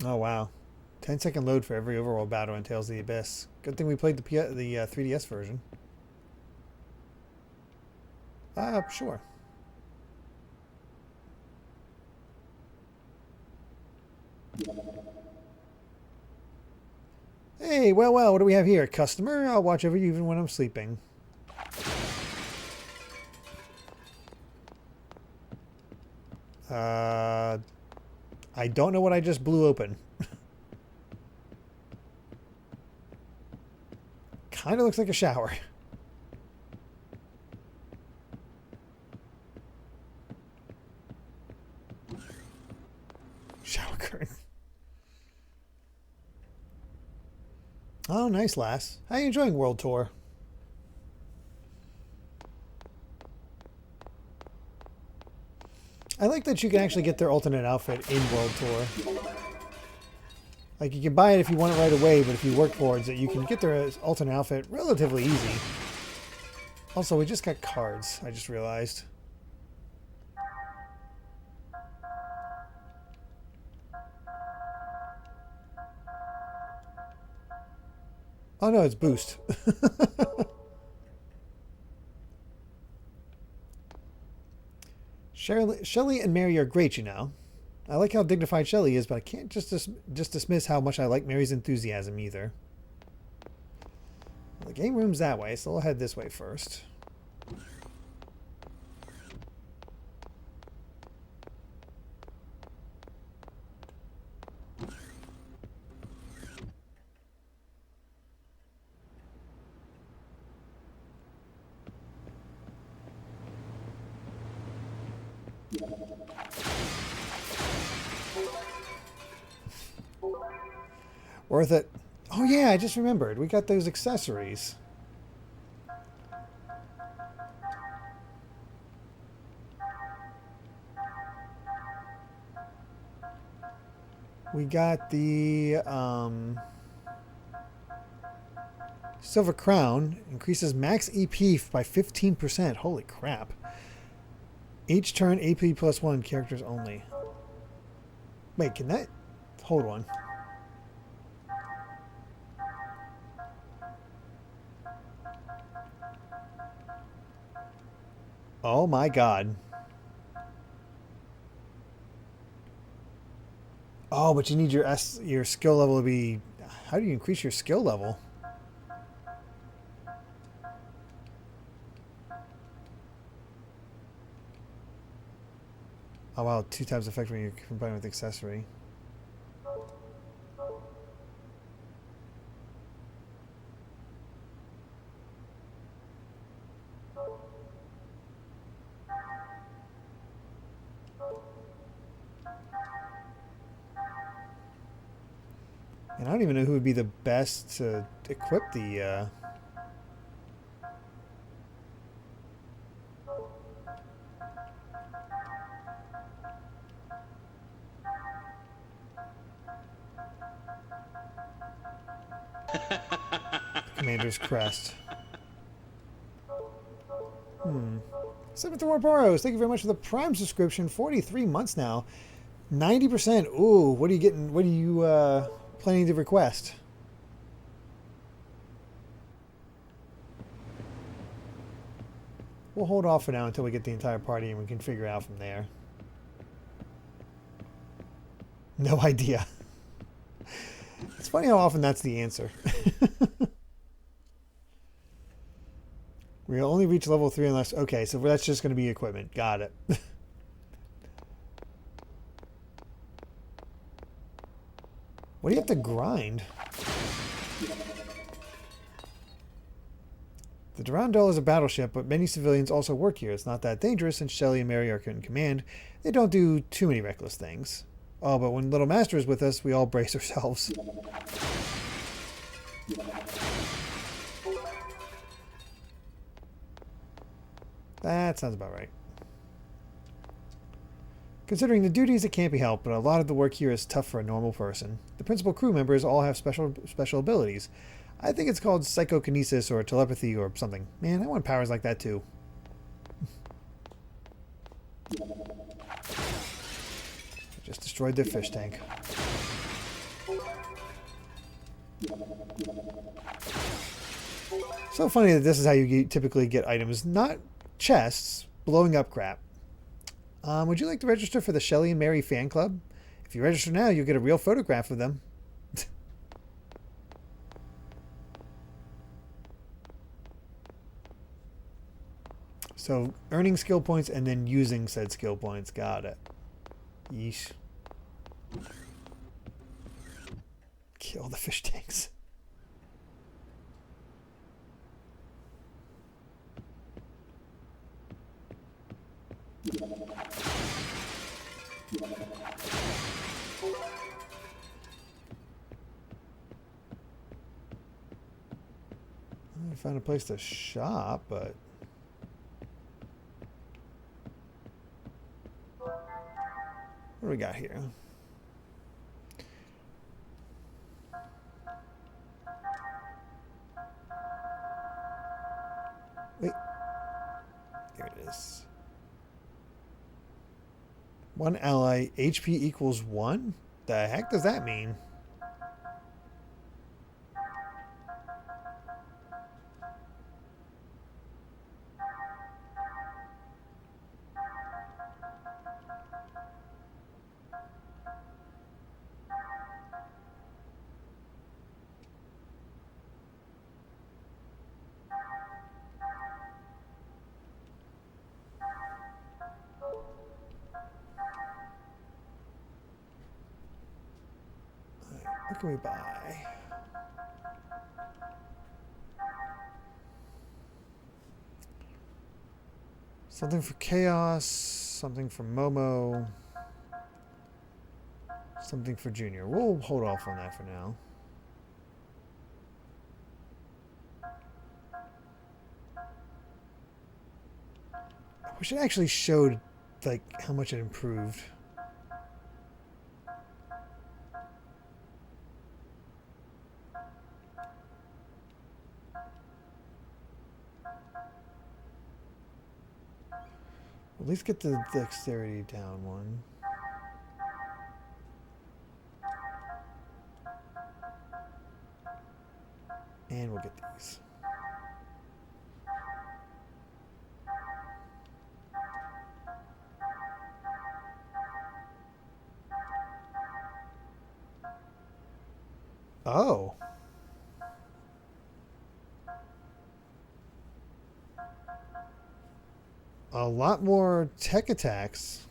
Oh wow. 10-second load for every overworld battle in Tales of the Abyss. Good thing we played the 3DS version. Sure. Hey, well, what do we have here? Customer, I'll watch over you even when I'm sleeping. I don't know what I just blew open. Kind of looks like a shower. Shower curtain. Oh, nice, lass. How are you enjoying World Tour? I like that you can actually get their alternate outfit in World Tour. Like, you can buy it if you want it right away, but if you work towards it, you can get their alternate outfit relatively easy. Also, we just got cards, I just realized. Oh no, it's boost. Shelley and Mary are great, you know. I like how dignified Shelley is, but I can't just dismiss how much I like Mary's enthusiasm either. The game room's that way, so I'll head this way first. Worth it. Oh yeah, I just remembered. We got those accessories. We got the Silver Crown. Increases max EP by 15%. Holy crap. Each turn AP plus 1, characters only. Wait, can that... Hold on. Oh my god. Oh, but you need your skill level to be... How do you increase your skill level? Oh wow, 2 times effect when you're combining with accessory. And I don't even know who would be the best to equip the... Commander's Crest. 7th Ouroboros, thank you very much for the Prime subscription. 43 months now. 90%. Ooh, what are you getting? What are you planning to request? We'll hold off for now until we get the entire party and we can figure out from there. No idea. It's funny how often that's the answer. We'll only reach level 3 unless... Okay, so that's just going to be equipment. Got it. What do you have to grind? The Durandal is a battleship, but many civilians also work here. It's not that dangerous, and Shelley and Mary are in command. They don't do too many reckless things. Oh, but when Little Master is with us, we all brace ourselves. That sounds about right. Considering the duties, it can't be helped, but a lot of the work here is tough for a normal person. The principal crew members all have special abilities. I think it's called psychokinesis or telepathy or something. Man, I want powers like that too. Just destroyed their fish tank. So funny that this is how you typically get items, not chests, blowing up crap. Would you like to register for the Shelley and Mary fan club? If you register now, you'll get a real photograph of them. So, earning skill points and then using said skill points. Got it. Yeesh. Kill the fish tanks. I found a place to shop, but what do we got here? Wait. Here it is. One ally, HP equals 1? The heck does that mean? What can we buy? Something for Chaos, something for Momo, something for Junior. We'll hold off on that for now. I wish it actually showed like how much it improved. At least get the dexterity down one. And we'll get these. Oh. A lot more tech attacks.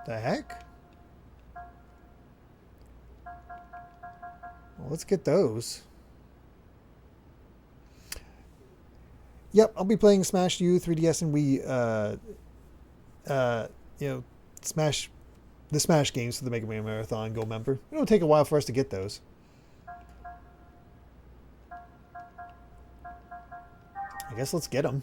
The heck? Well, let's get those. Yep, I'll be playing Smash U, 3DS, and Wii. You know, the Smash games for the Mega Man Marathon Gold member. It'll take a while for us to get those. I guess let's get them.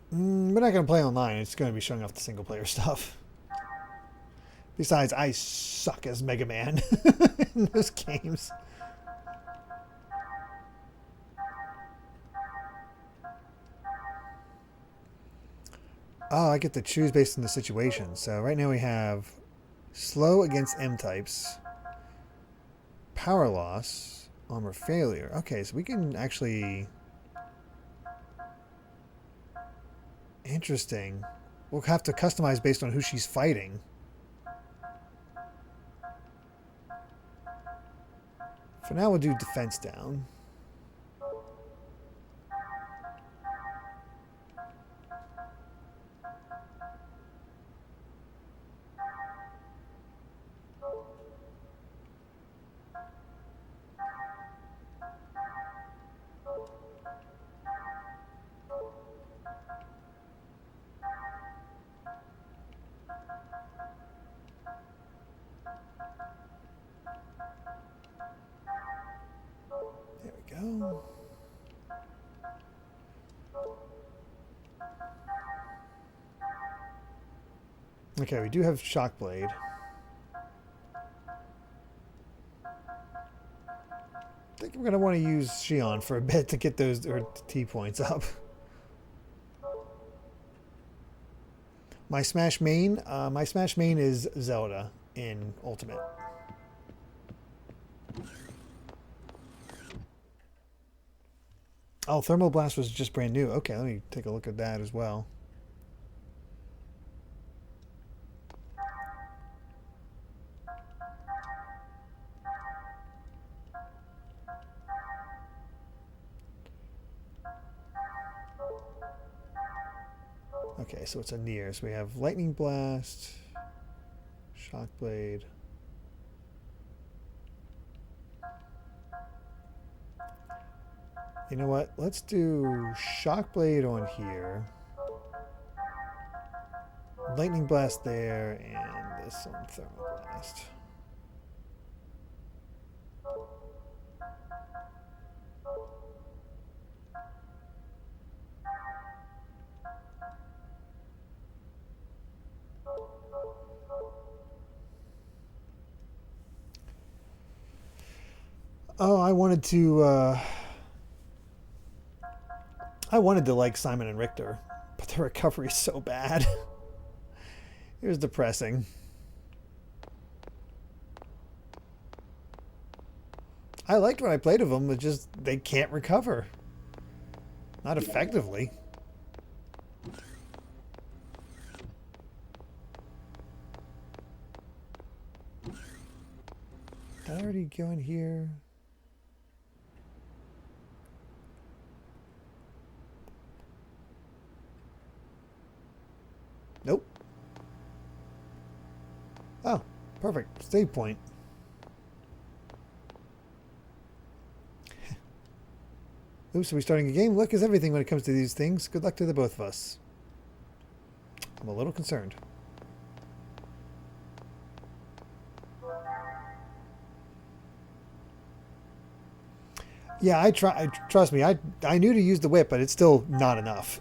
We're not going to play online. It's going to be showing off the single player stuff. Besides, I suck as Mega Man in those games. Oh, I get to choose based on the situation. So right now we have slow against M-types, power loss, armor failure. Okay, so we can actually Interesting. We'll have to customize based on who she's fighting. For now, we'll do defense down. There we go. Okay, we do have Shockblade. I think we're going to want to use Xion for a bit to get those T points up. My Smash main is Zelda in Ultimate. Oh, Thermal Blast was just brand new. Okay, let me take a look at that as well. Okay, so it's a near. So we have Lightning Blast, Shockblade. You know what? Let's do Shockblade on here. Lightning Blast there, and this on Thermal Blast. Oh, I wanted to like Simon and Richter, but the recovery is so bad. It was depressing. I liked when I played of them, but just they can't recover. Not effectively. Did I already go in here? Nope. Oh, perfect. Save point. Oops, are we starting a game? Luck is everything when it comes to these things. Good luck to the both of us. I'm a little concerned. Yeah, trust me, I knew to use the whip, but it's still not enough.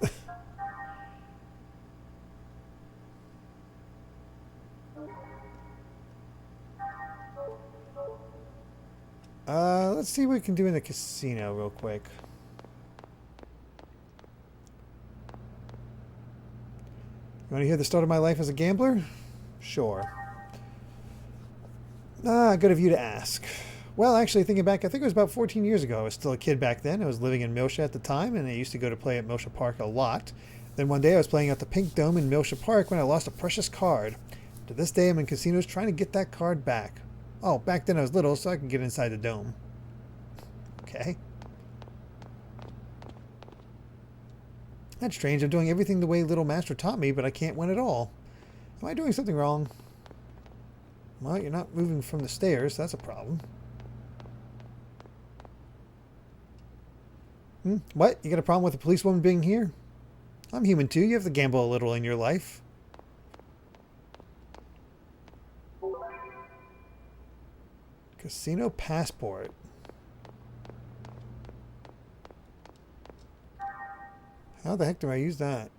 Let's see what we can do in the casino real quick. You want to hear the start of my life as a gambler? Sure. Good of you to ask. Well, actually, thinking back, I think it was about 14 years ago. I was still a kid back then. I was living in Milsha at the time, and I used to go to play at Milsha Park a lot. Then one day I was playing at the Pink Dome in Milsha Park when I lost a precious card. To this day, I'm in casinos trying to get that card back. Oh, back then I was little, so I could get inside the dome. Okay. That's strange. I'm doing everything the way Little Master taught me, but I can't win at all. Am I doing something wrong? Well, you're not moving from the stairs. That's a problem. What? You got a problem with a policewoman being here? I'm human too. You have to gamble a little in your life. Casino passport. How the heck do I use that?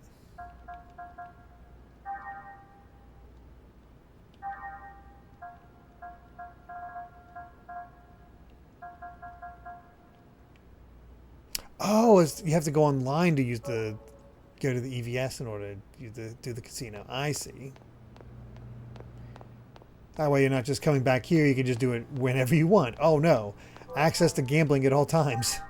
Oh, you have to go online to go to the EVS in order to do the casino. I see. That way you're not just coming back here, you can just do it whenever you want. Oh no. Access to gambling at all times.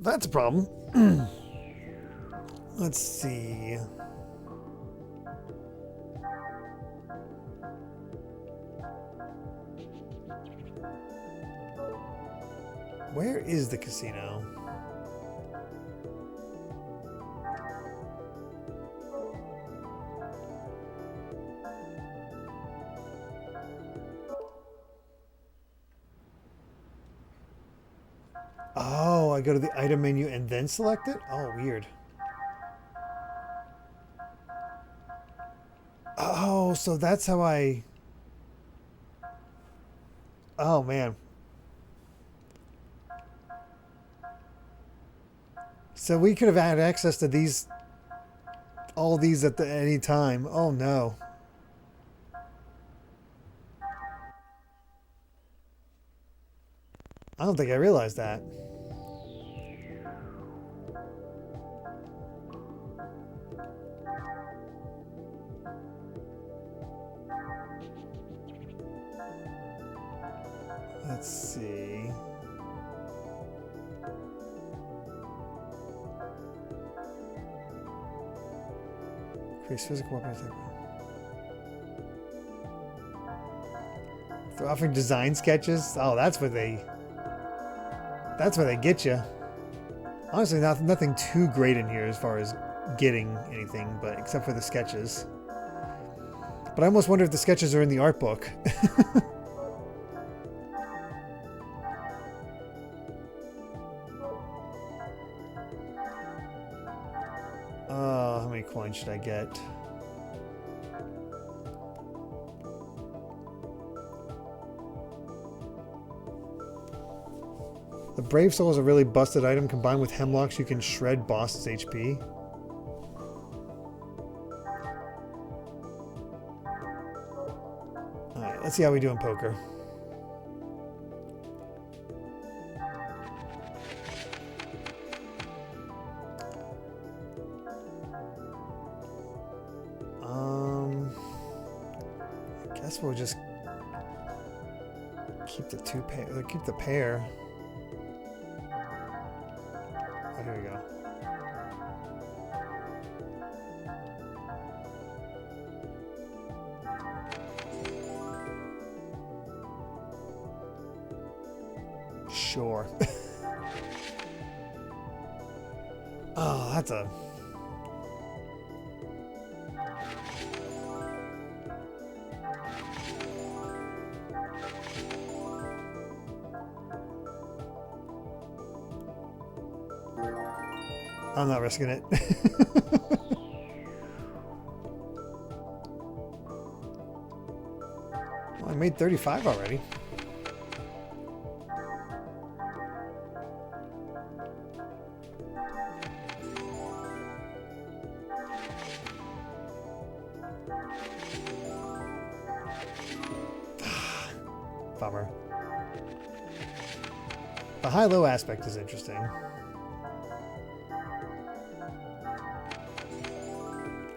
That's a problem. Let's see. Where is the casino? Oh, I go to the item menu and then select it? Oh, weird. Oh, so that's how I... Oh, man. So we could have had access to these... all these at any time. Oh, no. I don't think I realized that. Let's see. Increase physical weapon attack. They're offering design sketches. Oh, that's where they get you. Honestly, nothing too great in here as far as getting anything, but except for the sketches. But I almost wonder if the sketches are in the art book. How many coins should I get? The Brave Soul is a really busted item. Combined with Hemlocks, you can shred bosses' HP. Alright, let's see how we do in poker. I guess we'll just keep the keep the pair. Oh, here we go. Sure. Oh, that's a... I'm not risking it. Well, I made 35 already. Bummer. The high-low aspect is interesting.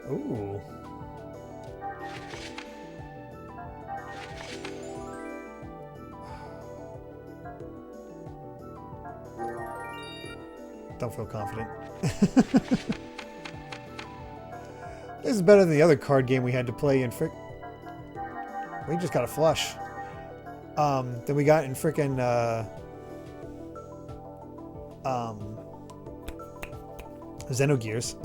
Ooh. Don't feel confident. This is better than the other card game we had to play in we just got a flush. Then we got in frickin' Xenogears.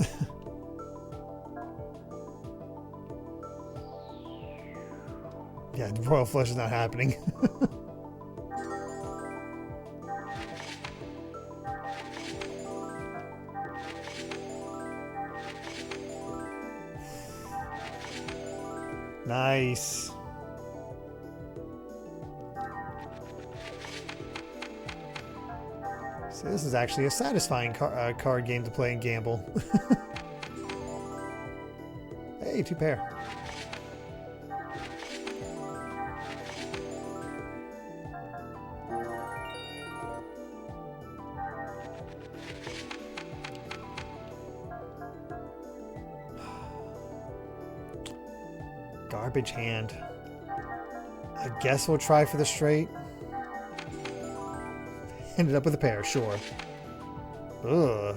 Yeah, the Royal Flush is not happening. Nice. So this is actually a satisfying card game to play and gamble. Hey, 2 pair. Garbage hand. I guess we'll try for the straight. Ended up with a pair, sure. Ugh.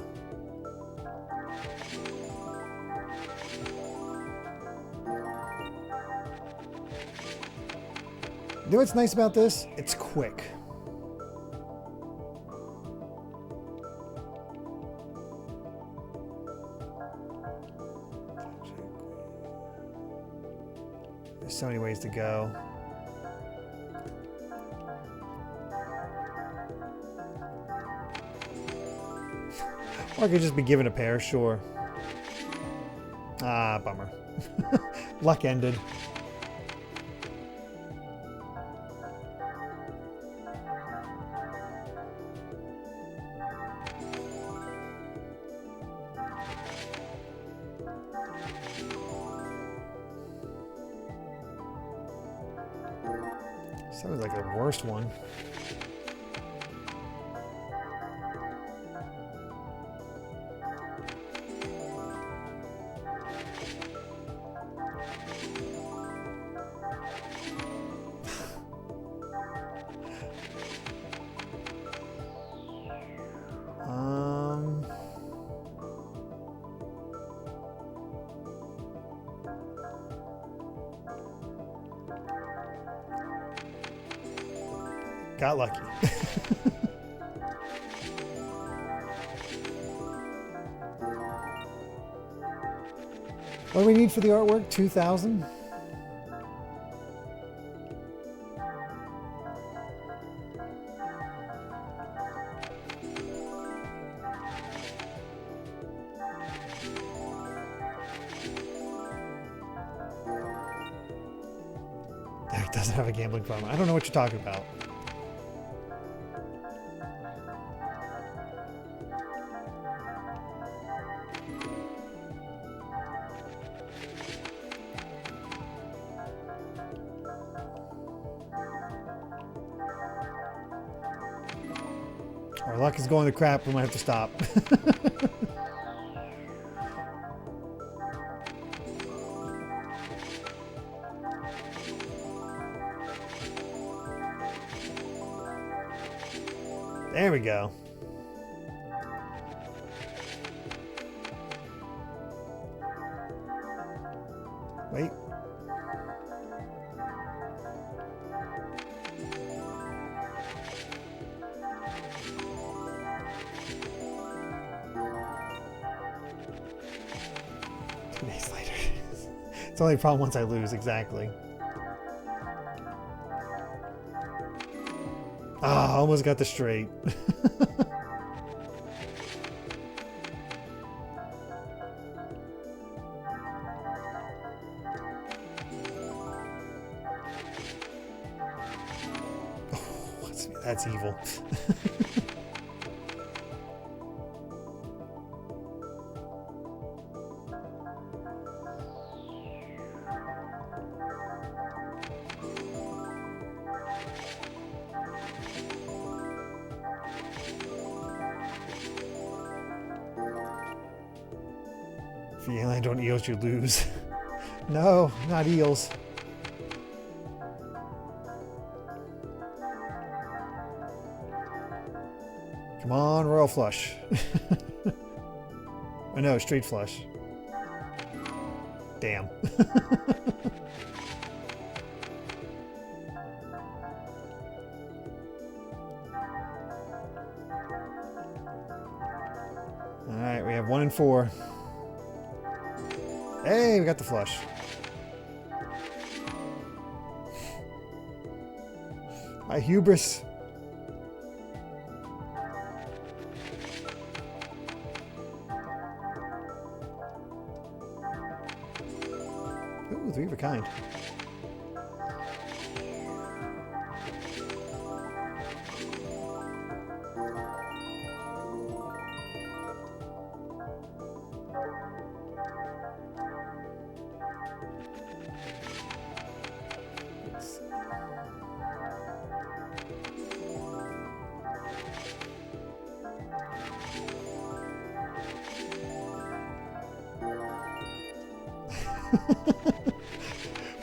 You know what's nice about this? It's quick. There's so many ways to go. Or I could just be given a pair, sure. Ah, bummer. Luck ended. Sounds like the worst one. Got lucky. What do we need for the artwork? 2,000? Derrick doesn't have a gambling problem. I don't know what you're talking about. Our luck is going to crap. We might have to stop. There we go. Wait. Days later. It's only a problem once I lose, exactly. Ah, almost got the straight. Oh, that's evil. If you land on eels, you lose. No, not eels. Come on, royal flush. Oh no, straight flush. Damn. Alright, we have 1 and 4. Hey, we got the flush. My hubris. Ooh, 3 of a kind.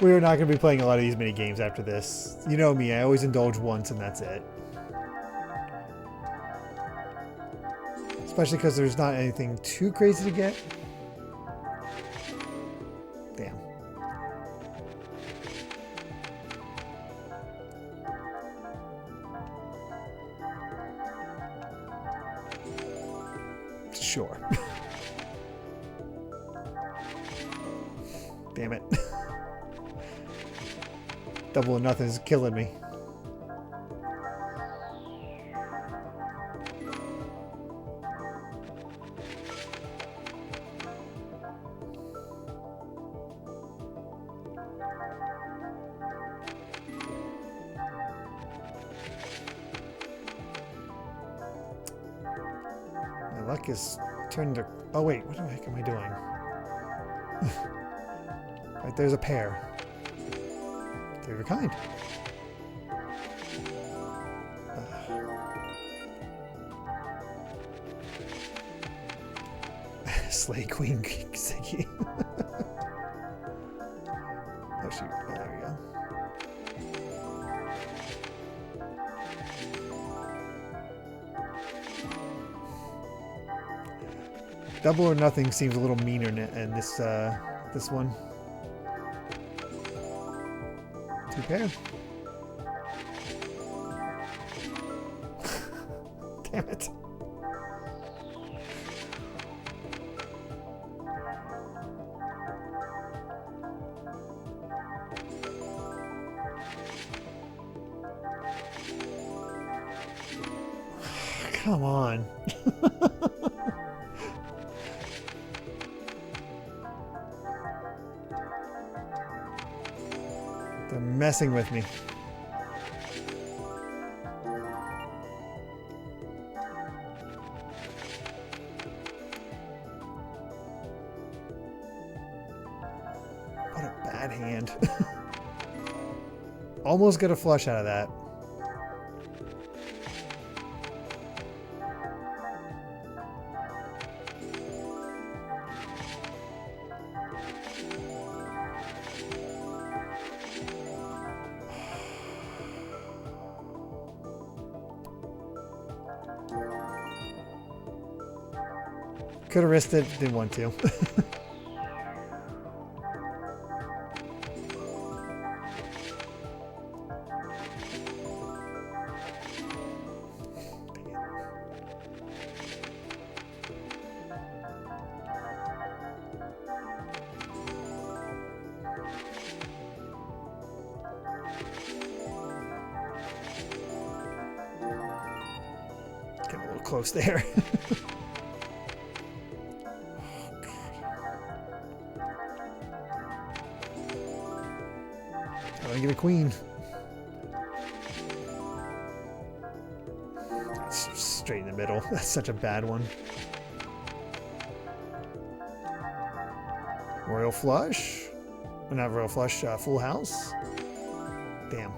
We are not going to be playing a lot of these mini games after this. You know me, I always indulge once and that's it. Especially because there's not anything too crazy to get. Damn. Sure. Damn it. Double or nothing is killing me. My luck is turned to... Oh wait, what the heck am I doing? Right, there's a pair. They're of a kind. Slay Queen Ziggy. Oh shoot, oh, there we go. Double or nothing seems a little meaner in this this one. Two pair. Damn it. Come on. They're messing with me. What a bad hand. Almost got a flush out of that. Could have risked it, didn't want to. Get a little close there. I get a queen. It's straight in the middle. That's such a bad one. Royal flush? Well, not royal flush, full house? Damn.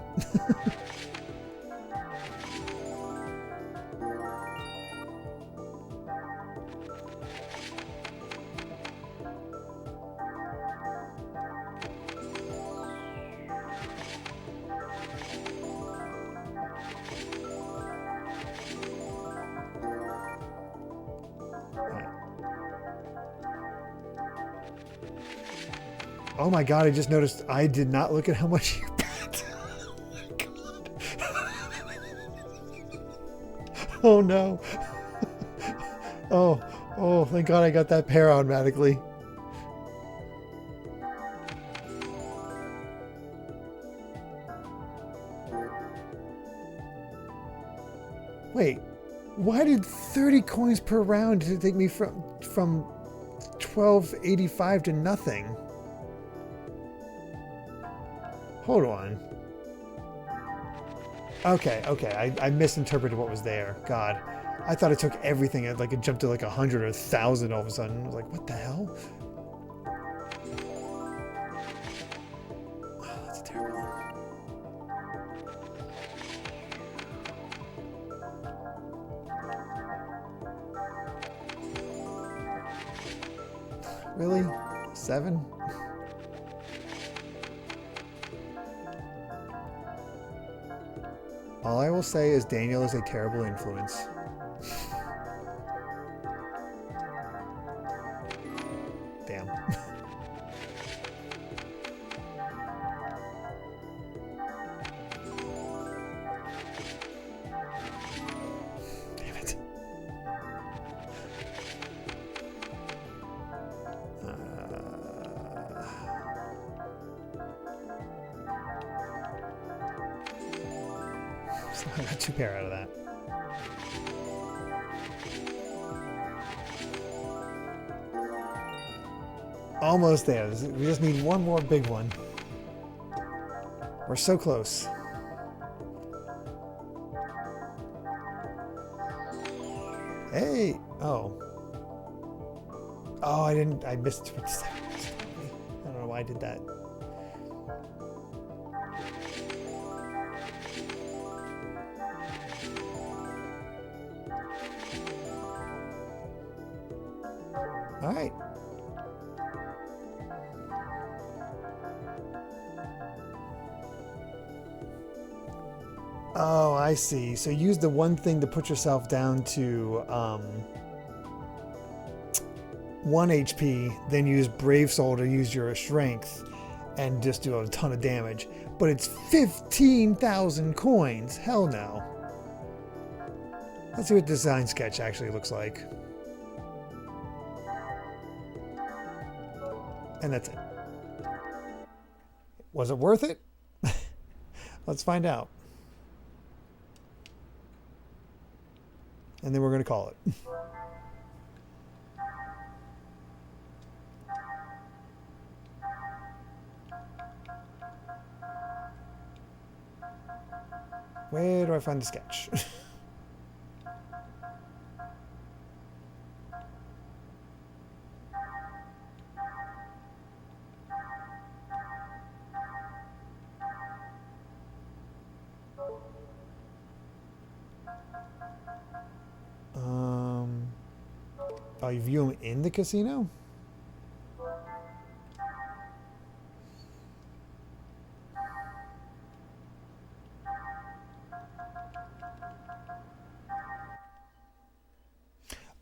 Oh my god, I just noticed I did not look at how much you bet. Oh my god. Oh no. Oh, thank god I got that pair automatically. Wait, why did 30 coins per round take me from 1285 to nothing? Hold on. Okay, I misinterpreted what was there. God, I thought it took everything. Like it jumped to like 100 or 1,000 all of a sudden. I was like, what the hell? Oh, that's a terrible one. Really? 7? All I will say is Daniel is a terrible influence. am. Damn it. So I got 2 pair out of that. Almost there. We just need one more big one. We're so close. Hey! Oh. Oh, I missed. I don't know why I did that. All right. Oh, I see. So use the one thing to put yourself down to 1 HP, then use Brave Soul to use your strength and just do a ton of damage. But it's 15,000 coins. Hell no. Let's see what design sketch actually looks like. And that's it. Was it worth it? Let's find out. And then we're going to call it. Where do I find the sketch? Oh, you view them in the casino?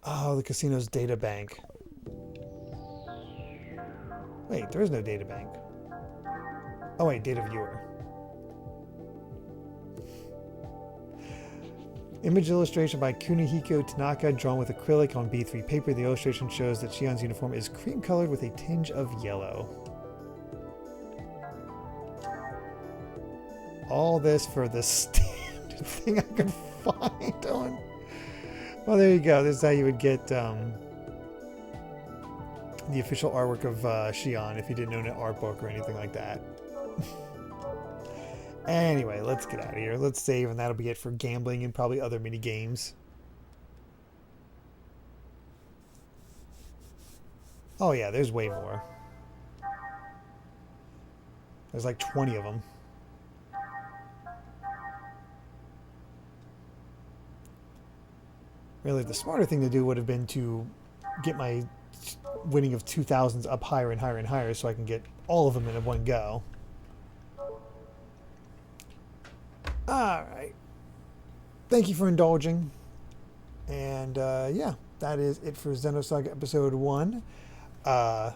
Oh, the casino's data bank. Wait, there is no data bank. Oh wait, data viewer. Image illustration by Kunihiko Tanaka, drawn with acrylic on B3 paper. The illustration shows that Shion's uniform is cream colored with a tinge of yellow. All this for the standard thing I could find on. Well, there you go. This is how you would get the official artwork of Shion if you didn't own an art book or anything like that. Anyway, let's get out of here. Let's save, and that'll be it for gambling and probably other mini games. Oh yeah, there's way more. There's like 20 of them. Really, the smarter thing to do would have been to get my winning of 2000s up higher and higher and higher so I can get all of them in one go. Alright. Thank you for indulging. And yeah, that is it for Xenosaga episode 1. There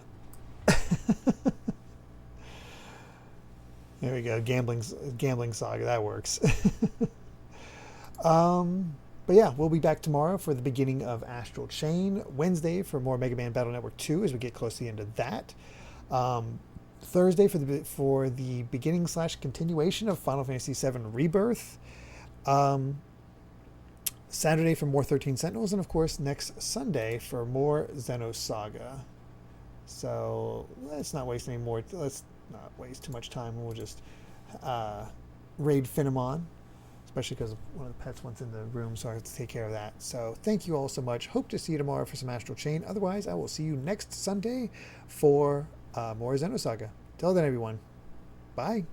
we go. Gambling saga. That works. But yeah, we'll be back tomorrow for the beginning of Astral Chain. Wednesday for more Mega Man Battle Network 2 as we get close to the end of that. Thursday for the beginning / continuation of Final Fantasy VII Rebirth. Saturday for more 13 Sentinels, and of course next Sunday for more Xenosaga. So let's not waste any more. Let's not waste too much time. We'll just raid Phenomon, especially because one of the pets went in the room, so I have to take care of that. So thank you all so much. Hope to see you tomorrow for some Astral Chain. Otherwise, I will see you next Sunday for more Xenosaga. Till then, everyone. Bye.